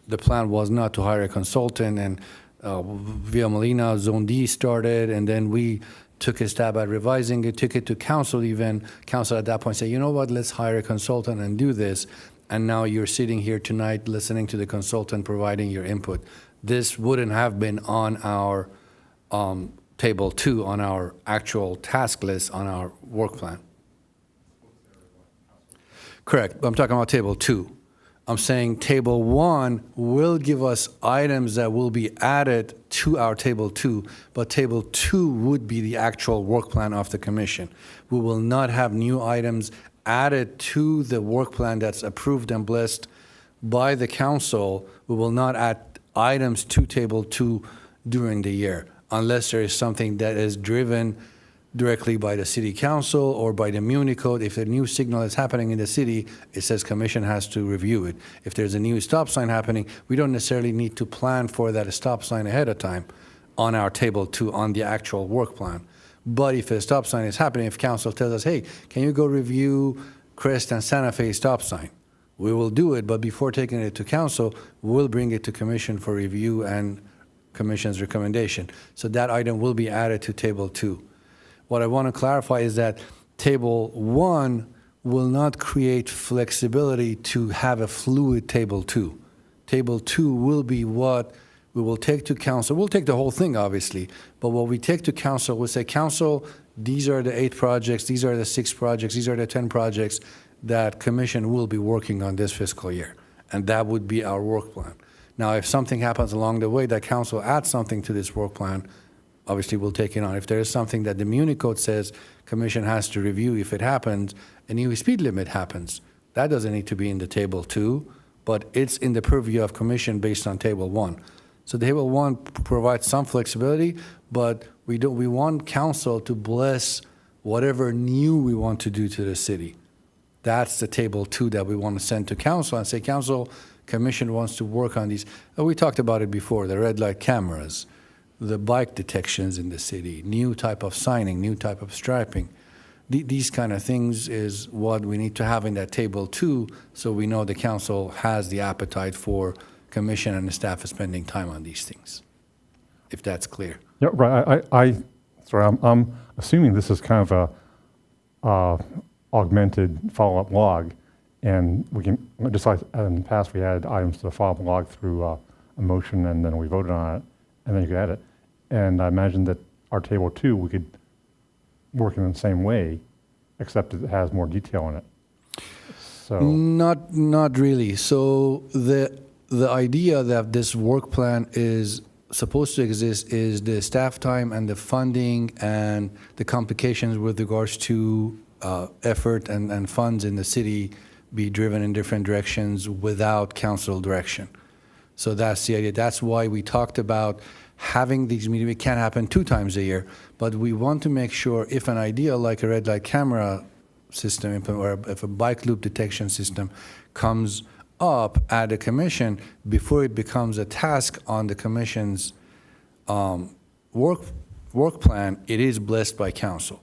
F: the plan was not to hire a consultant, and Via Molina, Zone D started, and then we took a stab at revising it, took it to council even. Council at that point said, you know what, let's hire a consultant and do this. And now you're sitting here tonight listening to the consultant providing your input. This wouldn't have been on our table 2, on our actual task list, on our work plan. Correct. I'm talking about table 2. I'm saying table 1 will give us items that will be added to our table 2, but table 2 would be the actual work plan of the commission. We will not have new items added to the work plan that's approved and blessed by the council. We will not add items to table 2 during the year, unless there is something that is driven directly by the city council or by the Muni Code. If a new signal is happening in the city, it says commission has to review it. If there's a new stop sign happening, we don't necessarily need to plan for that stop sign ahead of time on our table 2, on the actual work plan. But if a stop sign is happening, if council tells us, hey, can you go review Crest and Santa Fe stop sign? We will do it, but before taking it to council, we'll bring it to commission for review and commission's recommendation. So that item will be added to table 2. What I want to clarify is that table 1 will not create flexibility to have a fluid table 2. Table 2 will be what we will take to council. We'll take the whole thing, obviously, but what we take to council, we'll say, council, these are the 8 projects, these are the 6 projects, these are the 10 projects that commission will be working on this fiscal year. And that would be our work plan. Now, if something happens along the way that council adds something to this work plan, obviously we'll take it on. If there is something that the Muni Code says commission has to review, if it happens, a new speed limit happens, that doesn't need to be in the table 2, but it's in the purview of commission based on table 1. So table 1 provides some flexibility, but we want council to bless whatever new we want to do to the city. That's the table 2 that we want to send to council and say, council, commission wants to work on these. We talked about it before, the red light cameras, the bike detections in the city, new type of signing, new type of striping. These kind of things is what we need to have in that table 2, so we know the council has the appetite for commission and the staff is spending time on these things, if that's clear.
I: Yeah, right. I'm assuming this is kind of a augmented follow-up log, and we can, just like in the past, we added items to the follow-up log through a motion, and then we voted on it, and then you could add it. And I imagine that our table 2, we could work in the same way, except it has more detail in it. So
F: Not really. So the idea that this work plan is supposed to exist is the staff time and the funding and the complications with regards to effort and funds in the city be driven in different directions without council direction. So that's the idea. That's why we talked about having these meetings. It can't happen 2 times a year, but we want to make sure if an idea like a red light camera system or if a bike loop detection system comes up at the commission, before it becomes a task on the commission's work plan, it is blessed by council.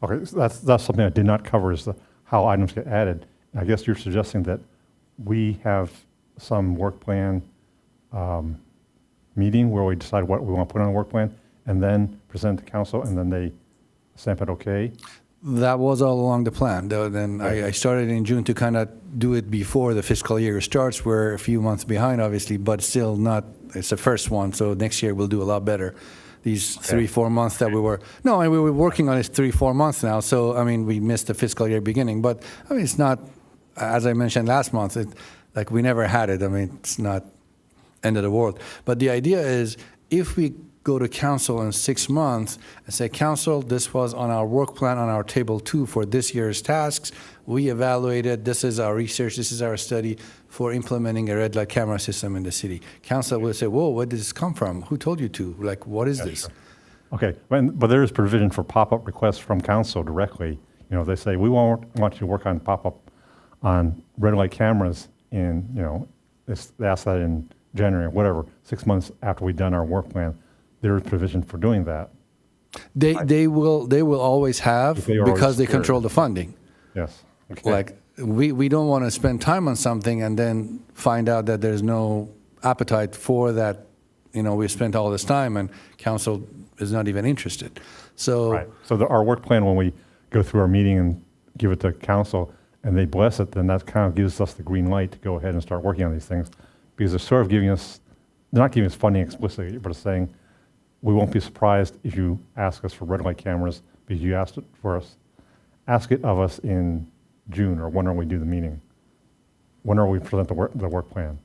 I: okay, so that's something I did not cover, is how items get added. I guess you're suggesting that we have some work plan meeting where we decide what we want to put on a work plan, and then present to council, and then they stamp it okay?
F: That was all along the plan. Then I started in June to kind of do it before the fiscal year starts. We're a few months behind, obviously, but still not, it's the first one, so next year we'll do a lot better. These 3-4 months that we were working on it 3-4 months now, so, I mean, we missed the fiscal year beginning, but, I mean, it's not, as I mentioned last month, like, we never had it. I mean, it's not end of the world. But the idea is, if we go to council in 6 months and say, council, this was on our work plan on our table 2 for this year's tasks. We evaluated, this is our research, this is our study for implementing a red light camera system in the city. Council will say, whoa, where did this come from? Who told you to? Like, what is this?
I: Sure. Okay, but there is provision for pop-up requests from council directly. You know, they say, we want you to work on pop-up on red light cameras in, you know, they ask that in January or whatever, 6 months after we've done our work plan. There is provision for doing that.
F: They will always have, because they control the funding.
I: Yes. Okay.
F: Like, we don't want to spend time on something and then find out that there's no appetite for that. We spent all this time and council is not even interested. So,
I: Right. So our work plan, when we go through our meeting and give it to council and they bless it, then that kind of gives us the green light to go ahead and start working on these things. Because they're sort of they're not giving us funding explicitly, but it's saying, we won't be surprised if you ask us for red light cameras because you asked it for us. Ask it of us in June or whenever we do the meeting. Whenever we present the work plan.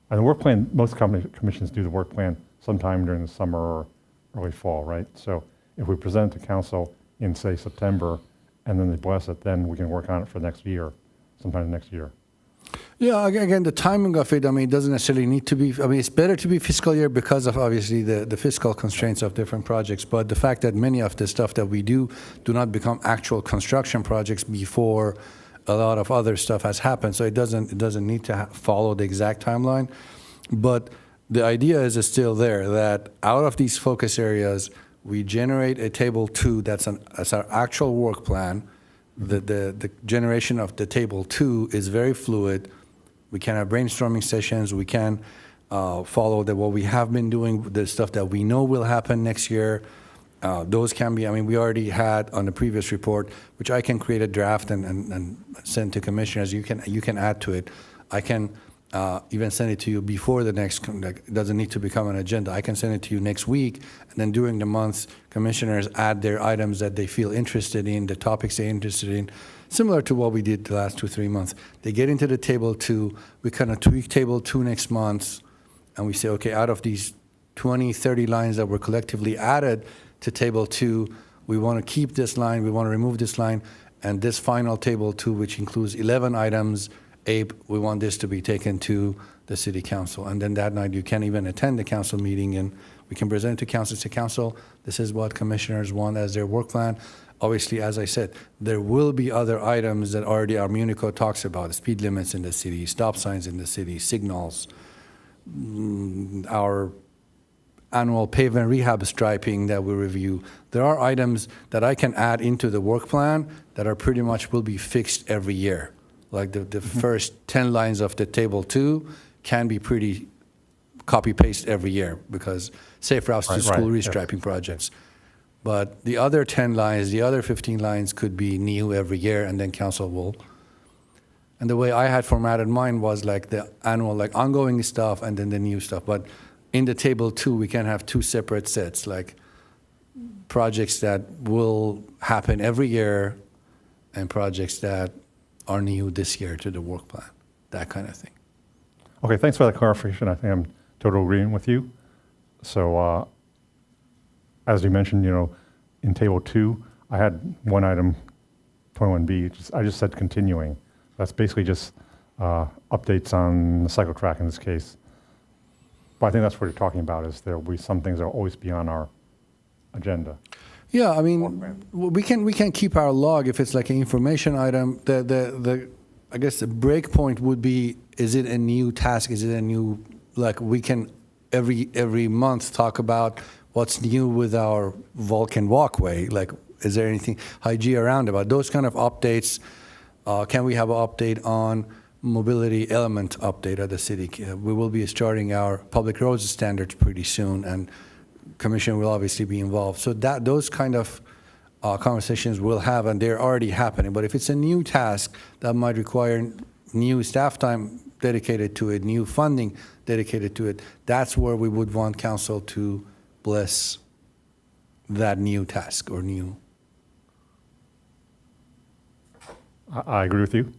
I: And the work plan, most commissions do the work plan sometime during the summer or early fall, right? So if we present it to council in, say, September, and then they bless it, then we can work on it for next year, sometime next year.
F: yeah, again, the timing of it, it doesn't necessarily need to be, it's better to be fiscal year because of obviously the fiscal constraints of different projects. But the fact that many of the stuff that we do not become actual construction projects before a lot of other stuff has happened. So it doesn't need to follow the exact timeline. But the idea is still there that out of these focus areas, we generate a table 2 that's our actual work plan. The generation of the table 2 is very fluid. We can have brainstorming sessions. We can follow what we have been doing, the stuff that we know will happen next year. Those can be, we already had on the previous report, which I can create a draft and send to commissioners. You can add to it. I can even send it to you before the next, it doesn't need to become an agenda. I can send it to you next week, and then during the month, commissioners add their items that they feel interested in, the topics they're interested in, similar to what we did the last 2-3 months. They get into the table 2, we kind of tweak table 2 next month, and we say, okay, out of these 20, 30 lines that were collectively added to table 2, we want to keep this line, we want to remove this line, and this final table 2, which includes 11 items, Abe, we want this to be taken to the city council. And then that night, you can even attend the council meeting, and we can present it to council. Say, council, this is what commissioners want as their work plan. Obviously, as I said, there will be other items that already our Munico talks about, speed limits in the city, stop signs in the city, signals, our annual pavement rehab striping that we review. There are items that I can add into the work plan that are pretty much will be fixed every year. Like the first 10 lines of the table 2 can be pretty copy-paste every year because safe routes to school restriping projects. But the other 10 lines, the other 15 lines could be new every year, and then council will. And the way I had formatted mine was like the annual, like ongoing stuff and then the new stuff. But in the table 2, we can have 2 separate sets, like projects that will happen every year and projects that are new this year to the work plan, that kind of thing.
I: Okay, thanks for that clarification. I think I'm totally agreeing with you. So as you mentioned, in table 2, I had one item, 21B, I just said continuing. That's basically just updates on the cycle track in this case. But I think that's what you're talking about, is there will be some things that will always be on our agenda.
F: Yeah, we can keep our log if it's like an information item. I guess the break point would be, is it a new task? Is it a new, like we can every month talk about what's new with our Vulcan walkway. Like, is there anything IG around about those kind of updates? Can we have an update on mobility element update at the city? We will be starting our public roads standards pretty soon, and Commission will obviously be involved. So those kind of conversations we'll have, and they're already happening. But if it's a new task that might require new staff time dedicated to it, new funding dedicated to it, that's where we would want council to bless that new task or new.
I: I agree with you.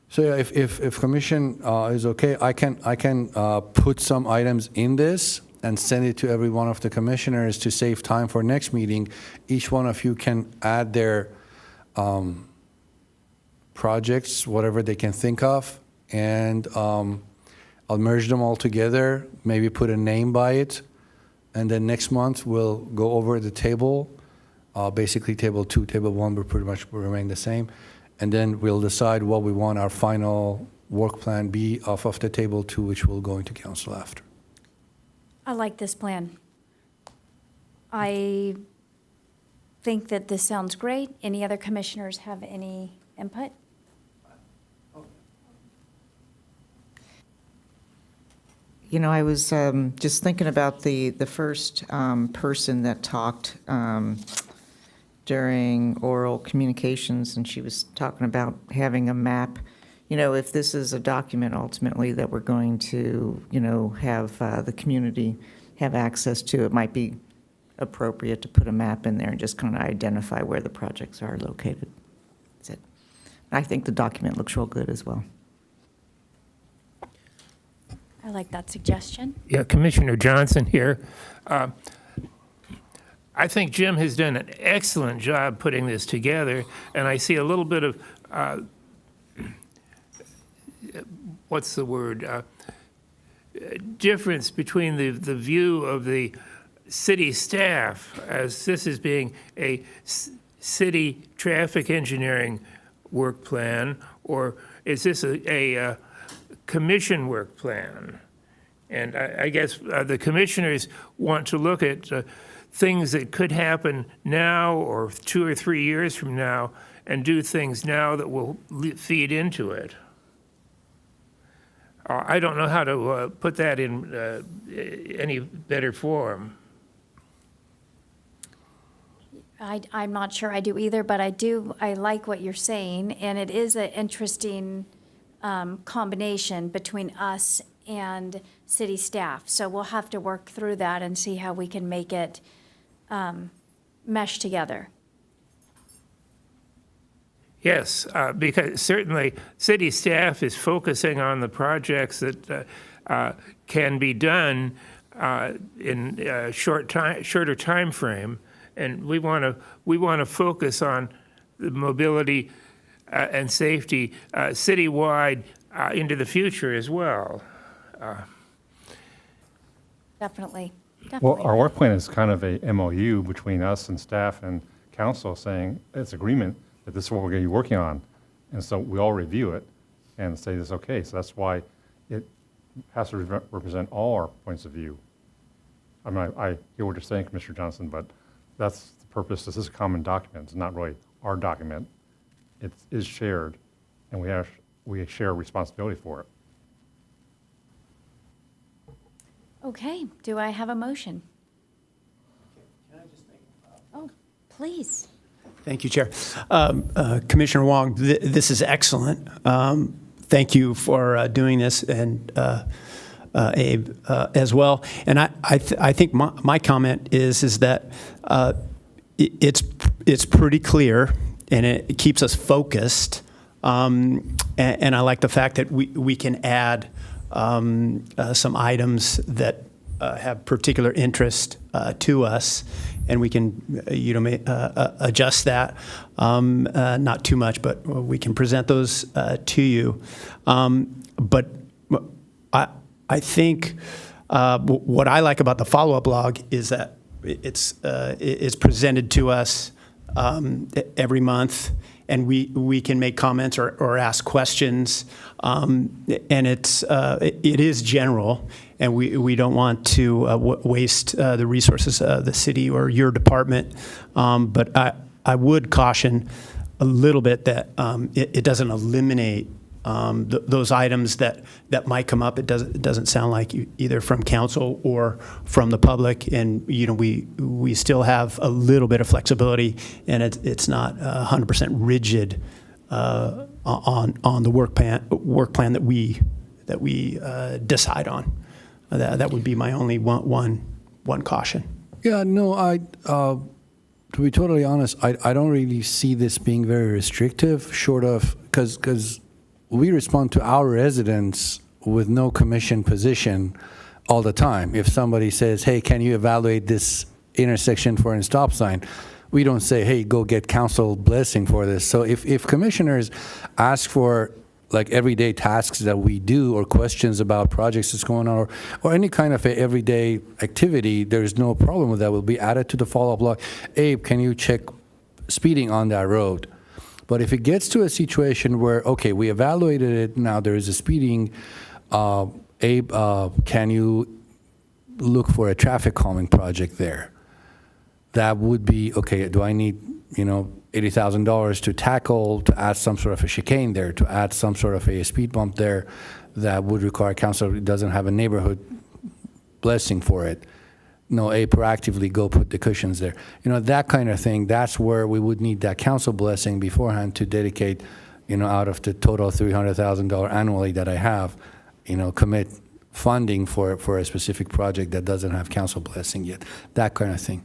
F: So yeah, if commission is okay, I can put some items in this and send it to every one of the commissioners to save time for next meeting. Each one of you can add their projects, whatever they can think of, and I'll merge them all together, maybe put a name by it, and then next month we'll go over the table. Basically, table 2, table 1 will pretty much remain the same, and then we'll decide what we want our final work plan be off of the table 2, which will go into council after.
A: I like this plan. I think that this sounds great. Any other commissioners have any input?
Q: You know, I was just thinking about the first person that talked during oral communications, and she was talking about having a map. You know, if this is a document ultimately that we're going to, you know, have the community have access to, it might be appropriate to put a map in there and just kind of identify where the projects are located. That's it. I think the document looks real good as well.
A: I like that suggestion.
E: Yeah, Commissioner Johnson here. I think Jim has done an excellent job putting this together, and I see a little bit of, what's the word, difference between the view of the city staff as this is being a city traffic engineering work plan, or is this a commission work plan? And I guess the commissioners want to look at things that could happen now or 2 or 3 years from now and do things now that will feed into it. I don't know how to put that in any better form.
A: I'm not sure I do either, but I like what you're saying, and it is an interesting combination between us and city staff. So we'll have to work through that and see how we can make it mesh together.
E: Yes, because certainly city staff is focusing on the projects that can be done in a shorter time frame, and we want to focus on the mobility and safety citywide into the future as well.
A: Definitely.
I: Well, our work plan is kind of a MOU between us and staff and council saying it's agreement that this is what we're going to be working on. And so we all review it and say this okay. So that's why it has to represent all our points of view. I mean, I hear what you're saying, Commissioner Johnson, but that's the purpose. This is a common document. It's not really our document. It is shared, and we share responsibility for it.
A: Okay, do I have a motion? Oh, please.
K: Thank you, Chair. Commissioner Wong, this is excellent. Thank you for doing this, and Abe as well. And I think my comment is that it's pretty clear, and it keeps us focused. And I like the fact that we can add some items that have particular interest to us, and we can adjust that, not too much, but we can present those to you. But I think what I like about the follow-up log is that it's presented to us every month, and we can make comments or ask questions, and it is general, and we don't want to waste the resources of the city or your department. But I would caution a little bit that it doesn't eliminate those items that might come up. It doesn't sound like either from council or from the public, and we still have a little bit of flexibility, and it's not 100% rigid on the work plan that we decide on. That would be my only one caution.
F: Yeah, no, to be totally honest, I don't really see this being very restrictive, short of, because we respond to our residents with no commission position all the time. If somebody says, hey, can you evaluate this intersection for a stop sign? We don't say, hey, go get council blessing for this. So if commissioners ask for like everyday tasks that we do or questions about projects that's going on or any kind of a everyday activity, there's no problem with that. Will be added to the follow-up log. Abe, can you check speeding on that road? But if it gets to a situation where, okay, we evaluated it, now there is a speeding, Abe, can you look for a traffic calming project there? that would be, okay, do I need, $80,000 to tackle, to add some sort of a chicane there, to add some sort of a speed bump there that would require council, it doesn't have a neighborhood blessing for it. No, proactively go put the cushions there. That kind of thing, that's where we would need that council blessing beforehand to dedicate, out of the total $300,000 annually that I have, commit funding for a specific project that doesn't have council blessing yet, that kind of thing.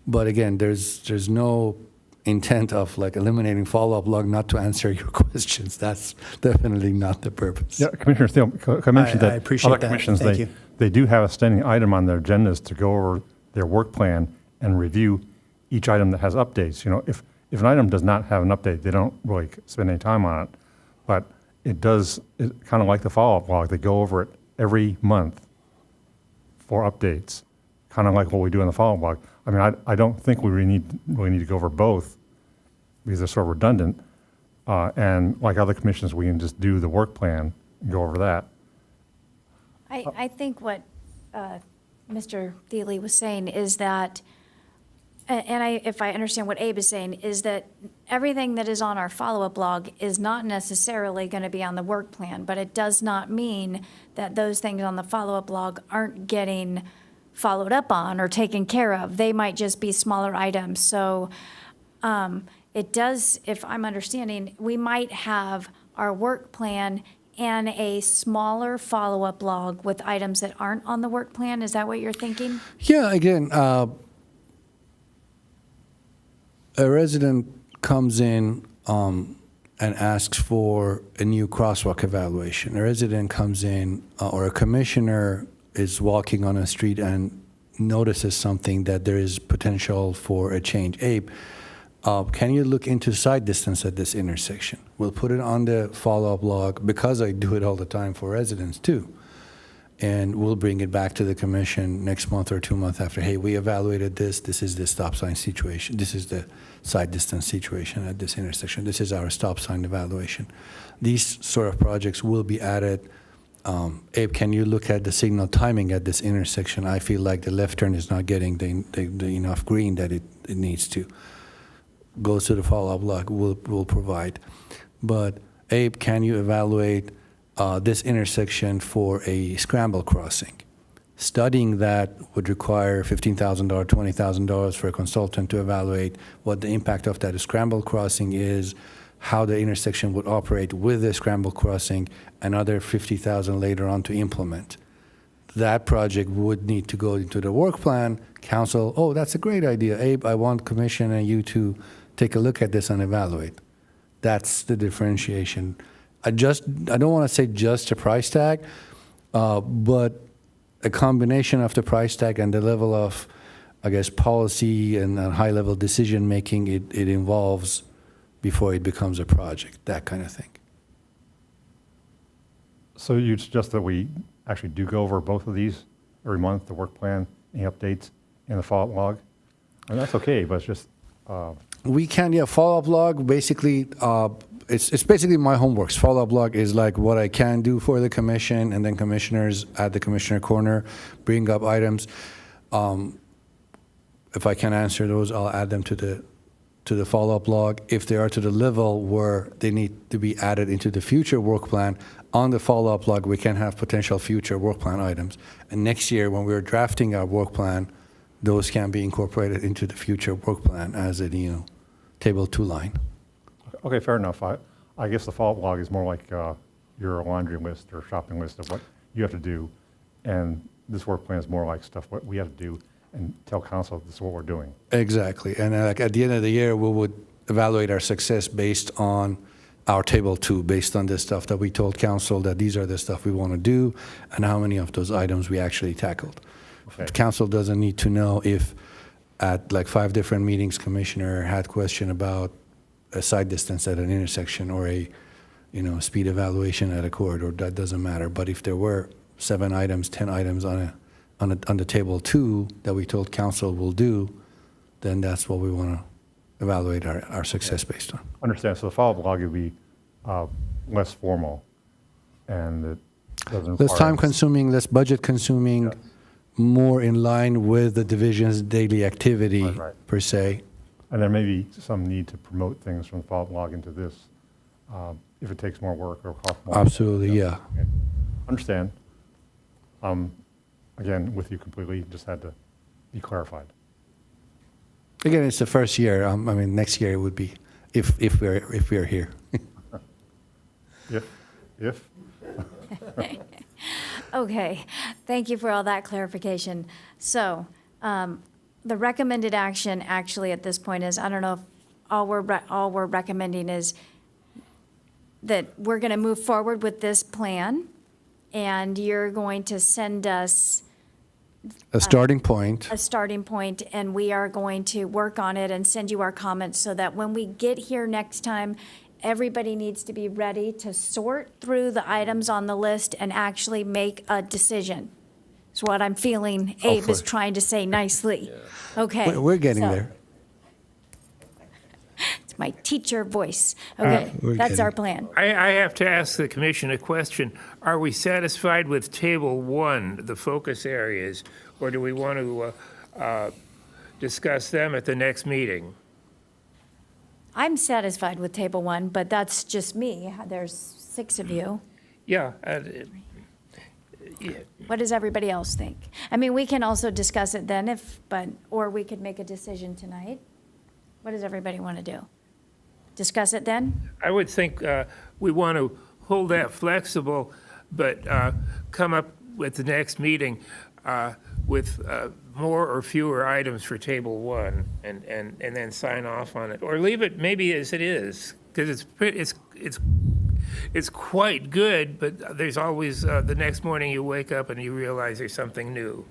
F: But again, there's no intent of like eliminating follow-up log not to answer your questions. That's definitely not the purpose.
I: Yeah, Commissioner Steele, I mentioned
K: I
I: that
K: appreciate
I: other
K: that.
I: commissions,
K: Thank you.
I: they do have a standing item on their agendas to go over their work plan and review each item that has updates. If an item does not have an update, they don't really spend any time on it. But it kind of like the follow-up log, they go over it every month for updates, kind of like what we do in the follow-up log. I mean, I don't think we really need to go over both because they're sort of redundant. And like other commissions, we can just do the work plan and go over that.
A: I think what Mr. Thiele was saying is that, and if I understand what Abe is saying, is that everything that is on our follow-up log is not necessarily going to be on the work plan, but it does not mean that those things on the follow-up log aren't getting followed up on or taken care of. They might just be smaller items. So it does, if I'm understanding, we might have our work plan and a smaller follow-up log with items that aren't on the work plan. Is that what you're thinking?
F: Yeah, again, a resident comes in and asks for a new crosswalk evaluation. A resident comes in or a commissioner is walking on a street and notices something that there is potential for a change. Abe, can you look into side distance at this intersection? We'll put it on the follow-up log because I do it all the time for residents too. And we'll bring it back to the commission next month or 2 months after. Hey, we evaluated this. This is the stop sign situation. This is the side distance situation at this intersection. This is our stop sign evaluation. These sort of projects will be added. Abe, can you look at the signal timing at this intersection? I feel like the left turn is not getting the enough green that it needs to. Goes to the follow-up log, we'll provide. But Abe, can you evaluate this intersection for a scramble crossing? Studying that would require $15,000, $20,000 for a consultant to evaluate what the impact of that scramble crossing is, how the intersection would operate with the scramble crossing, another $50,000 later on to implement. That project would need to go into the work plan. Council, oh, that's a great idea. Abe, I want commission and you to take a look at this and evaluate. That's the differentiation. I don't want to say just a price tag, but a combination of the price tag and the level of, I guess, policy and high-level decision-making it involves before it becomes a project, that kind of thing.
I: So you suggest that we actually do go over both of these every month, the work plan, any updates, and the follow-up log? And that's okay, but it's just...
F: We can, yeah, follow-up log, basically, it's basically my homework. Follow-up log is like what I can do for the commission, and then commissioners at the commissioner corner bring up items. If I can answer those, I'll add them to the follow-up log. If they are to the level where they need to be added into the future work plan, on the follow-up log, we can have potential future work plan items. And next year, when we're drafting our work plan, those can be incorporated into the future work plan as a, table 2 line.
I: Okay, fair enough. I guess the follow-up log is more like your laundry list or shopping list of what you have to do, and this work plan is more like stuff what we have to do and tell council this is what we're doing.
F: Exactly, and like at the end of the year, we would evaluate our success based on our table 2, based on the stuff that we told council that these are the stuff we want to do, and how many of those items we actually tackled.
I: Okay.
F: Council doesn't need to know if at like 5 different meetings, commissioner had question about a side distance at an intersection or a, speed evaluation at a corridor. That doesn't matter. But if there were 7 items, 10 items on the table 2 that we told council will do, then that's what we want to evaluate our success based on.
I: Understand. So the follow-up log would be less formal, and it doesn't
F: Less
I: require...
F: time consuming, less budget consuming, more in line with the division's daily activity
I: Right.
F: per se.
I: And there may be some need to promote things from the follow-up log into this, if it takes more work or costs more.
F: Absolutely, yeah.
I: Okay. Understand. Again, with you completely, just had to be clarified.
F: Again, it's the first year. I mean, next year it would be if we're here.
I: If.
A: Okay, thank you for all that clarification. So, the recommended action actually at this point is, I don't know if all we're recommending is that we're going to move forward with this plan, and you're going to send us
F: A starting point.
A: a starting point, and we are going to work on it and send you our comments so that when we get here next time, everybody needs to be ready to sort through the items on the list and actually make a decision. Is what I'm feeling Abe is
F: Hopefully.
A: trying to say nicely. Okay.
F: We're getting
A: so-
F: there.
A: It's my teacher voice. Okay,
F: We're
A: that's
F: getting-
A: our plan.
E: I have to ask the commission a question. Are we satisfied with Table 1, the focus areas, or do we want to discuss them at the next meeting?
A: I'm satisfied with Table 1, but that's just me. There's 6 of you.
E: Yeah.
A: What does everybody else think? I mean, we can also discuss it then or we could make a decision tonight. What does everybody want to do? Discuss it then?
E: I would think we want to hold that flexible, but come up with the next meeting with more or fewer items for Table 1 and then sign off on it. Or leave it maybe as it is, because it's quite good, but there's always, the next morning you wake up and you realize there's something new.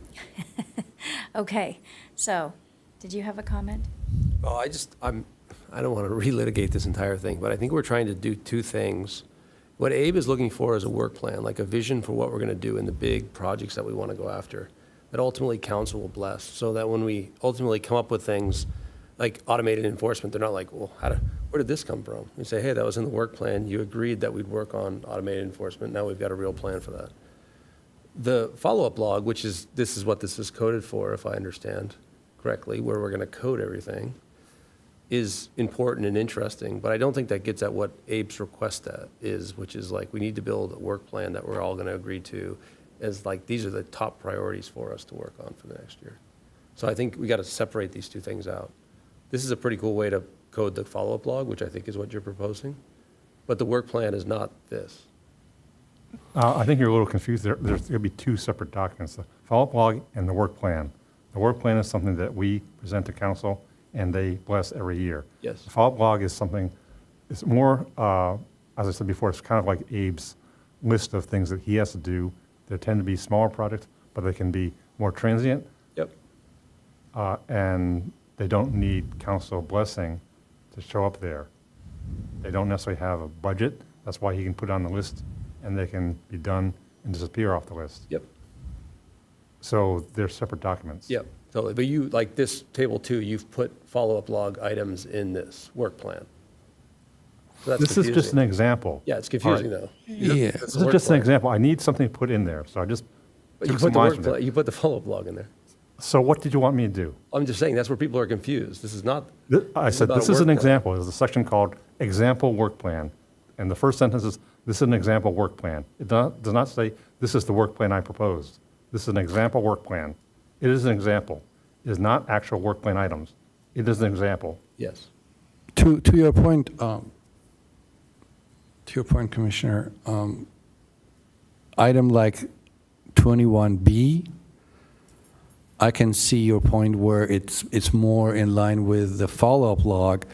A: Okay, so, did you have a comment?
L: Oh, I don't want to relitigate this entire thing, but I think we're trying to do two things. What Abe is looking for is a work plan, like a vision for what we're going to do in the big projects that we want to go after, that ultimately council will bless, so that when we ultimately come up with things like automated enforcement, they're not like, well, where did this come from? We say, hey, that was in the work plan. You agreed that we'd work on automated enforcement. Now we've got a real plan for that. The follow-up log, this is what this is coded for, if I understand correctly, where we're going to code everything, is important and interesting, but I don't think that gets at what Abe's request is, which is like, we need to build a work plan that we're all going to agree to as like, these are the top priorities for us to work on for the next year. So I think we got to separate these two things out. This is a pretty cool way to code the follow-up log, which I think is what you're proposing, but the work plan is not this.
I: I think you're a little confused. There's going to be two separate documents, the follow-up log and the work plan. The work plan is something that we present to council and they bless every year.
L: Yes.
I: The follow-up log is something, it's more, as I said before, it's kind of like Abe's list of things that he has to do. They tend to be smaller projects, but they can be more transient.
L: Yep.
I: And they don't need council blessing to show up there. They don't necessarily have a budget. That's why he can put it on the list and they can be done and disappear off the list.
L: Yep.
I: So they're separate documents.
L: Yep, totally. But you, like this table 2, you've put follow-up log items in this work plan. So that's
I: This is just
L: confusing.
I: an example.
L: Yeah, it's confusing though.
F: Yeah.
L: It's
I: This
L: a
I: is
L: work
I: just an
L: plan.
I: example. I need something put in there, so I just
L: But you
I: took
L: put
I: some
L: the
I: lines
L: work
I: from
L: plan,
I: there.
L: you put the follow-up log in there.
I: So what did you want me to do?
L: I'm just saying, that's where people are confused. This is not.
I: I
L: This
I: said,
L: about a
I: this is
L: work
I: an
L: plan.
I: example. There's a section called example work plan. And the first sentence is, this is an example work plan. It does not say, this is the work plan I proposed. This is an example work plan. It is an example. It is not actual work plan items. It is an example.
L: Yes.
F: To your point, Commissioner, item like 21B, I can see your point where it's more in line with the follow-up log,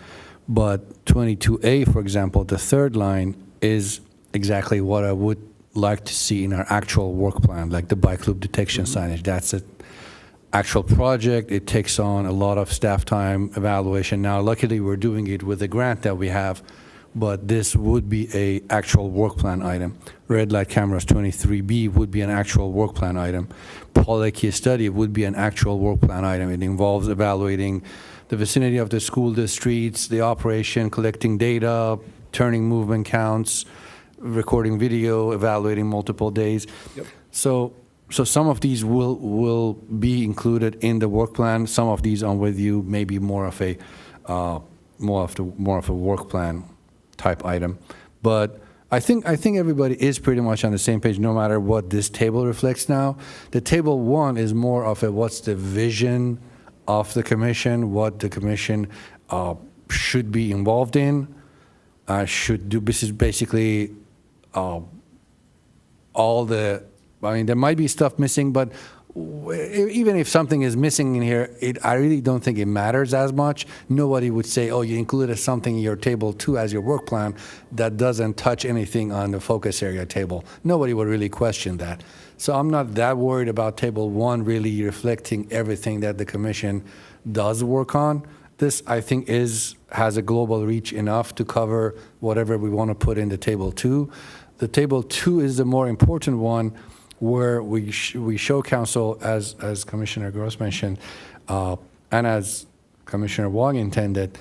F: but 22A, for example, the third line is exactly what I would like to see in our actual work plan, like the bike loop detection signage. That's an actual project. It takes on a lot of staff time evaluation. Now, luckily, we're doing it with the grant that we have, but this would be a actual work plan item. Red light cameras 23B would be an actual work plan item. Polycue study would be an actual work plan item. It involves evaluating the vicinity of the school, the streets, the operation, collecting data, turning movement counts, recording video, evaluating multiple days.
L: Yep.
F: So So some of these will be included in the work plan. Some of these I'm with you, maybe more of a work plan type item. But I think everybody is pretty much on the same page, no matter what this table reflects now. The table 1 is more of a what's the vision of the commission, what the commission should be involved in, should do. This is basically all the. I mean, there might be stuff missing, but even if something is missing in here, I really don't think it matters as much. Nobody would say, oh, you included something in your table 2 as your work plan that doesn't touch anything on the focus area table. Nobody would really question that. So I'm not that worried about table 1 really reflecting everything that the commission does work on. This, I think, has a global reach enough to cover whatever we want to put in the table 2. The table 2 is the more important one, where we show council, as Commissioner Gross mentioned, and as Commissioner Wong intended,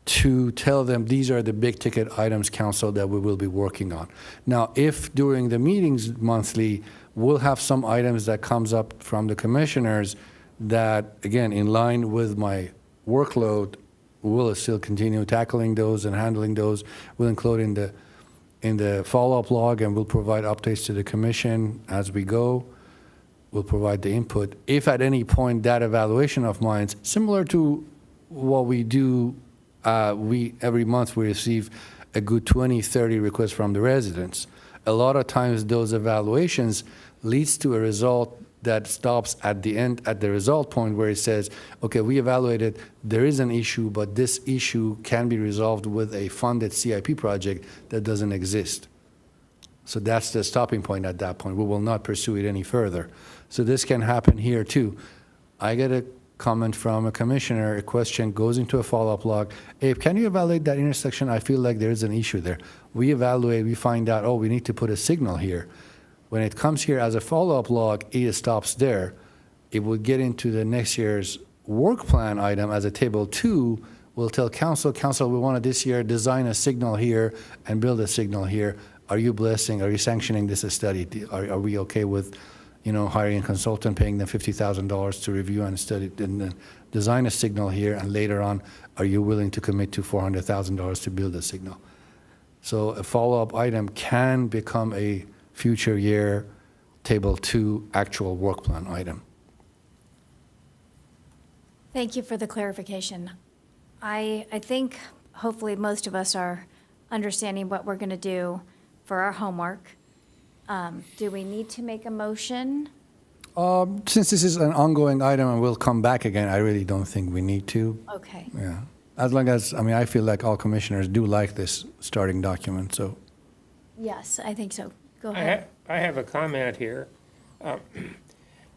F: to tell them these are the big ticket items, council, that we will be working on. Now, if during the meetings monthly, we'll have some items that comes up from the commissioners that, again, in line with my workload, we'll still continue tackling those and handling those. We'll include in the follow-up log, and we'll provide updates to the commission as we go. We'll provide the input. If at any point that evaluation of mine, similar to what we do, every month we receive a good 20, 30 requests from the residents. A lot of times those evaluations leads to a result that stops at the end, at the result point where it says, okay, we evaluated, there is an issue, but this issue can be resolved with a funded CIP project that doesn't exist. So that's the stopping point at that point. We will not pursue it any further. So this can happen here too. I get a comment from a commissioner, a question goes into a follow-up log. Hey, can you evaluate that intersection? I feel like there is an issue there. We evaluate, we find out, oh, we need to put a signal here. When it comes here as a follow-up log, it stops there. It would get into the next year's work plan item as a table 2. We'll tell council, we want to this year design a signal here and build a signal here. Are you blessing, are you sanctioning this study? Are we okay with, hiring a consultant, paying them $50,000 to review and study and design a signal here, and later on, are you willing to commit to $400,000 to build a signal? So a follow-up item can become a future year table 2 actual work plan item.
A: Thank you for the clarification. I think hopefully most of us are understanding what we're going to do for our homework. Do we need to make a motion?
F: Since this is an ongoing item and we'll come back again, I really don't think we need to.
A: Okay.
F: Yeah. As long as, I feel like all commissioners do like this starting document, so.
A: Yes, I think so. Go ahead.
E: I have a comment here.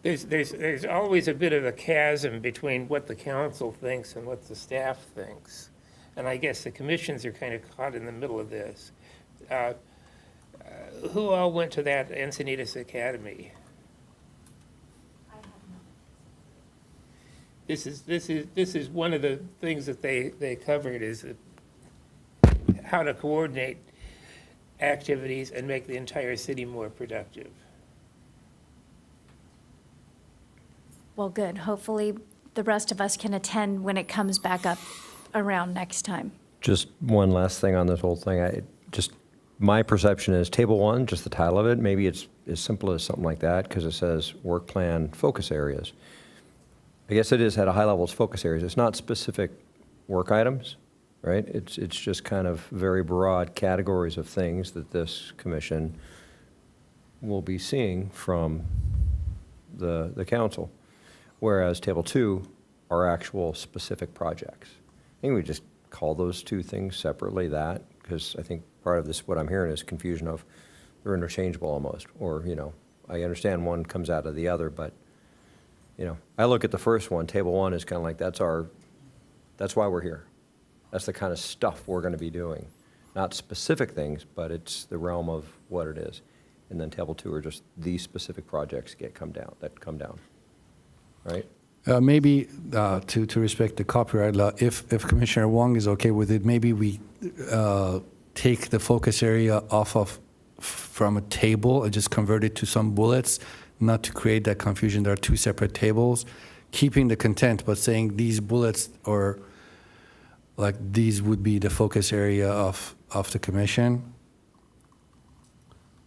E: There's always a bit of a chasm between what the council thinks and what the staff thinks. And I guess the commissions are kind of caught in the middle of this. Who all went to that Encinitas Academy? This is one of the things that they covered, is how to coordinate activities and make the entire city more productive.
A: Well, good. Hopefully, the rest of us can attend when it comes back up around next time.
D: Just one last thing on this whole thing. My perception is table 1, just the title of it, maybe it's as simple as something like that, because it says work plan focus areas. I guess it is at a high level, it's focus areas. It's not specific work items, right? It's just kind of very broad categories of things that this commission will be seeing from the council. Whereas table 2 are actual specific projects. I think we just call those two things separately that, because I think part of this, what I'm hearing is confusion of they're interchangeable almost, or, I understand one comes out of the other, but, I look at the first one, table 1 is kind of like, that's why we're here. That's the kind of stuff we're going to be doing. Not specific things, but it's the realm of what it is. And then table 2 are just these specific projects that come down, right?
F: Maybe to respect the copyright law, if Commissioner Wong is okay with it, maybe we take the focus area from a table and just convert it to some bullets not to create that confusion. There are two separate tables, keeping the content, but saying these bullets or like these would be the focus area of the commission,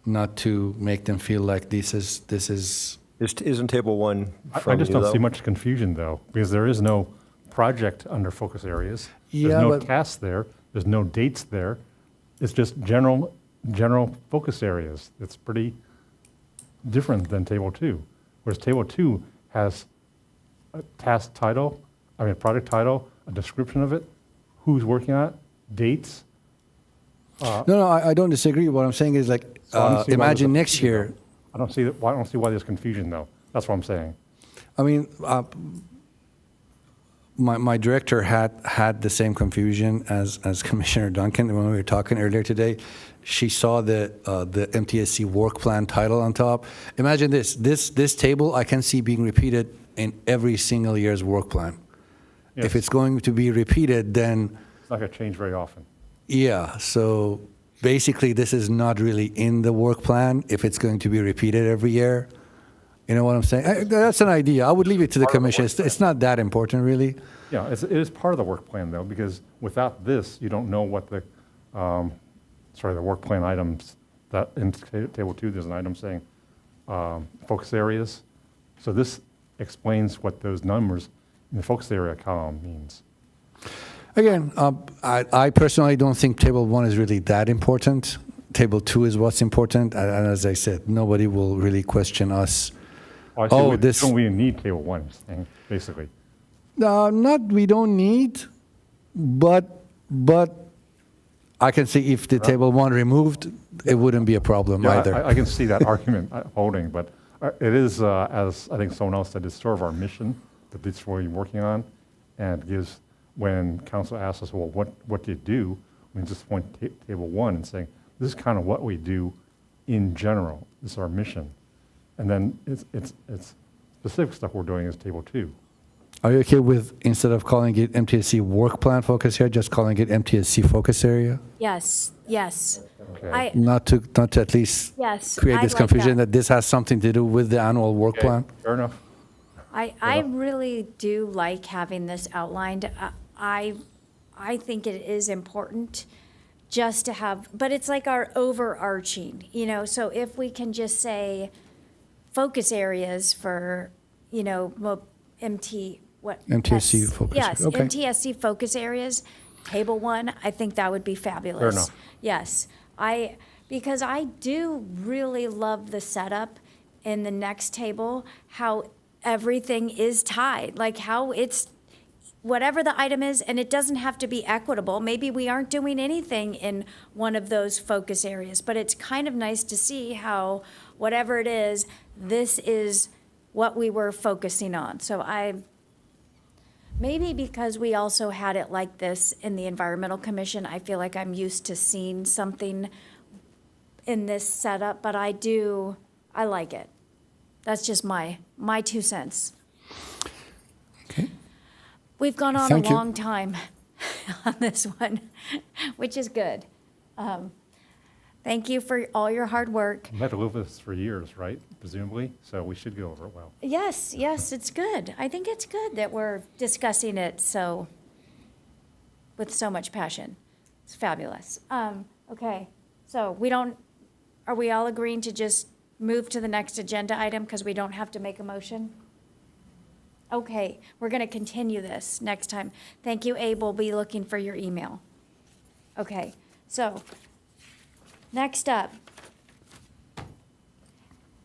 F: not to make them feel like this is.
D: Isn't Table 1
I: I
D: from
I: just
D: you,
I: don't
D: though?
I: see much confusion, though, because there is no project under focus areas.
F: Yeah,
I: There's no
F: but-
I: tasks there. There's no dates there. It's just general focus areas. It's pretty different than Table 2. Whereas Table 2 has a task title, project title, a description of it, who's working on it, dates.
F: No, I don't disagree. What I'm saying is like,
I: So I don't see why
F: imagine
I: there's a
F: next
I: confusion,
F: year.
I: though. I don't see why there's confusion, though. That's what I'm saying.
F: I mean, my director had the same confusion as Commissioner Duncan when we were talking earlier today. She saw the MTSC work plan title on top. Imagine this table I can see being repeated in every single year's work plan.
I: Yes.
F: If it's going to be repeated, then
I: It's not going to change very often.
F: yeah. So basically, this is not really in the work plan if it's going to be repeated every year. You know what I'm saying? That's an idea. I would leave it to the commission. It's not that important, really.
I: Yeah, it is part of the work plan, though, because without this, you don't know what the work plan items, that in Table 2, there's an item saying focus areas. So this explains what those numbers in the focus area column means.
F: Again, I personally don't think Table 1 is really that important. Table 2 is what's important. And as I said, nobody will really question us.
I: Oh, this don't we need Table 1 thing, basically?
F: Not we don't need, but I can see if the Table 1 removed, it wouldn't be a problem
I: Yeah,
F: either.
I: I can see that argument holding, but it is, as I think someone else said, it's sort of our mission that this is what we're working on, and gives, when council asks us, well, what do you do? We just point to Table 1 and saying, this is kind of what we do in general. This is our mission. And then it's specific stuff we're doing is Table 2.
F: Are you okay with, instead of calling it MTSC work plan focus area, just calling it MTSC focus area?
A: Yes, yes.
I: Okay.
F: Not to at least
A: Yes,
F: create
A: I'd
F: this
A: like
F: confusion
A: that.
F: that this has something to do with the annual work
I: Okay,
F: plan?
I: fair enough.
A: I really do like having this outlined. I think it is important just to have, but it's like our overarching, so if we can just say focus areas for,
F: MTSC focus,
A: Yes,
F: okay.
A: MTSC focus areas, Table 1, I think that would be fabulous.
I: enough.
A: Yes, because I do really love the setup in the next table, how everything is tied, like how it's, whatever the item is, and it doesn't have to be equitable. Maybe we aren't doing anything in one of those focus areas, but it's kind of nice to see how, whatever it is, this is what we were focusing on. So maybe because we also had it like this in the Environmental Commission, I feel like I'm used to seeing something in this setup, but I like it. That's just my 2 cents.
F: Okay.
A: We've gone on
F: Thank
A: a
F: you.
A: long time on this one, which is good. Thank you for all your hard work.
I: We've had to live with this for years, right? Presumably, so we should go over it well.
A: Yes, it's good. I think it's good that we're discussing it with so much passion. It's fabulous. Okay, so are we all agreeing to just move to the next agenda item because we don't have to make a motion? Okay, we're going to continue this next time. Thank you, Abe. We'll be looking for your email. Okay, so next up,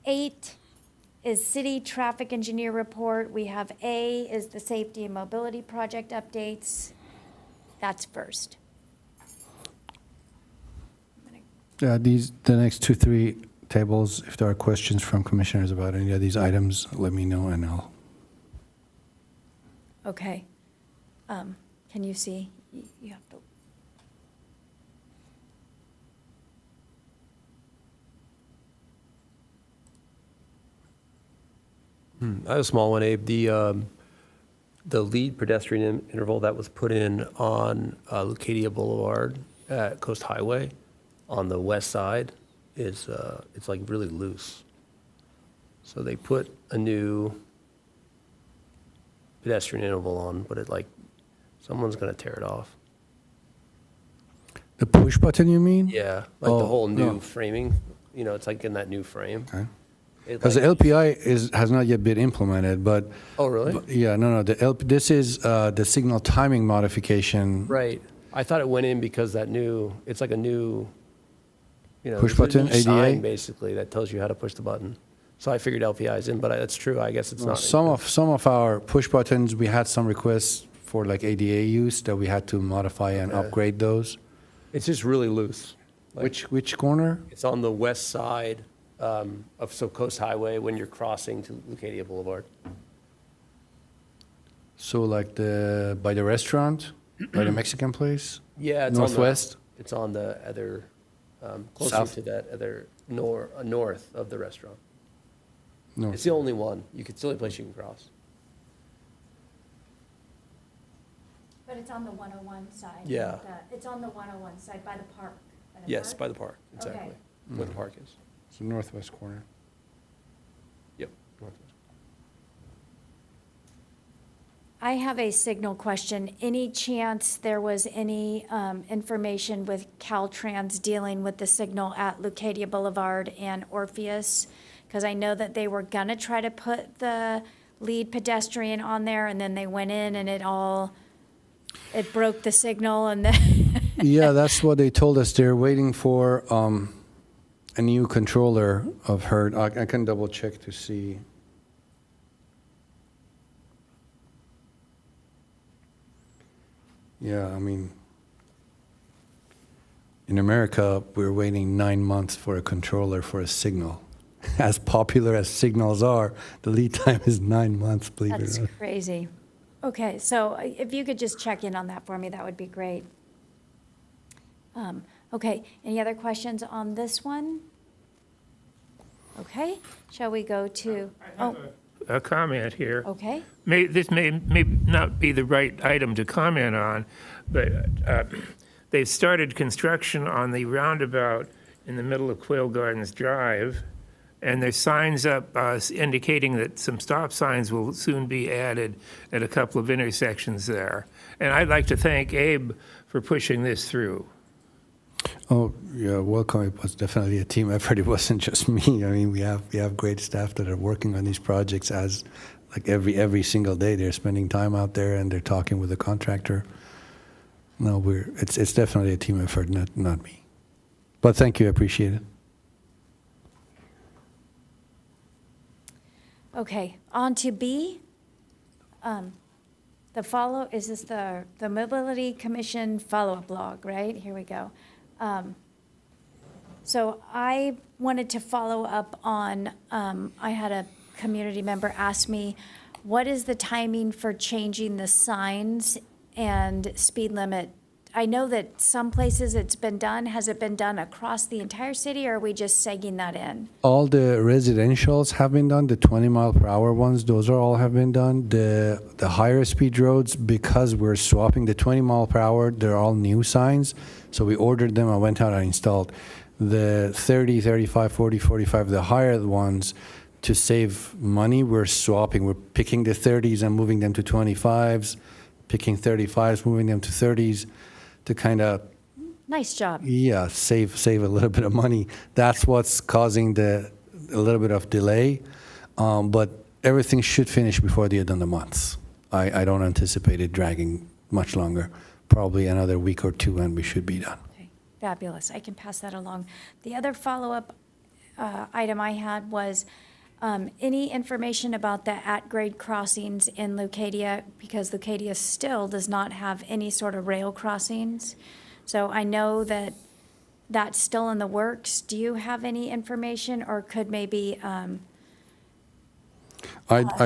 A: 8 is City Traffic Engineer Report. We have A is the Safety and Mobility Project updates. That's first.
F: The next 2, 3 tables, if there are questions from commissioners about any of these items, let me know and I'll.
A: Okay. Can you see? You have to.
L: I have a small one, Abe. The lead pedestrian interval that was put in on Lucadia Boulevard at Coast Highway on the west side is, it's like really loose. So they put a new pedestrian interval on, but someone's going to tear it off.
F: The push button, you mean?
L: Yeah, the
F: Oh,
L: whole new
F: no.
L: framing, it's like in that new frame.
F: Okay.
L: It,
F: Because the LPI has not yet been implemented, but.
L: Oh, really?
F: Yeah, no, this is the signal timing modification.
L: Right. I thought it went in because it's like a new,
F: Push
L: there's a
F: button,
L: new
F: ADA?
L: sign basically that tells you how to push the button. So I figured LPI is in, but that's true. I guess it's not.
F: Some of our push buttons, we had some requests for like ADA use that we had to modify and
L: Okay.
F: upgrade those.
L: It's just really loose.
F: Which corner?
L: It's on the west side of Coast Highway when you're crossing to Lucadia Boulevard.
F: So like by the restaurant, by the Mexican place?
L: Yeah, it's
F: Northwest?
L: It's on the other, closer
F: South?
L: to that other north of the restaurant.
F: No.
L: It's the only one. It's the only place you can cross.
A: But it's on the 101 side.
L: Yeah.
A: It's on the 101 side by the park.
L: Yes, by the park, exactly.
A: Okay.
L: Where the park is.
F: It's the northwest corner.
L: Yep, northwest.
A: I have a signal question. Any chance there was any information with Caltrans dealing with the signal at Lucadia Boulevard and Orpheus? Because I know that they were gonna try to put the lead pedestrian on there, and then they went in and it broke the signal, and then.
F: Yeah, that's what they told us. They're waiting for a new controller of HERD. I can double check to see. Yeah, I mean, in America, we're waiting 9 months for a controller for a signal. As popular as signals are, the lead time is 9 months, believe it
A: That's
F: or not.
A: crazy. Okay, so if you could just check in on that for me, that would be great. Okay, any other questions on this one? Okay, shall we go to,
E: A comment here.
A: okay,
E: This may not be the right item to comment on, but they've started construction on the roundabout in the middle of Quail Gardens Drive, and there's signs up indicating that some stop signs will soon be added at a couple of intersections there. And I'd like to thank Abe for pushing this through.
F: Oh, yeah, welcome. It was definitely a team effort. It wasn't just me. I mean, we have great staff that are working on these projects as like every single day. They're spending time out there and they're talking with the contractor. No, it's definitely a team effort, not me. But thank you, I appreciate it.
A: okay, on to B. Is this the Mobility Commission follow-up log, right? Here we go. So I wanted to follow up on, I had a community member ask me, what is the timing for changing the signs and speed limit? I know that some places it's been done. Has it been done across the entire city, or are we just segging that in?
F: All the residentials have been done, the 20 mile per hour ones, those are all have been done. The higher speed roads, because we're swapping the 20 mile per hour, they're all new signs. So we ordered them, I went out and installed. The 30, 35, 40, 45, the higher ones, to save money, we're swapping. We're picking the 30s and moving them to 25s, picking 35s, moving them to 30s, to kind of,
A: Nice job.
F: yeah, save a little bit of money. That's what's causing a little bit of delay. But everything should finish before the end of the month. I don't anticipate it dragging much longer. Probably another week or two and we should be done.
A: Okay, fabulous. I can pass that along. The other follow-up item I had was any information about the at-grade crossings in Lucadia, because Lucadia still does not have any sort of rail crossings. So I know that that's still in the works. Do you have any information, or could maybe,
F: I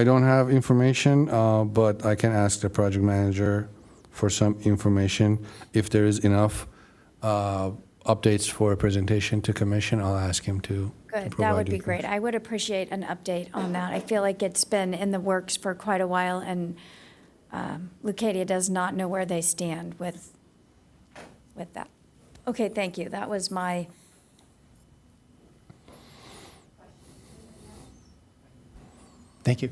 F: don't have information, but I can ask the project manager for some information. If there is enough updates for a presentation to commission, I'll ask him to
A: good,
F: provide
A: that would be
F: information.
A: great. I would appreciate an update on that. I feel like it's been in the works for quite a while, and Lucadia does not know where they stand with that. Okay, thank you. That was my,
K: Thank you.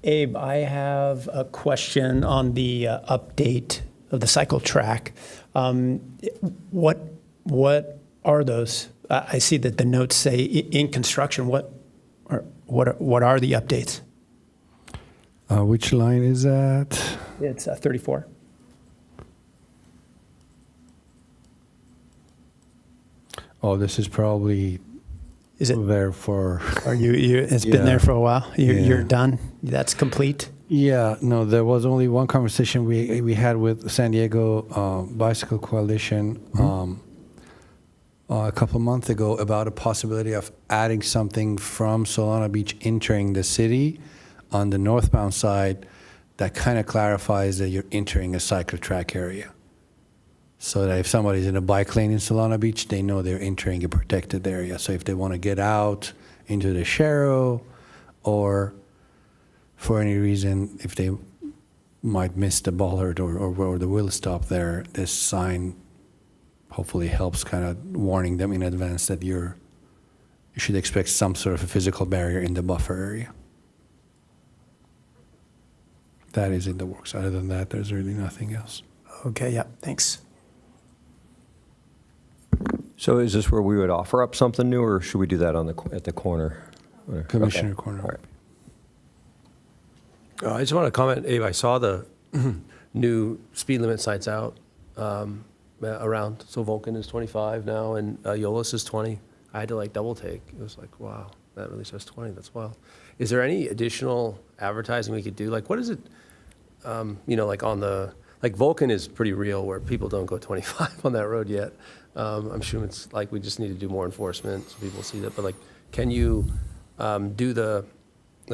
K: Abe, I have a question on the update of the cycle track. What are those? I see that the notes say in construction. What are the updates?
F: Which line is that?
K: It's 34.
F: Oh, this is probably.
K: Is it
F: there for?
K: Are you? It's been there for a while. You're done. That's complete.
F: Yeah, no, there was only one conversation we had with San Diego Bicycle Coalition a couple of months ago about a possibility of adding something from Solana Beach entering the city on the northbound side that kind of clarifies that you're entering a cycle track area. So that if somebody's in a bike lane in Solana Beach, they know they're entering a protected area. So if they want to get out into the Sharrow, or for any reason, if they might miss the bollard or the wheel stop there, this sign hopefully helps kind of warning them in advance that you should expect some sort of a physical barrier in the buffer area. That is in the works. Other than that, there's really nothing else.
K: Okay. Yeah. Thanks.
D: So is this where we would offer up something new, or should we do that at the corner?
F: Commissioner
D: Okay.
F: Corner.
D: All right.
L: I just want to comment, Abe, I saw the new speed limit signs out around. So Vulcan is 25 now, and Eolus is 20. I had to double take. It was like, wow, that really says 20. That's wild. Is there any additional advertising we could do? What is it, on the, Vulcan is pretty real where people don't go 25 on that road yet. I'm sure it's we just need to do more enforcement so people see that. But can you do the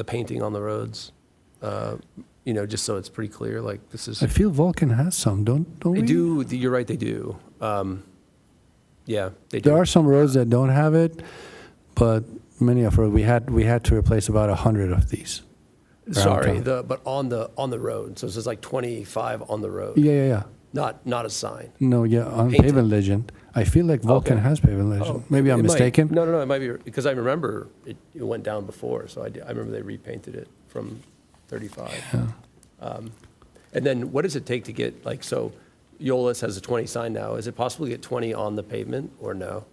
L: painting on the roads? Just so it's pretty clear. This is.
F: I feel Vulcan has some, don't we?
L: They do. You're right. They do. Yeah, they do.
F: There are some roads that don't have it, but many of our we had to replace about 100 of these.
L: Sorry, but on the road. So it says 25 on the road.
F: Yeah.
L: Not a sign.
F: No, yeah, on
L: Painted.
F: Pavement Legend. I feel like Vulcan
L: Okay.
F: has Pavement Legend.
L: Oh,
F: Maybe I'm
L: it might.
F: mistaken.
L: No, it might be because I remember it went down before. So I remember they repainted it from 35.
F: Yeah.
L: And then what does it take to get so Eolus has a 20 sign now. Is it possible to get 20 on the pavement or no?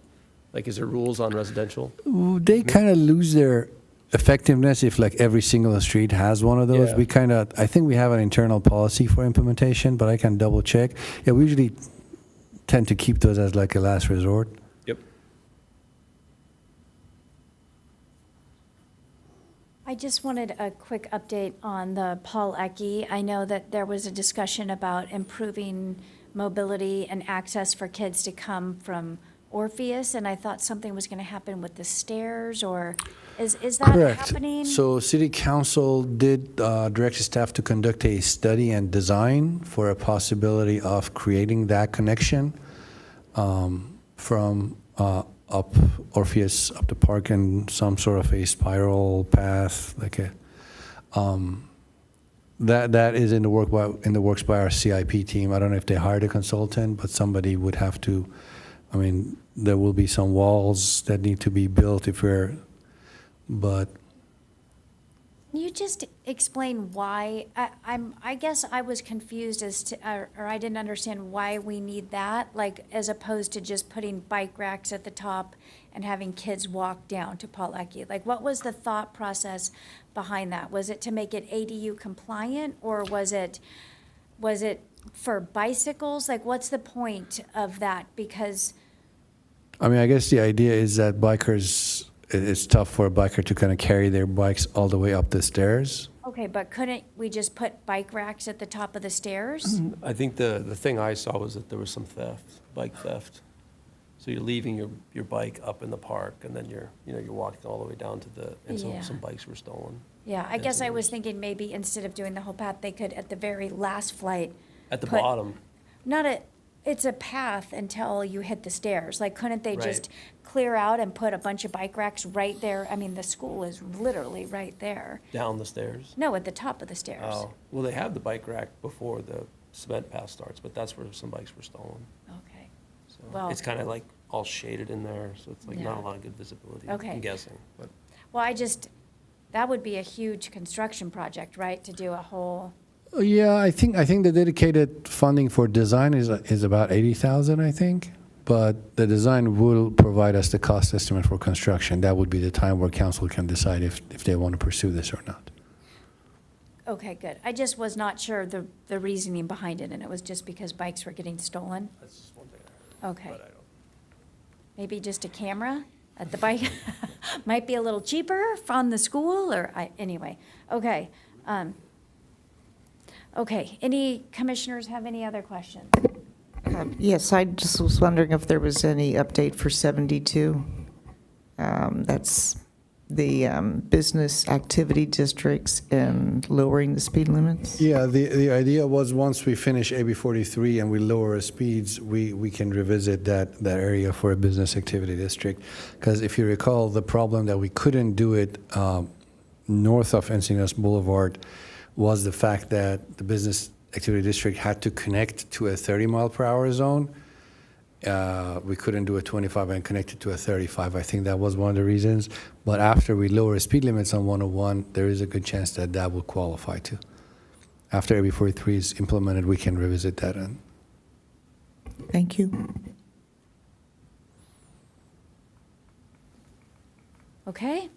L: Is there rules on residential?
F: They kind of lose their effectiveness if every single street has one of those.
L: Yeah.
F: I think we have an internal policy for implementation, but I can double check. Yeah, we usually tend to keep those as a last resort.
L: Yep.
A: I just wanted a quick update on the Paul Eckie. I know that there was a discussion about improving mobility and access for kids to come from Orpheus, and I thought something was going to happen with the stairs, or is that
F: Correct.
A: happening?
F: So City Council did direct staff to conduct a study and design for a possibility of creating that connection from up Orpheus, up the park, and some sort of a spiral path, that is in the works by our CIP team. I don't know if they hired a consultant, but somebody would have to. I mean, there will be some walls that need to be built but.
A: Can you just explain why? I guess I was confused as to, or I didn't understand why we need that, as opposed to just putting bike racks at the top and having kids walk down to Paul Eckie. What was the thought process behind that? Was it to make it ADU compliant, or was it for bicycles? What's the point of that? Because
F: I mean, I guess the idea is that it's tough for a biker to kind of carry their bikes all the way up the stairs.
A: okay, but couldn't we just put bike racks at the top of the stairs?
L: I think the thing I saw was that there was some bike theft. So you're leaving your bike up in the park, and then you're walking all the way down to and
A: Yeah.
L: some bikes were stolen.
A: Yeah, I guess I was thinking maybe instead of doing the whole path, they could, at the very last flight.
L: At the
A: put-
L: bottom.
A: It's a path until you hit the stairs. Couldn't they just
L: Right.
A: clear out and put a bunch of bike racks right there? I mean, the school is literally right there.
L: Down the stairs.
A: No, at the top of the stairs.
L: Oh, well, they have the bike rack before the cement path starts, but that's where some bikes were stolen.
A: Okay.
L: So
A: Well-
L: it's kind of all shaded in there, so it's
A: Yeah.
L: not a lot of good visibility.
A: Okay.
L: I'm guessing, but
A: Well, that would be a huge construction project, right, to do a whole,
F: Yeah, I think the dedicated funding for design is about 80,000, I think. But the design will provide us the cost estimate for construction. That would be the time where council can decide if they want to pursue this or not.
A: okay, good. I just was not sure the reasoning behind it, and it was just because bikes were getting stolen?
C: That's just one thing.
A: Okay. Maybe just a camera at the bike might be a little cheaper from the school, or, anyway, okay. Okay, any commissioners have any other questions?
Q: Yes, I just was wondering if there was any update for 72. That's the business activity districts and lowering the speed limits.
F: Yeah, the idea was once we finish AB 43 and we lower our speeds, we can revisit that area for a business activity district. Because if you recall, the problem that we couldn't do it north of Encinitas Boulevard was the fact that the business activity district had to connect to a 30-mile-per-hour zone. We couldn't do a 25 and connect it to a 35. I think that was one of the reasons. But after we lower speed limits on 101, there is a good chance that that will qualify too. After AB 43 is implemented, we can revisit that.
Q: Thank you.
A: Okay,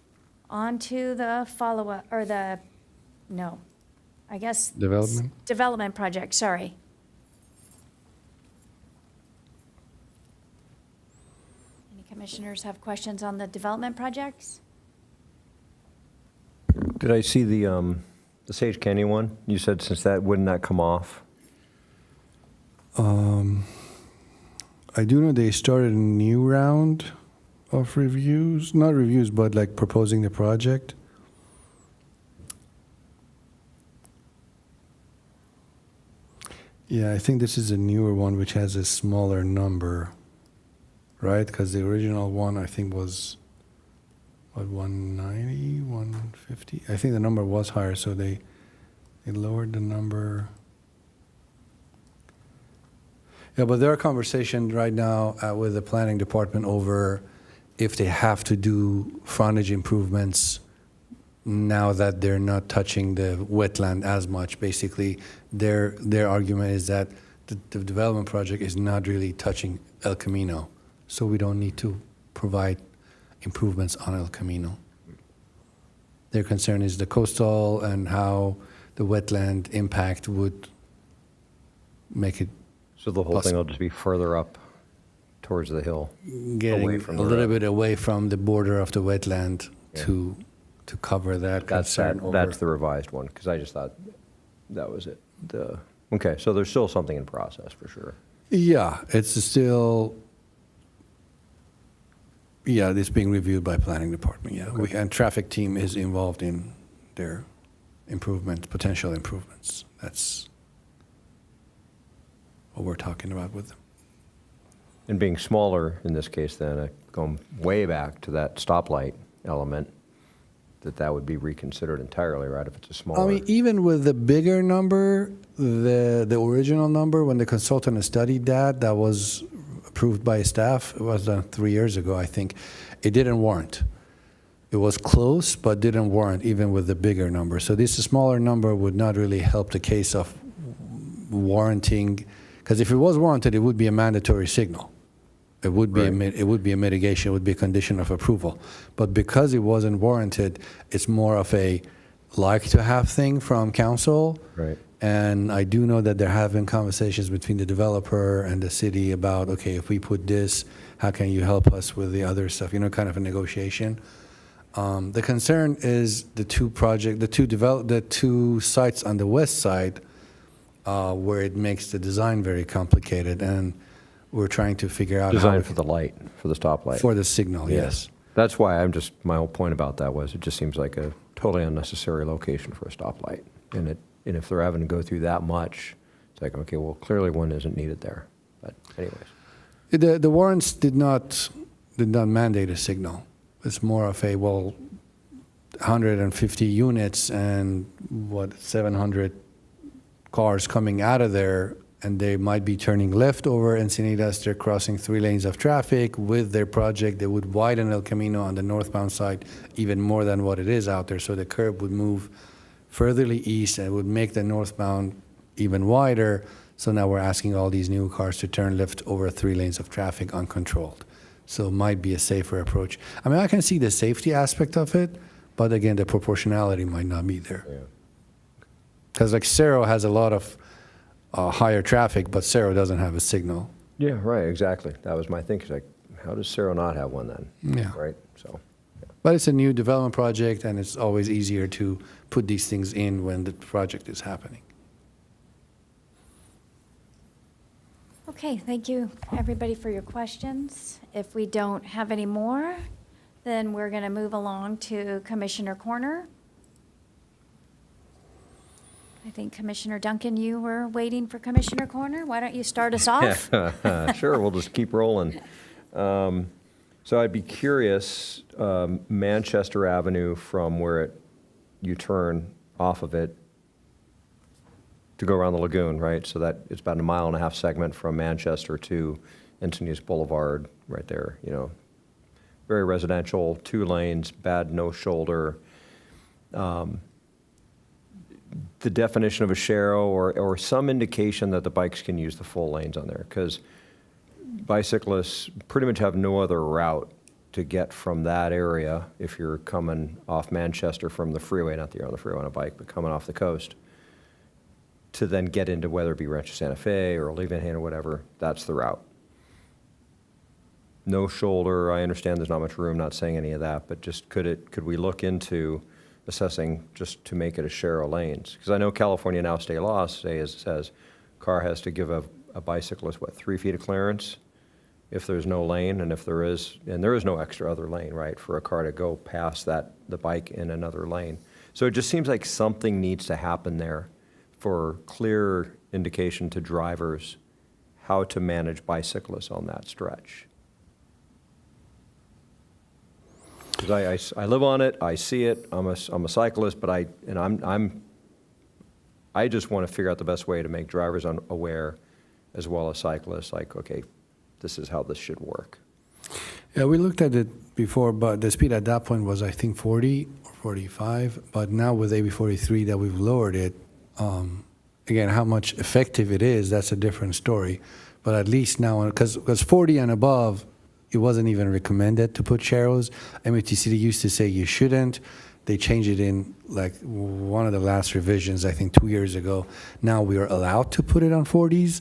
A: on to the follow-up, or I guess.
F: Development?
A: Development project, sorry. Any commissioners have questions on the development projects?
D: Did I see the Sage Canyon one? You said since that, wouldn't that come off?
F: I do know they started a new round of reviews, not reviews, but like proposing the project. Yeah, I think this is a newer one which has a smaller number, right? Because the original one I think was, what, 190, 150? I think the number was higher, so they lowered the number. Yeah, but there are conversations right now with the planning department over if they have to do frontage improvements now that they're not touching the wetland as much. Basically, their argument is that the development project is not really touching El Camino, so we don't need to provide improvements on El Camino. Their concern is the coastal and how the wetland impact would make it
D: So the whole thing will just be further up towards the hill,
F: getting
D: away from
F: a
D: the
F: little
D: road.
F: bit away from the border of the wetland to cover that concern over.
D: That's the revised one, because I just thought that was it. Okay, so there's still something in process for sure.
F: Yeah, it's still, it's being reviewed by planning department, yeah. And traffic team is involved in their potential improvements. That's what we're talking about with them.
D: And being smaller in this case then, going way back to that stoplight element, that would be reconsidered entirely, right, if it's a smaller.
F: I mean, even with the bigger number, the original number, when the consultant studied that was approved by staff, it was done 3 years ago, I think, it didn't warrant. It was close, but didn't warrant even with the bigger number. So this smaller number would not really help the case of warranting, because if it was warranted, it would be a mandatory signal. It would be it would be a mitigation. It would be a condition of approval. But because it wasn't warranted, it's more of a like to have thing from council.
D: Right.
F: And I do know that there have been conversations between the developer and the city about, okay, if we put this, how can you help us with the other stuff? Kind of a negotiation. The concern is the two sites on the west side, where it makes the design very complicated, and we're trying to figure out
D: Design for the light, for the stoplight.
F: for the signal. Yes.
D: That's why my whole point about that was it just seems like a totally unnecessary location for a stoplight. And if they're having to go through that much, it's like, okay, well, clearly one isn't needed there. But anyways.
F: The warrants did not mandate a signal. It's more of 150 units and 700 cars coming out of there and they might be turning left over Encinitas. They're crossing 3 lanes of traffic. With their project, they would widen El Camino on the northbound side even more than what it is out there. So the curb would move furtherly east and it would make the northbound even wider. So now we're asking all these new cars to turn left over 3 lanes of traffic uncontrolled. So it might be a safer approach. I mean, I can see the safety aspect of it, but again, the proportionality might not be there. Because like Cerro has a lot of higher traffic, but Cerro doesn't have a signal.
D: Yeah, right, exactly. That was my thinking. Like, how does Cerro not have one then?
F: Yeah.
D: Right, so.
F: But it's a new development project, and it's always easier to put these things in when the project is happening.
A: Okay, thank you, everybody, for your questions. If we don't have any more, then we're going to move along to Commissioner Corner. I think Commissioner Duncan, you were waiting for Commissioner Corner. Why don't you start us off?
D: Sure, we'll just keep rolling. So I'd be curious, Manchester Avenue from where you turn off of it to go around the lagoon, right? So that it's about a 1.5 mile segment from Manchester to Encinitas Boulevard, right there, you know. Very residential, 2 lanes, bad no shoulder. The definition of a Sharrow or some indication that the bikes can use the full lanes on there, because bicyclists pretty much have no other route to get from that area if you're coming off Manchester from the freeway, not that you're on the freeway on a bike, but coming off the coast, to then get into whether it be Rancho Santa Fe or Levanhain or whatever. That's the route. No shoulder, I understand there's not much room, not saying any of that, but just could we look into assessing just to make it a Sharrow lanes? Because I know California now state law says car has to give a bicyclist, 3 feet of clearance if there's no lane, and if there is no extra other lane, right, for a car to go past the bike in another lane. So it just seems like something needs to happen there for clear indication to drivers how to manage bicyclists on that stretch. Because I live on it, I see it, I'm a cyclist, but I just want to figure out the best way to make drivers aware as well as cyclists, like, okay, this is how this should work.
F: Yeah, we looked at it before, but the speed at that point was, I think, 40 or 45. But now with AB 43 that we've lowered it, again, how much effective it is, that's a different story. But at least now, because 40 and above, it wasn't even recommended to put Sharrows. MUTCD used to say you shouldn't. They changed it in like one of the last revisions, I think 2 years ago. Now we are allowed to put it on 40s,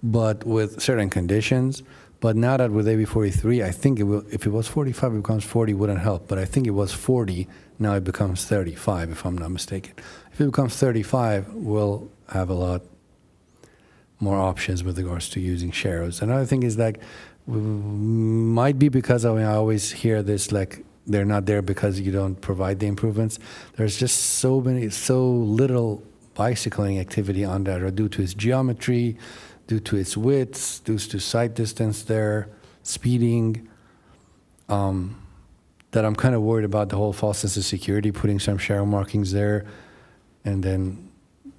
F: but with certain conditions. But now that with AB 43, I think it will, if it was 45, it becomes 40, wouldn't help. But I think it was 40, now it becomes 35, if I'm not mistaken. If it becomes 35, we'll have a lot more options with regards to using Sharrows. Another thing is like, might be because I always hear this, like, they're not there because you don't provide the improvements. There's just so little bicycling activity on that, or due to its geometry, due to its widths, due to sight distance there, speeding, that I'm kind of worried about the whole false sense of security, putting some Sharrow markings there, and then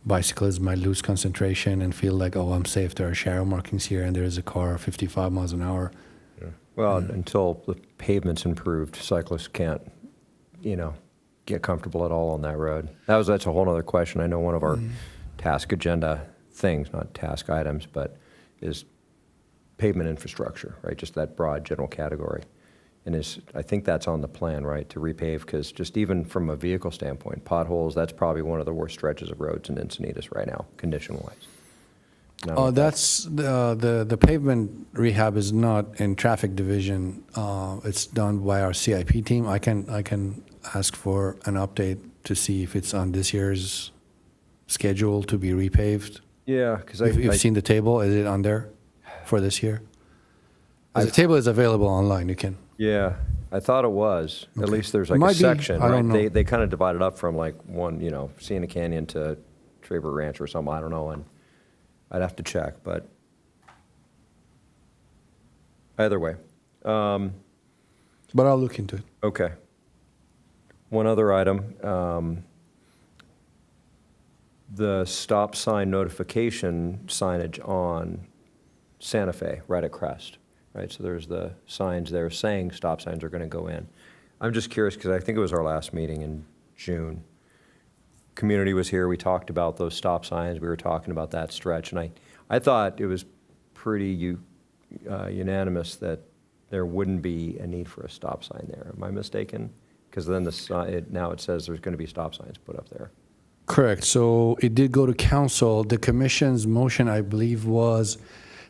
F: bicyclists might lose concentration and feel like, oh, I'm safe, there are Sharrow markings here, and there's a car 55 miles an hour.
D: Yeah. Well, until the pavement's improved, cyclists can't, get comfortable at all on that road. That's a whole other question. I know one of our task agenda things, not task items, but is pavement infrastructure, right? Just that broad general category. And I think that's on the plan, right, to repave, because just even from a vehicle standpoint, potholes, that's probably one of the worst stretches of roads in Encinitas right now, condition-wise.
F: Oh, that's the pavement rehab is not in traffic division. It's done by our CIP team. I can ask for an update to see if it's on this year's schedule to be repaved.
D: Yeah, because
F: you've seen the table. Is it on there for this year? The table is available online. You can.
D: Yeah, I thought it was.
F: Okay.
D: At least there's like
F: Might
D: a
F: be.
D: section,
F: I
D: right?
F: don't know.
D: They kind of divided up from like one, Sienna Canyon to Traver Ranch or something. I don't know, and I'd have to check, but either way.
F: But I'll look into it.
D: Okay. One other item. the stop sign notification signage on Santa Fe, right at Crest, right? So there's the signs there saying stop signs are going to go in. I'm just curious, because I think it was our last meeting in June. Community was here, we talked about those stop signs, we were talking about that stretch, and I thought it was pretty unanimous that there wouldn't be a need for a stop sign there. Am I mistaken? Because then now it says there's going to be stop signs put up there.
F: Correct. So it did go to council. The commission's motion, I believe, was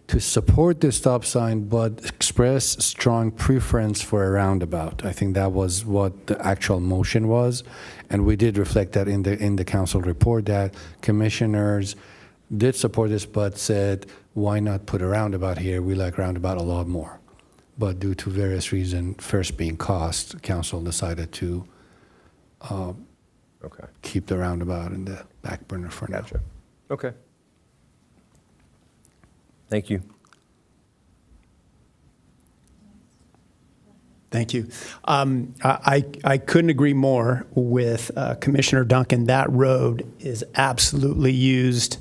F: to support the stop sign, but express strong preference for a roundabout. I think that was what the actual motion was, and we did reflect that in the council report, that commissioners did support this, but said, why not put a roundabout here? We like roundabout a lot more. But due to various reasons, first being cost, council decided to
D: Okay.
F: keep the roundabout in the back burner for now.
D: Gotcha. Okay. Thank you.
K: Thank you. I couldn't agree more with Commissioner Duncan. That road is absolutely used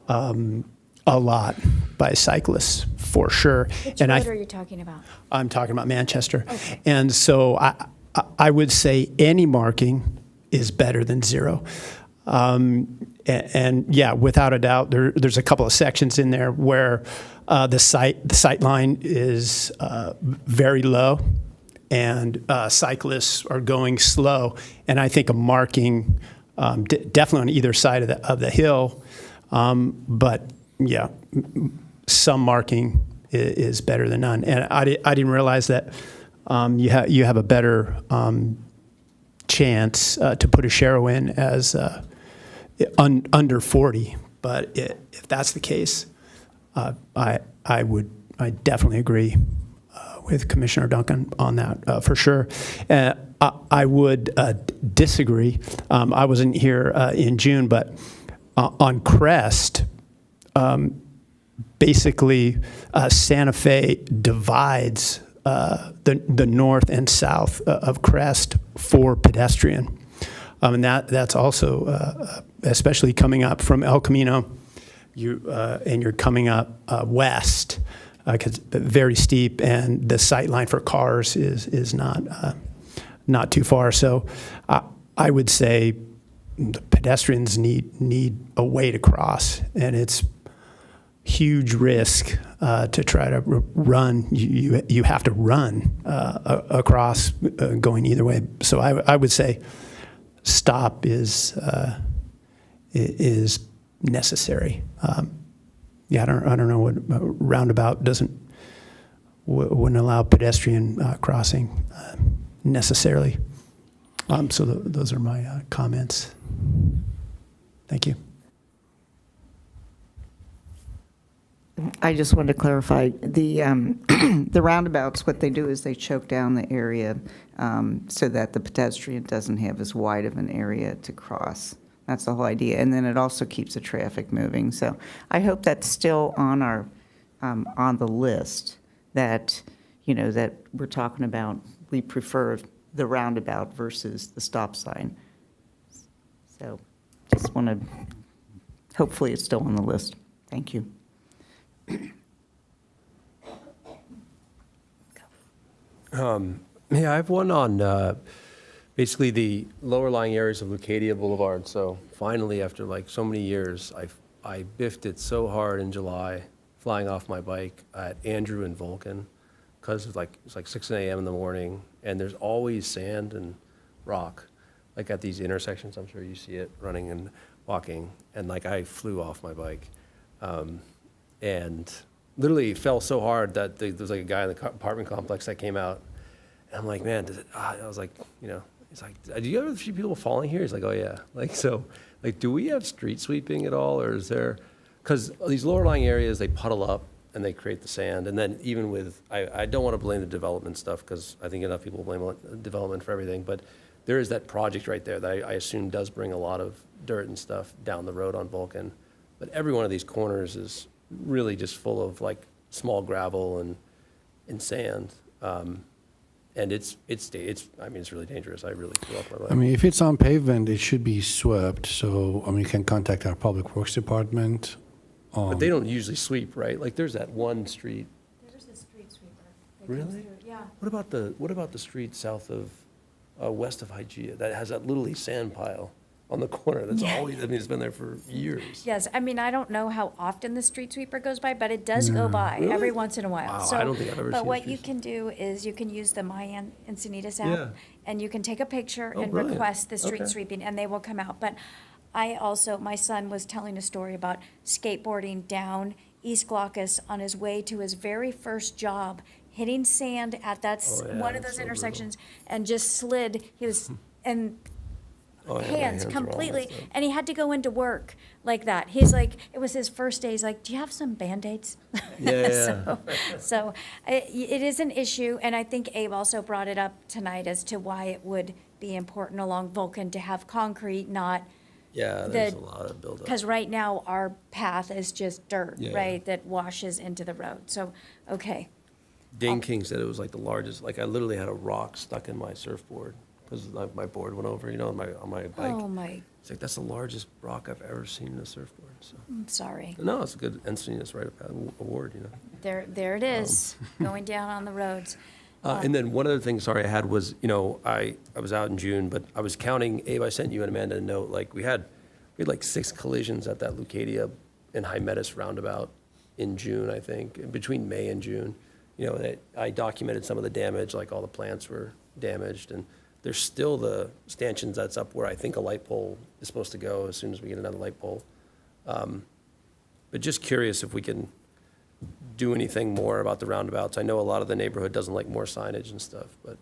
K: a lot by cyclists, for sure.
A: Which road are you talking about?
K: I'm talking about Manchester.
A: Okay.
K: And so I would say any marking is better than zero. And yeah, without a doubt, there's a couple of sections in there where the sight line is very low, and cyclists are going slow. And I think a marking, definitely on either side of the hill, but yeah, some marking is better than none. And I didn't realize that you have a better chance to put a Shero in as under 40. But if that's the case, I definitely agree with Commissioner Duncan on that for sure. I would disagree. I wasn't here in June, but on Crest, basically Santa Fe divides the north and south of Crest for pedestrian. And that's also, especially coming up from El Camino, and you're coming up west, because very steep, and the sight line for cars is not too far. So I would say the pedestrians need a way to cross, and it's huge risk to try to run. You have to run across going either way. So I would say stop is necessary. Yeah, I don't know what roundabout wouldn't allow pedestrian crossing necessarily. So those are my comments. Thank you.
Q: I just wanted to clarify, the the roundabouts, what they do is they choke down the area so that the pedestrian doesn't have as wide of an area to cross. That's the whole idea. And then it also keeps the traffic moving. So I hope that's still on our, on the list, that, that we're talking about, we prefer the roundabout versus the stop sign. So just want to, hopefully it's still on the list. Thank you.
L: Yeah, I have one on basically the lower lying areas of Lucadia Boulevard. So finally, after like so many years, I biffed it so hard in July, flying off my bike at Andrew and Vulcan, because it's like 6 a.m. in the morning, and there's always sand and rock, like at these intersections. I'm sure you see it running and walking, and like I flew off my bike. And literally fell so hard that there was like a guy in the apartment complex that came out. And I'm like, man, I was like, he's like, do you ever see people falling here? He's like, oh yeah. Like, so, like, do we have street sweeping at all? Or is there, because these lower lying areas, they puddle up and they create the sand. And then even with, I don't want to blame the development stuff, because I think enough people blame development for everything. But there is that project right there that I assume does bring a lot of dirt and stuff down the road on Vulcan. But every one of these corners is really just full of like small gravel and sand. And it's really dangerous. I really feel off my leg.
F: I mean, if it's on pavement, it should be swept. So, I mean, you can contact our Public Works Department.
L: But they don't usually sweep, right? Like, there's that one street.
A: There's a street sweeper.
L: Really?
A: Yeah.
L: What about the street south of, west of Hygeia that has that little sand pile on the corner? That's always, I mean, it's been there for years.
A: Yes, I mean, I don't know how often the street sweeper goes by, but it does go by
L: Really?
A: every once in a while.
L: Wow,
A: So,
L: I don't think I've ever
A: but
L: seen a
A: what
L: street
A: you can do is you can use the Encinitas app,
L: Yeah.
A: and you can take a picture
L: Oh,
A: and
L: brilliant.
A: request the street
L: Okay.
A: sweeping, and they will come out. But my son was telling a story about skateboarding down East Glaucus on his way to his very first job, hitting sand at
L: Oh, yeah,
A: one of
L: it's
A: those
L: so
A: intersections, and just slid. He was, and
L: Oh, yeah, my
A: hands
L: are all
A: completely,
L: messed up.
A: and he had to go into work like that. He's like, it was his first day. He's like, "Do you have some Band-Aids?"
L: Yeah.
A: So it is an issue, and I think Abe also brought it up tonight as to why it would be important along Vulcan to have concrete, not,
L: Yeah, there's a lot of buildup.
A: because right now our path is just dirt,
L: Yeah.
A: right, that washes into the road. So, okay.
L: Dane King said it was like the largest, like I literally had a rock stuck in my surfboard because my board went over, on my bike.
A: Oh, my,
L: It's like, that's the largest rock I've ever seen in a surfboard, so.
A: I'm sorry.
L: No, it's a good Encinitas award,
A: There it is, going down on the roads.
L: And then one other thing, sorry, I had was, I was out in June, but I was counting, Abe, I sent you and Amanda a note, like, we had like 6 collisions at that Leucadia and Hymettus roundabout in June, I think, between May and June. I documented some of the damage, like all the plants were damaged, and there's still the stanchions that's up where I think a light pole is supposed to go as soon as we get another light pole. But just curious if we can do anything more about the roundabouts. I know a lot of the neighborhood doesn't like more signage and stuff, but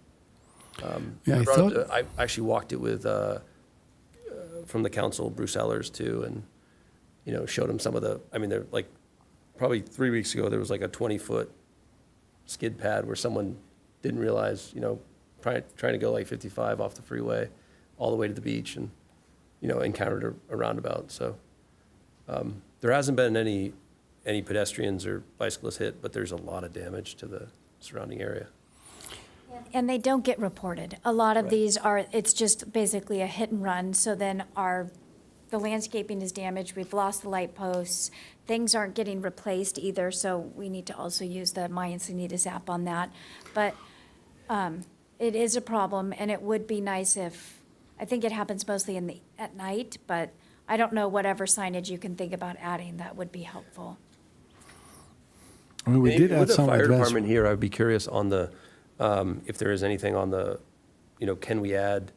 F: Yeah, I
L: brought up
F: thought-
L: I actually walked it with, from the council, Bruce Ellers too, and, showed him some of they're like, probably 3 weeks ago, there was like a 20-foot skid pad where someone didn't realize, trying to go like 55 off the freeway all the way to the beach and, encountered a roundabout. So there hasn't been any pedestrians or bicyclists hit, but there's a lot of damage to the surrounding area.
A: And they don't get reported. A lot of
L: Right.
A: these it's just basically a hit and run, so then the landscaping is damaged, we've lost the light posts, things aren't getting replaced either, so we need to also use the My Encinitas app on that. But it is a problem, and it would be nice I think it happens mostly at night, but I don't know, whatever signage you can think about adding, that would be helpful.
F: I mean, we did
L: With
F: add
L: the
F: some
L: fire
F: advanced.
L: department here, I'd be curious on the, if there is anything on the, can we add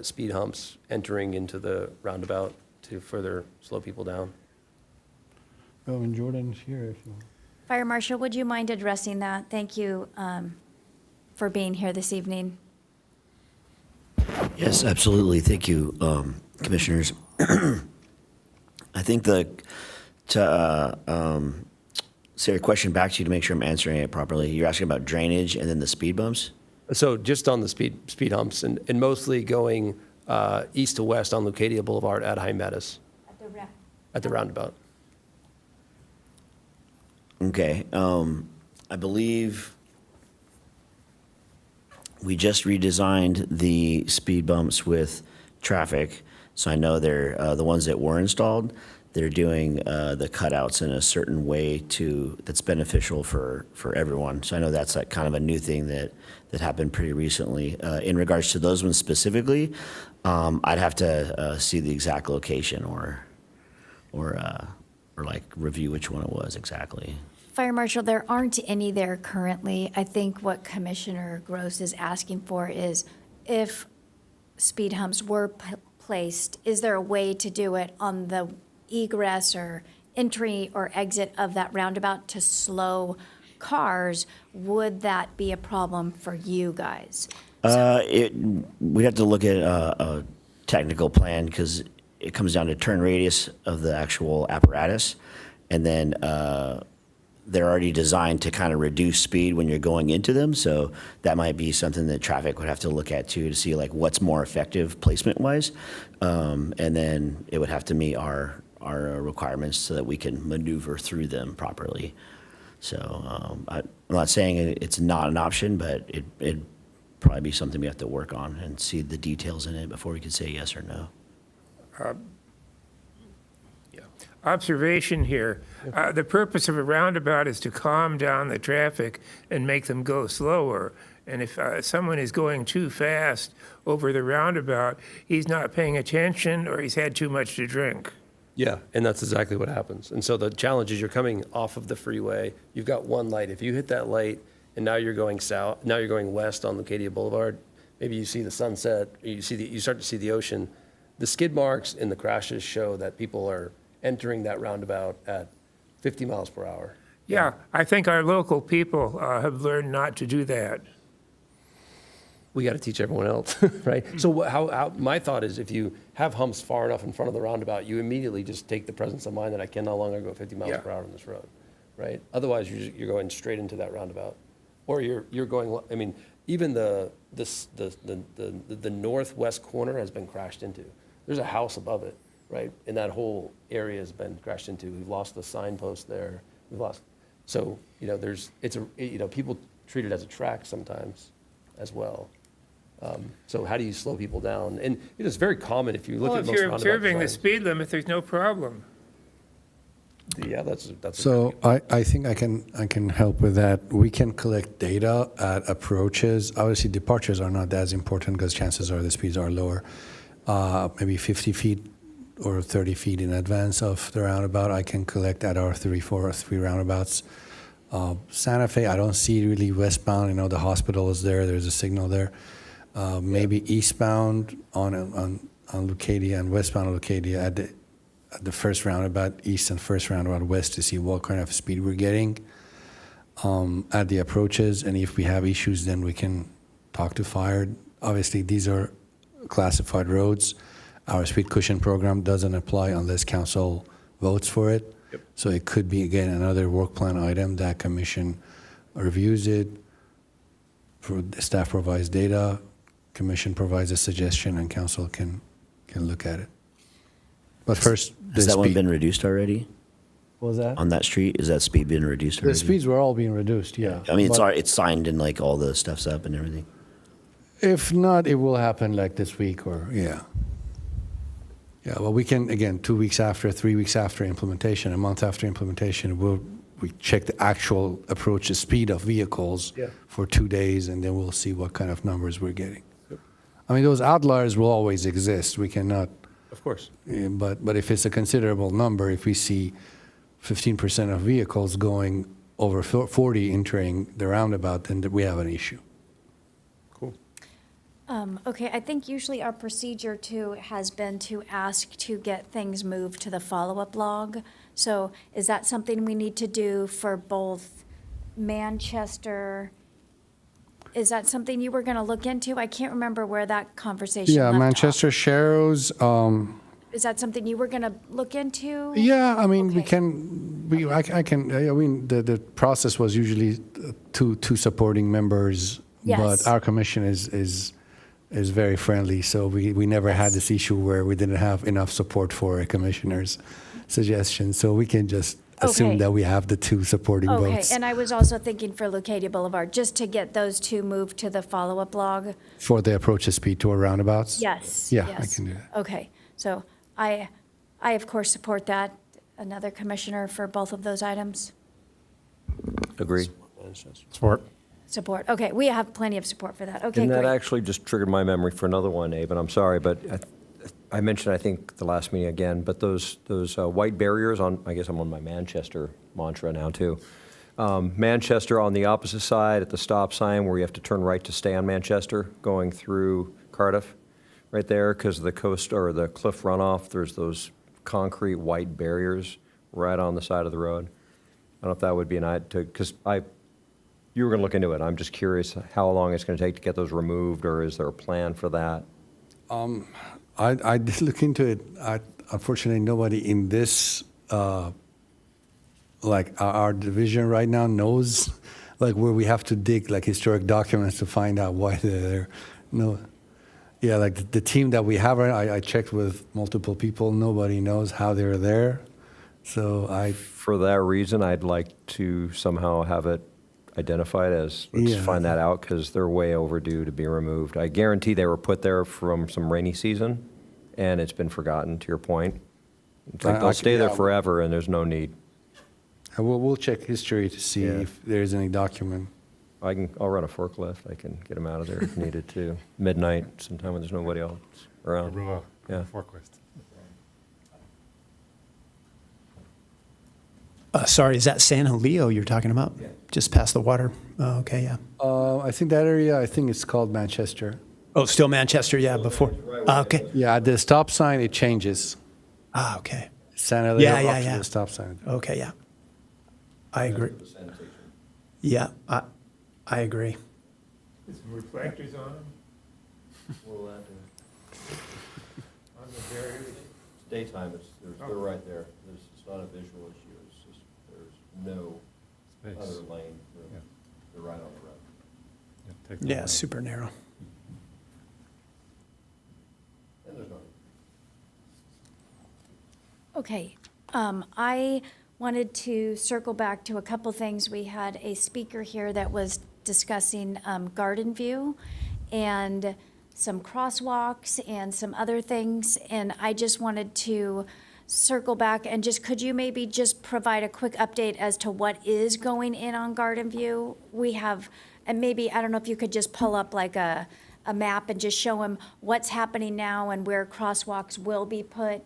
L: speed humps entering into the roundabout to further slow people down?
F: Oh, and Jordan's here if you.
A: Fire Marshal, would you mind addressing that? Thank you for being here this evening.
R: Yes, absolutely. Thank you, Commissioners. I think say a question back to you to make sure I'm answering it properly. You're asking about drainage and then the speed bumps?
L: So just on the speed humps and mostly going east to west on Leucadia Boulevard at Hymettus, at the roundabout.
R: Okay. I believe we just redesigned the speed bumps with traffic. So I know they're the ones that were installed. They're doing the cutouts in a certain way that's beneficial for everyone. So I know that's like kind of a new thing that happened pretty recently. In regards to those ones specifically, I'd have to see the exact location or like review which one it was exactly.
A: Fire Marshal, there aren't any there currently. I think what Commissioner Gross is asking for is if speed humps were placed, is there a way to do it on the egress or entry or exit of that roundabout to slow cars? Would that be a problem for you guys?
R: We'd have to look at a technical plan because it comes down to turn radius of the actual apparatus, and then they're already designed to kind of reduce speed when you're going into them. So that might be something that traffic would have to look at too to see like what's more effective placement wise, and then it would have to meet our requirements so that we can maneuver through them properly. So I'm not saying it's not an option, but it'd probably be something we have to work on and see the details in it before we can say yes or no.
E: Observation here. The purpose of a roundabout is to calm down the traffic and make them go slower. And if someone is going too fast over the roundabout, he's not paying attention or he's had too much to drink.
L: Yeah, and that's exactly what happens. And so the challenge is you're coming off of the freeway, you've got one light. If you hit that light and now you're going south, now you're going west on Leucadia Boulevard, maybe you see the sunset, or you start to see the ocean. The skid marks and the crashes show that people are entering that roundabout at 50 miles per hour.
E: Yeah, I think our local people have learned not to do that.
L: We got to teach everyone else, right? So how my thought is, if you have humps far enough in front of the roundabout, you immediately just take the presence of mind that I can no longer go 50 miles per hour on this road, right? Otherwise, you're going straight into that roundabout, or you're going. I mean, even the northwest corner has been crashed into. There's a house above it, right? And that whole area has been crashed into. We've lost the signpost there. We've lost. So people treat it as a track sometimes, as well. So how do you slow people down? And it's very common if you look at most
E: If you're
L: roundabout
E: observing the
L: signs.
E: speed limit, there's no problem.
L: Yeah, that's.
F: So I think I can help with that. We can collect data at approaches. Obviously, departures are not as important because chances are the speeds are lower. Maybe 50 feet or 30 feet in advance of the roundabout, I can collect at our 3 roundabouts. Santa Fe, I don't see really westbound. The hospital is there. There's a signal there. Maybe eastbound on Leucadia and westbound on Leucadia at the first roundabout east and first roundabout west to see what kind of speed we're getting at the approaches. And if we have issues, then we can talk to fire. Obviously, these are classified roads. Our speed cushion program doesn't apply unless council votes for it.
L: Yep.
F: So it could be, again, another work plan item that commission reviews it. The staff provides data, commission provides a suggestion, and council can look at it. But first,
R: Has that one been reduced already?
F: What was that?
R: On that street, is that speed been reduced already?
F: The speeds were all being reduced, yeah.
R: I mean,
F: But
R: it's signed and like all the stuff's up and everything.
F: if not, it will happen like this week or, yeah. Yeah, well, we can, again, 2 weeks after, 3 weeks after implementation, a month after implementation, we check the actual approach, the speed of vehicles for 2 days, and then we'll see what kind of numbers we're getting. I mean, those outliers will always exist. We cannot,
L: Of course.
F: but if it's a considerable number, if we see 15% of vehicles going over 40 entering the roundabout, then we have an issue.
L: Cool.
A: Okay, I think usually our procedure too has been to ask to get things moved to the follow-up log. So is that something we need to do for both Manchester? Is that something you were going to look into? I can't remember where that conversation
F: Yeah,
A: left off.
F: Manchester Sharrows,
A: Is that something you were going to look into?
F: yeah, I mean,
A: Okay.
F: I mean, the process was usually two supporting members.
A: Yes.
F: But our commission is very friendly, so we never had this issue where we didn't have enough support for a commissioner's suggestion. So we can just assume
A: Okay.
F: that we have the two supporting
A: Okay,
F: votes
A: and I was also thinking for Leucadia Boulevard, just to get those two moved to the follow-up log.
F: for the approach to speed to roundabouts.
A: Yes.
F: Yeah, I
A: yes.
F: can do that.
A: Okay, so I of course support that. Another commissioner for both of those items?
D: Agree.
I: Support.
A: Support, okay, we have plenty of support for that, okay,
D: And that
A: great.
D: actually just triggered my memory for another one, Abe, and I'm sorry, but I mentioned, I think, the last meeting again, but those white barriers on, I guess I'm on my Manchester mantra now, too. Manchester on the opposite side at the stop sign where you have to turn right to stay on Manchester, going through Cardiff, right there, because of the coast or the cliff runoff, there's those concrete white barriers right on the side of the road. I don't know if that would be an idea, because you were going to look into it. I'm just curious how long it's going to take to get those removed, or is there a plan for that?
F: I did look into it. Unfortunately, nobody in this, our division right now knows, where we have to dig, historic documents to find out why they're there. No. Yeah, the team that we have right now, I checked with multiple people. Nobody knows how they're there. So
D: For that reason, I'd like to somehow have it identified as, let's
F: Yeah.
D: find that out, because they're way overdue to be removed. I guarantee they were put there from some rainy season, and it's been forgotten, to your point. It's like they'll stay there forever, and there's no need.
F: we'll check history to see
D: Yeah.
F: if there's any document.
D: I'll run a forklift. I can get them out of there if needed to. Midnight, sometime when there's nobody else around. Yeah.
I: Forklift.
K: Sorry, is that San Julio you're talking about? Yeah. Just past the water? Oh, okay, yeah.
F: I think that area, I think it's called Manchester.
K: Oh, still Manchester, yeah, before. Okay.
F: Yeah, at the stop sign, it changes.
K: Ah, okay.
F: San Elio
K: Yeah, yeah,
F: up to
K: yeah.
F: the stop sign.
K: Okay, yeah. I agree. Yeah, I agree.
E: Put some reflectors on them. On the barriers.
D: It's daytime, they're right there. It's not a visual issue, it's just, there's no other lane. They're right on the road.
K: Yeah, super narrow.
D: And there's no.
A: Okay, I wanted to circle back to a couple things. We had a speaker here that was discussing garden view and some crosswalks and some other things, and I just wanted to circle back and just, could you maybe just provide a quick update as to what is going in on Garden View? We have, and maybe, I don't know if you could just pull up like a map and just show them what's happening now and where crosswalks will be put.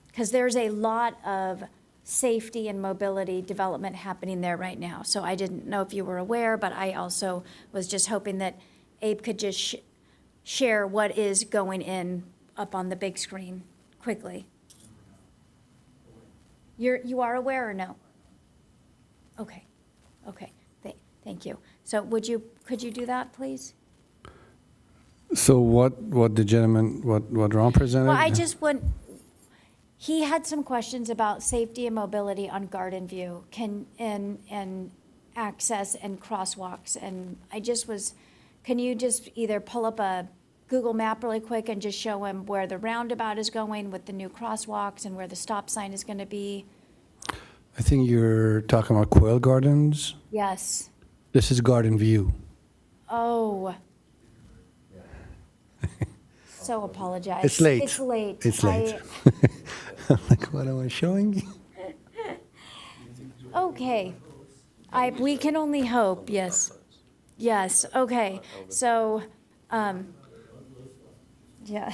A: Because there's a lot of safety and mobility development happening there right now. So I didn't know if you were aware, but I also was just hoping that Abe could just share what is going in up on the big screen quickly. You are aware or no? Okay, okay, thank you. So could you do that, please?
F: So what the gentleman, what Ron presented?
A: Well, I just want, he had some questions about safety and mobility on Garden View and access and crosswalks. And I just was, can you just either pull up a Google map really quick and just show him where the roundabout is going with the new crosswalks and where the stop sign is going to be?
F: I think you're talking about Quail Gardens.
A: Yes.
F: This is Garden View.
A: Oh. So apologize.
F: It's late.
A: It's late.
F: It's late. I'm like, what am I showing you?
A: Okay. We can only hope, yes. Yes, okay. So, yeah.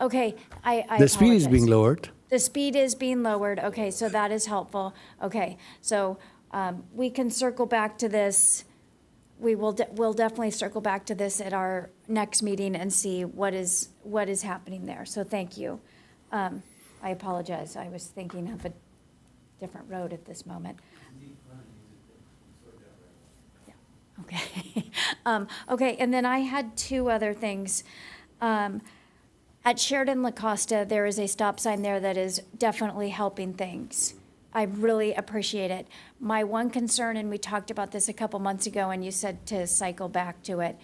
A: Okay, I
F: The speed is
A: apologize.
F: being lowered.
A: The speed is being lowered, okay, so that is helpful. Okay, so we can circle back to this. We'll definitely circle back to this at our next meeting and see what is happening there, so thank you. I apologize, I was thinking of a different road at this moment. Yeah, okay. Okay, and then I had two other things. At Sheridan La Costa, there is a stop sign there that is definitely helping things. I really appreciate it. My one concern, and we talked about this a couple months ago, and you said to cycle back to it,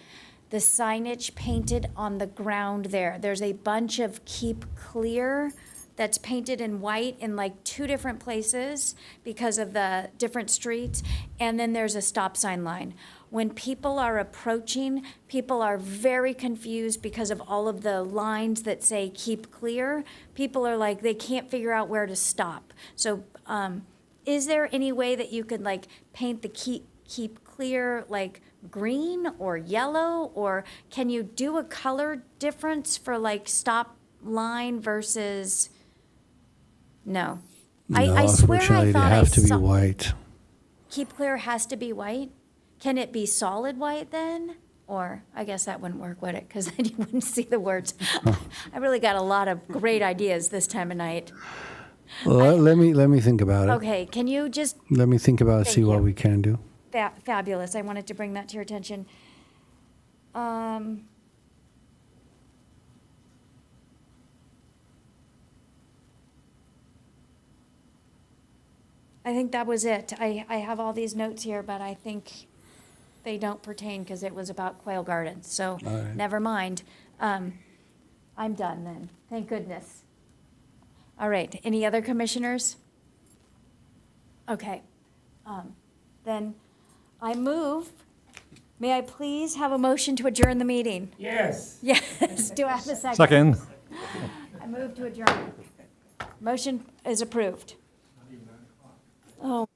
A: the signage painted on the ground there. There's a bunch of keep clear that's painted in white in like 2 different places because of the different streets, and then there's a stop sign line. When people are approaching, people are very confused because of all of the lines that say keep clear. People are like, they can't figure out where to stop. So is there any way that you could like paint the keep clear like green or yellow, or can you do a color difference for like stop line versus, no.
F: No,
A: I swear
F: unfortunately,
A: I
F: they
A: thought I
F: have to be
A: saw,
F: white.
A: keep clear has to be white? Can it be solid white then? Or, I guess that wouldn't work, would it? Because then you wouldn't see the words. I really got a lot of great ideas this time of night.
F: Well, let me think about it.
A: Okay, can you just,
F: Let me think about it,
A: Thank
F: see what
A: you.
F: we can do.
A: fabulous, I wanted to bring that to your attention. I think that was it. I have all these notes here, but I think they don't pertain because it was about Quail Gardens, so
F: All right.
A: never mind. I'm done then. Thank goodness. All right, any other commissioners? Okay. Then I move, may I please have a motion to adjourn the meeting?
E: Yes.
A: Yes, do I have a second?
I: Second.
A: I move to adjourn. Motion is approved. Oh.